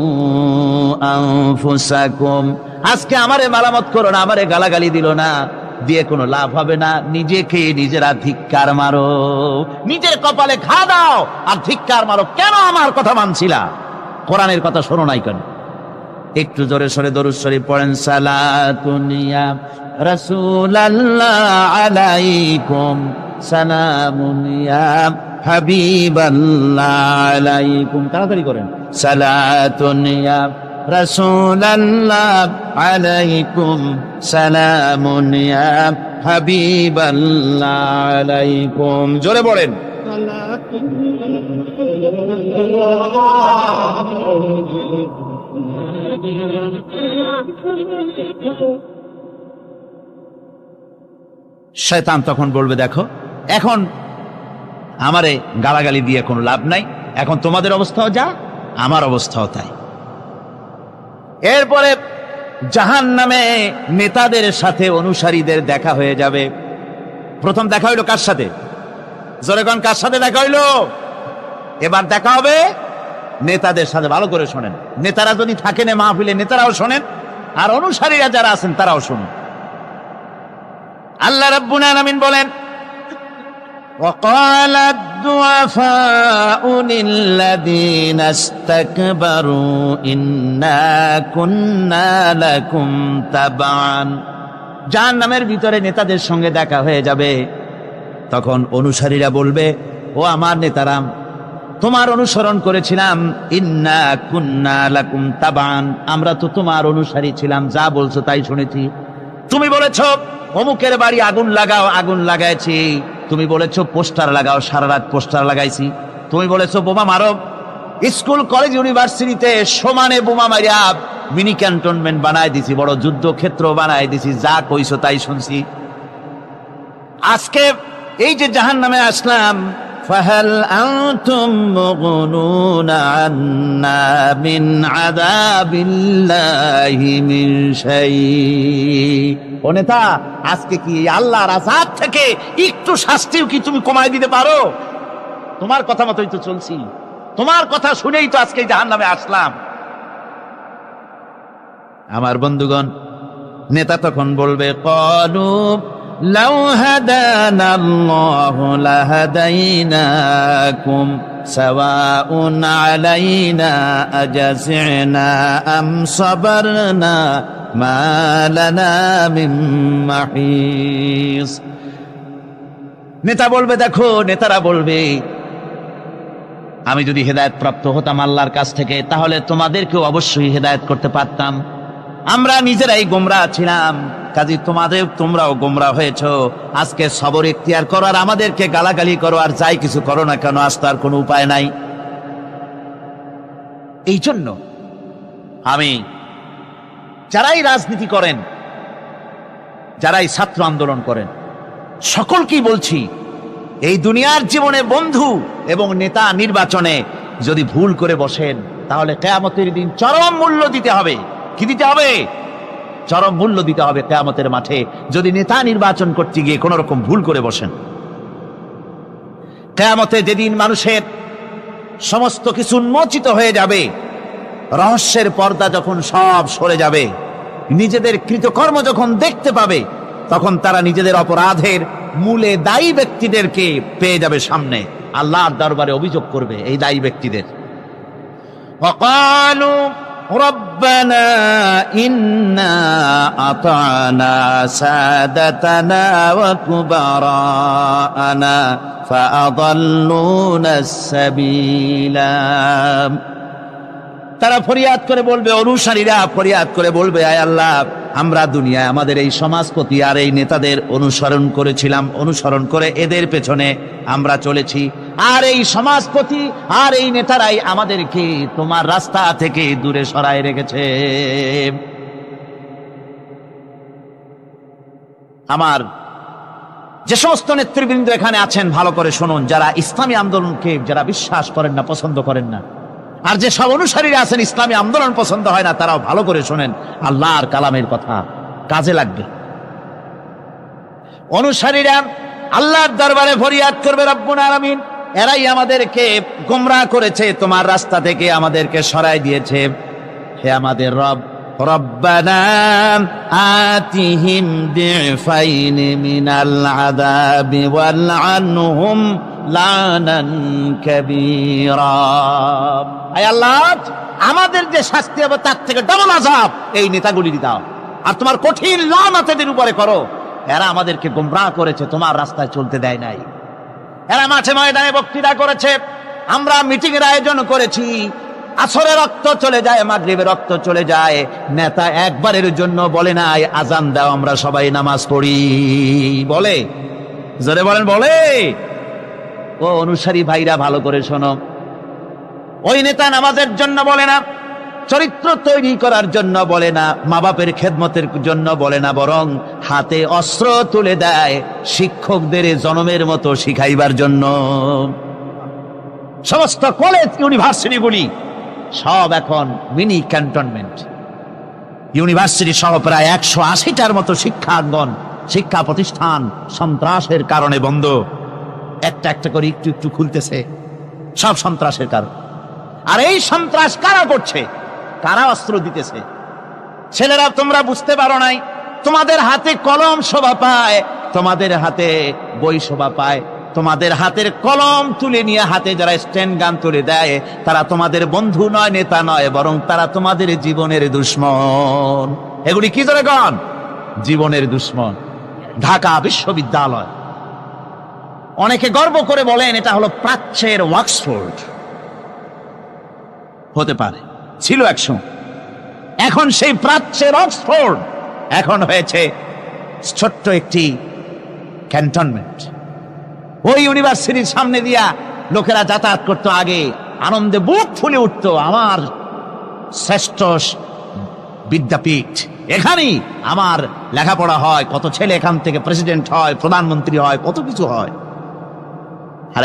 Speaker 1: আনফুসাকুম, আজকে আমারে মালামত করো না, আমারে গালাগালি দিল না, দিয়ে কোনো লাভ হবে না। নিজেকে নিজেরা ধিক্কার মারো, নিজের কপালে ঘা দাও আর ধিক্কার মারো। কেন আমার কথা মানছিলা? কোরআনের কথা শোনো নাই কেন? একটু জোরে সরে দরুদ শরীফ পড়েন। সালাতুন ইয়া রাসূলুল্লাহ আলাইকুম, সালামুন ইয়া হাবিবাল্লাহ আলাইকুম। তাড়াতাড়ি করেন। সালাতুন ইয়া রাসূলুল্লাহ আলাইকুম, সালামুন ইয়া হাবিবাল্লাহ আলাইকুম। জোরে বলেন। শয়তান তখন বলবে, দেখো এখন আমারে গালাগালি দিয়ে কোনো লাভ নাই, এখন তোমাদের অবস্থাও যা, আমার অবস্থাও তাই। এরপরে জাহান্নামে নেতাদের সাথে অনুসারীদের দেখা হয়ে যাবে। প্রথম দেখা হইলো কার সাথে? জোরে কোন, কার সাথে দেখা হইলো? এবার দেখা হবে নেতাদের সাথে। ভালো করে শোনেন, নেতারা যদি থাকেন মাহফিলে, নেতারাও শোনেন, আর অনুসারীরা যারা আছেন তারাও শুনুন। আল্লাহ রাব্বুল আলামিন বলেন, وقال الضعفاء للذين استكبروا إنا كنا لكم تبعا। জাহান্নামের ভিতরে নেতাদের সঙ্গে দেখা হয়ে যাবে। তখন অনুসারীরা বলবে, ও আমার নেতারা, তোমার অনুসরণ করেছিলাম। ইন্না কুন্না লাকুম তাবান, আমরা তো তোমার অনুসারী ছিলাম, যা বলছো তাই শুনেছি। তুমি বলেছো অমুকের বাড়ি আগুন লাগাও, আগুন লাগাইছি। তুমি বলেছো পোস্টার লাগাও, সারা রাত পোস্টার লাগাইছি। তুমি বলেছো বোমা মারো, স্কুল কলেজ ইউনিভার্সিটিতে সমানে বোমা মারিয়া মিনি ক্যান্টনমেন্ট বানায় দিছি, বড় যুদ্ধক্ষেত্র বানায় দিছি, যা কইছো তাই শুনছি। আজকে এই যে জাহান্নামে আসলাম, ফাহাল আনতুম মুগনুনা আন্না মিন আযাবিল্লাহি মিন শাই। ও নেতা, আজকে কি আল্লাহর আযাব থেকে একটু শাস্তিও কি তুমি কমায় দিতে পারো? তোমার কথা মতোই তো চলছি, তোমার কথা শুনেই তো আজকে জাহান্নামে আসলাম। আমার বন্ধুগণ, নেতা তখন বলবে, ক্বালু লাউ হাদানাল্লাহু লাহাদাইনাকুম সাওয়াউন আলাইনা আজাসিনা আম সাবারনা মা লানা মিন মাহিস। নেতা বলবে, দেখো, নেতারা বলবে, আমি যদি হেদায়েত প্রাপ্ত হতাম আল্লাহর কাছ থেকে, তাহলে তোমাদেরকেও অবশ্যই হেদায়েত করতে পারতাম। আমরা নিজেরাই গোমরাহ ছিলাম, কাজী তোমরাও গোমরাহ হয়েছো। আজকে সবর ইখতিয়ার করো আর আমাদেরকে গালাগালি করো, আর যাই কিছু করো না কেন, আজ তার কোনো উপায় নাই। এই জন্য আমি যারাই রাজনীতি করেন, যারাই ছাত্র আন্দোলন করেন, সকলকেই বলছি, এই দুনিয়ার জীবনে বন্ধু এবং নেতা নির্বাচনে যদি ভুল করে বসেন, তাহলে কিয়ামতের দিন চরম মূল্য দিতে হবে। কি দিতে হবে? চরম মূল্য দিতে হবে কিয়ামতের মাঠে, যদি নেতা নির্বাচন করতে গিয়ে কোন রকম ভুল করে বসেন। কিয়ামতে যেদিন মানুষের সমস্ত কিছু উন্মোচিত হয়ে যাবে, রহস্যের পর্দা যখন সব সরে যাবে, নিজেদের কৃতকর্ম যখন দেখতে পাবে, তখন তারা নিজেদের অপরাধের মূলে দায়ী ব্যক্তিদেরকে পেয়ে যাবে সামনে, আল্লাহর দরবারে অভিযোগ করবে এই দায়ী ব্যক্তিদের। ওয়াকালু রব্বানা ইন্না আতানা সাদাতানা ওয়া কুবারানা ফাআদাল্লুনা সাবিলা। তারা ফরিয়াদ করে বলবে, অনুসারীরা ফরিয়াদ করে বলবে, আয় আল্লাহ, আমরা দুনিয়ায় আমাদের এই সমাজপতি আর এই নেতাদের অনুসরণ করেছিলাম, অনুসরণ করে এদের পেছনে আমরা চলেছি, আর এই সমাজপতি আর এই নেতারাই আমাদেরকে তোমার রাস্তা থেকে দূরে সরায় রেখেছে। আমার যে সমস্ত নেতৃবৃন্দ এখানে আছেন, ভালো করে শুনুন, যারা ইসলামী আন্দোলনকে যারা বিশ্বাস করেন না, পছন্দ করেন না, আর যে সব অনুসারীরা আছেন ইসলামী আন্দোলন পছন্দ হয় না, তারাও ভালো করে শোনেন, আল্লাহর কালামের কথা কাজে লাগবে। অনুসারীরা আল্লাহর দরবারে ফরিয়াদ করবে, রব্বুল আলামিন, এরাই আমাদেরকে গোমরাহ করেছে, তোমার রাস্তা থেকে আমাদেরকে সরাই দিয়েছে। হে আমাদের রব, রব্বানা আতিহিম দিফাইন মিনাল আযাবি ওয়াল আনহুম লানান কাবীরা। আয় আল্লাহ, আমাদের যে শাস্তি হবে তার থেকে ডবল আযাব এই নেতাগুলির দাও, আর তোমার কঠিন লানত এদের উপরে করো। এরা আমাদেরকে গোমরাহ করেছে, তোমার রাস্তায় চলতে দেয় নাই। এরা মাঠে ময়দানে বক্তৃতা করেছে, আমরা মিটিং এর আয়োজন করেছি, আসরে রক্ত চলে যায়, মাগরিবে রক্ত চলে যায়, নেতা একবারের জন্য বলে নাই আজান দাও আমরা সবাই নামাজ পড়ি। বলে? জোরে বলেন, বলে? ও অনুসারী ভাইরা, ভালো করে শোনো, ওই নেতা নামাজের জন্য বলে না, চরিত্র তৈরি করার জন্য বলে না, মা বাপের খেদমতের জন্য বলে না, বরং হাতে অস্ত্র তুলে দেয় শিক্ষকদের জনমের মতো শিখাইবার জন্য। সমস্ত কলেজ ইউনিভার্সিটিগুলি সব এখন মিনি ক্যান্টনমেন্ট। ইউনিভার্সিটি সহ প্রায় 180টার মতো শিক্ষাঙ্গন, শিক্ষা প্রতিষ্ঠান সন্ত্রাসের কারণে বন্ধ। একটা একটা করে একটু একটু খুলতেছে, সব সন্ত্রাসের কারণ। আর এই সন্ত্রাস কারা করছে? কারা অস্ত্র দিতেছে? ছেলেরা, তোমরা বুঝতে পারো নাই, তোমাদের হাতে কলম শোভা পায়, তোমাদের হাতে বই শোভা পায়, তোমাদের হাতের কলম তুলে নিয়ে হাতে যারা স্ট্যান্ড গান তুলে দেয়, তারা তোমাদের বন্ধু নয়, নেতা নয়, বরং তারা তোমাদের জীবনের দুশ্মন। এগুলি কি ধরে গণ? জীবনের দুশ্মন। ঢাকা বিশ্ববিদ্যালয়, অনেকে গর্ব করে বলেন এটা হলো প্রাচ্যের অক্সফোর্ড। হতে পারে, ছিল একসময়। এখন সেই প্রাচ্যের অক্সফোর্ড এখন হয়েছে ছোট্ট একটি ক্যান্টনমেন্ট। ওই ইউনিভার্সিটির সামনে দিয়া লোকেরা যাতায়াত করতো আগে
Speaker 2: আনন্দে বুক ফুলে উঠতো, আমার শ্রেষ্ঠ বিদ্যাপীঠ, এখানেই আমার লেখাপড়া হয়, কত ছেলে এখান থেকে প্রেসিডেন্ট হয়, প্রধানমন্ত্রী হয়, কত কিছু হয়। আর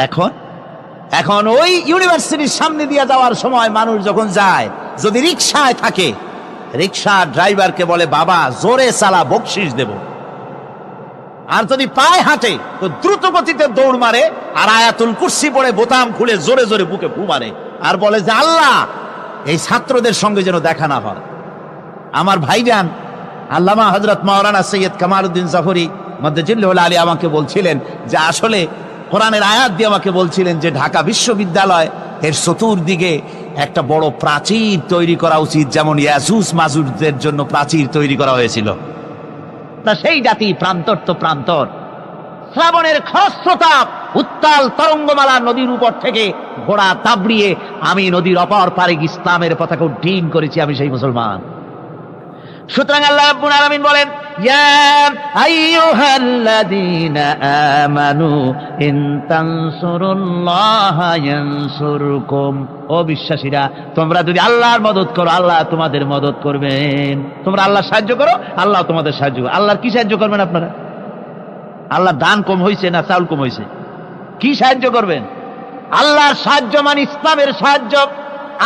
Speaker 2: এখন ওই ইউনিভার্সিটির সামনে দিয়ে যাওয়ার সময় মানুষ যখন যায়, যদি রিক্সায় থাকে, রিক্সা ড্রাইভারকে বলে বাবা জোরে চালা, বকশিস দেব। আর যদি পায়ে হাঁটে তো দ্রুত গতিতে দৌড় মারে, আর আয়াতুল কুরসি পড়ে বোতাম খুলে জোরে জোরে বুকে ফু মারে, আর বলে যে আল্লাহ এই ছাত্রদের সঙ্গে যেন দেখা না হয়। আমার ভাইজান আল্লামা হযরত মাওলানা সৈয়দ কামালউদ্দিন জাফরি মাদ্দাজিল্লাহুল আলী আমাকে বলছিলেন যে আসলে কোরআনের আয়াত দিয়ে আমাকে বলছিলেন যে ঢাকা বিশ্ববিদ্যালয় এর চতুর্দিকে একটা বড় প্রাচীর তৈরি করা উচিত, যেমন ইয়াজুজ মাজুজদের জন্য প্রাচীর তৈরি করা হয়েছিল। তা সেই জাতি প্রান্তর তো প্রান্তর, শ্রাবণের খরস্রোতা উত্তাল তরঙ্গমালা নদীর উপর থেকে ঘোড়া তাবড়িয়ে আমি নদীর অপর পারে ইসলামের পতাকা উড্ডীন করেছি, আমি সেই মুসলমান। সুতরাং আল্লাহ রাব্বুল আলামিন বলেন, ইয়া আইয়ুহাল্লাযীনা আমানু ইন তানসুরুল্লাহা ইয়ানসুরকুম, ও বিশ্বাসীরা তোমরা যদি আল্লাহর মদদ করো আল্লাহ তোমাদের মদদ করবেন। তোমরা আল্লাহর সাহায্য করো, আল্লাহ তোমাদের সাহায্য করবে। আল্লাহর কি সাহায্য করবেন আপনারা? আল্লাহর দান কম হয়েছে না চাউল কম হয়েছে? কি সাহায্য করবেন? আল্লাহর সাহায্য মানে ইসলামের সাহায্য।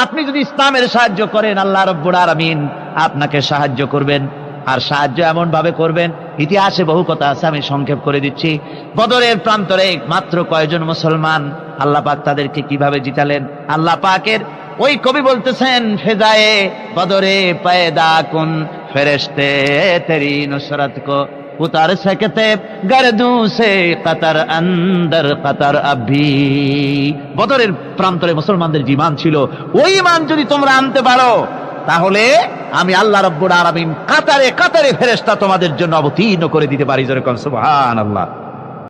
Speaker 2: আপনি যদি ইসলামের সাহায্য করেন আল্লাহ রাব্বুল আলামিন আপনাকে সাহায্য করবেন। আর সাহায্য এমন ভাবে করবেন, ইতিহাসে বহু কথা আছে, আমি সংক্ষেপ করে দিচ্ছি। বদরের প্রান্তরে মাত্র কয়জন মুসলমান, আল্লাহ পাক তাদেরকে কিভাবে জিতালেন। আল্লাহ পাকের ওই কবি বলতেছেন, ফেজায়ে বদরে পয়দা কুন ফেরেশতে তেরি নুসরত কো উতার सकते গর্দু সে কতর অন্দর কতর আভি। বদরের প্রান্তরে মুসলমানদের ঈমান ছিল, ওই ঈমান যদি তোমরা আনতে পারো তাহলে আমি আল্লাহ রাব্বুল আলামিন কাতারে কাতারে ফেরেশতা তোমাদের জন্য অবতীর্ণ করে দিতে পারি। জোরে কোন সুবহানাল্লাহ।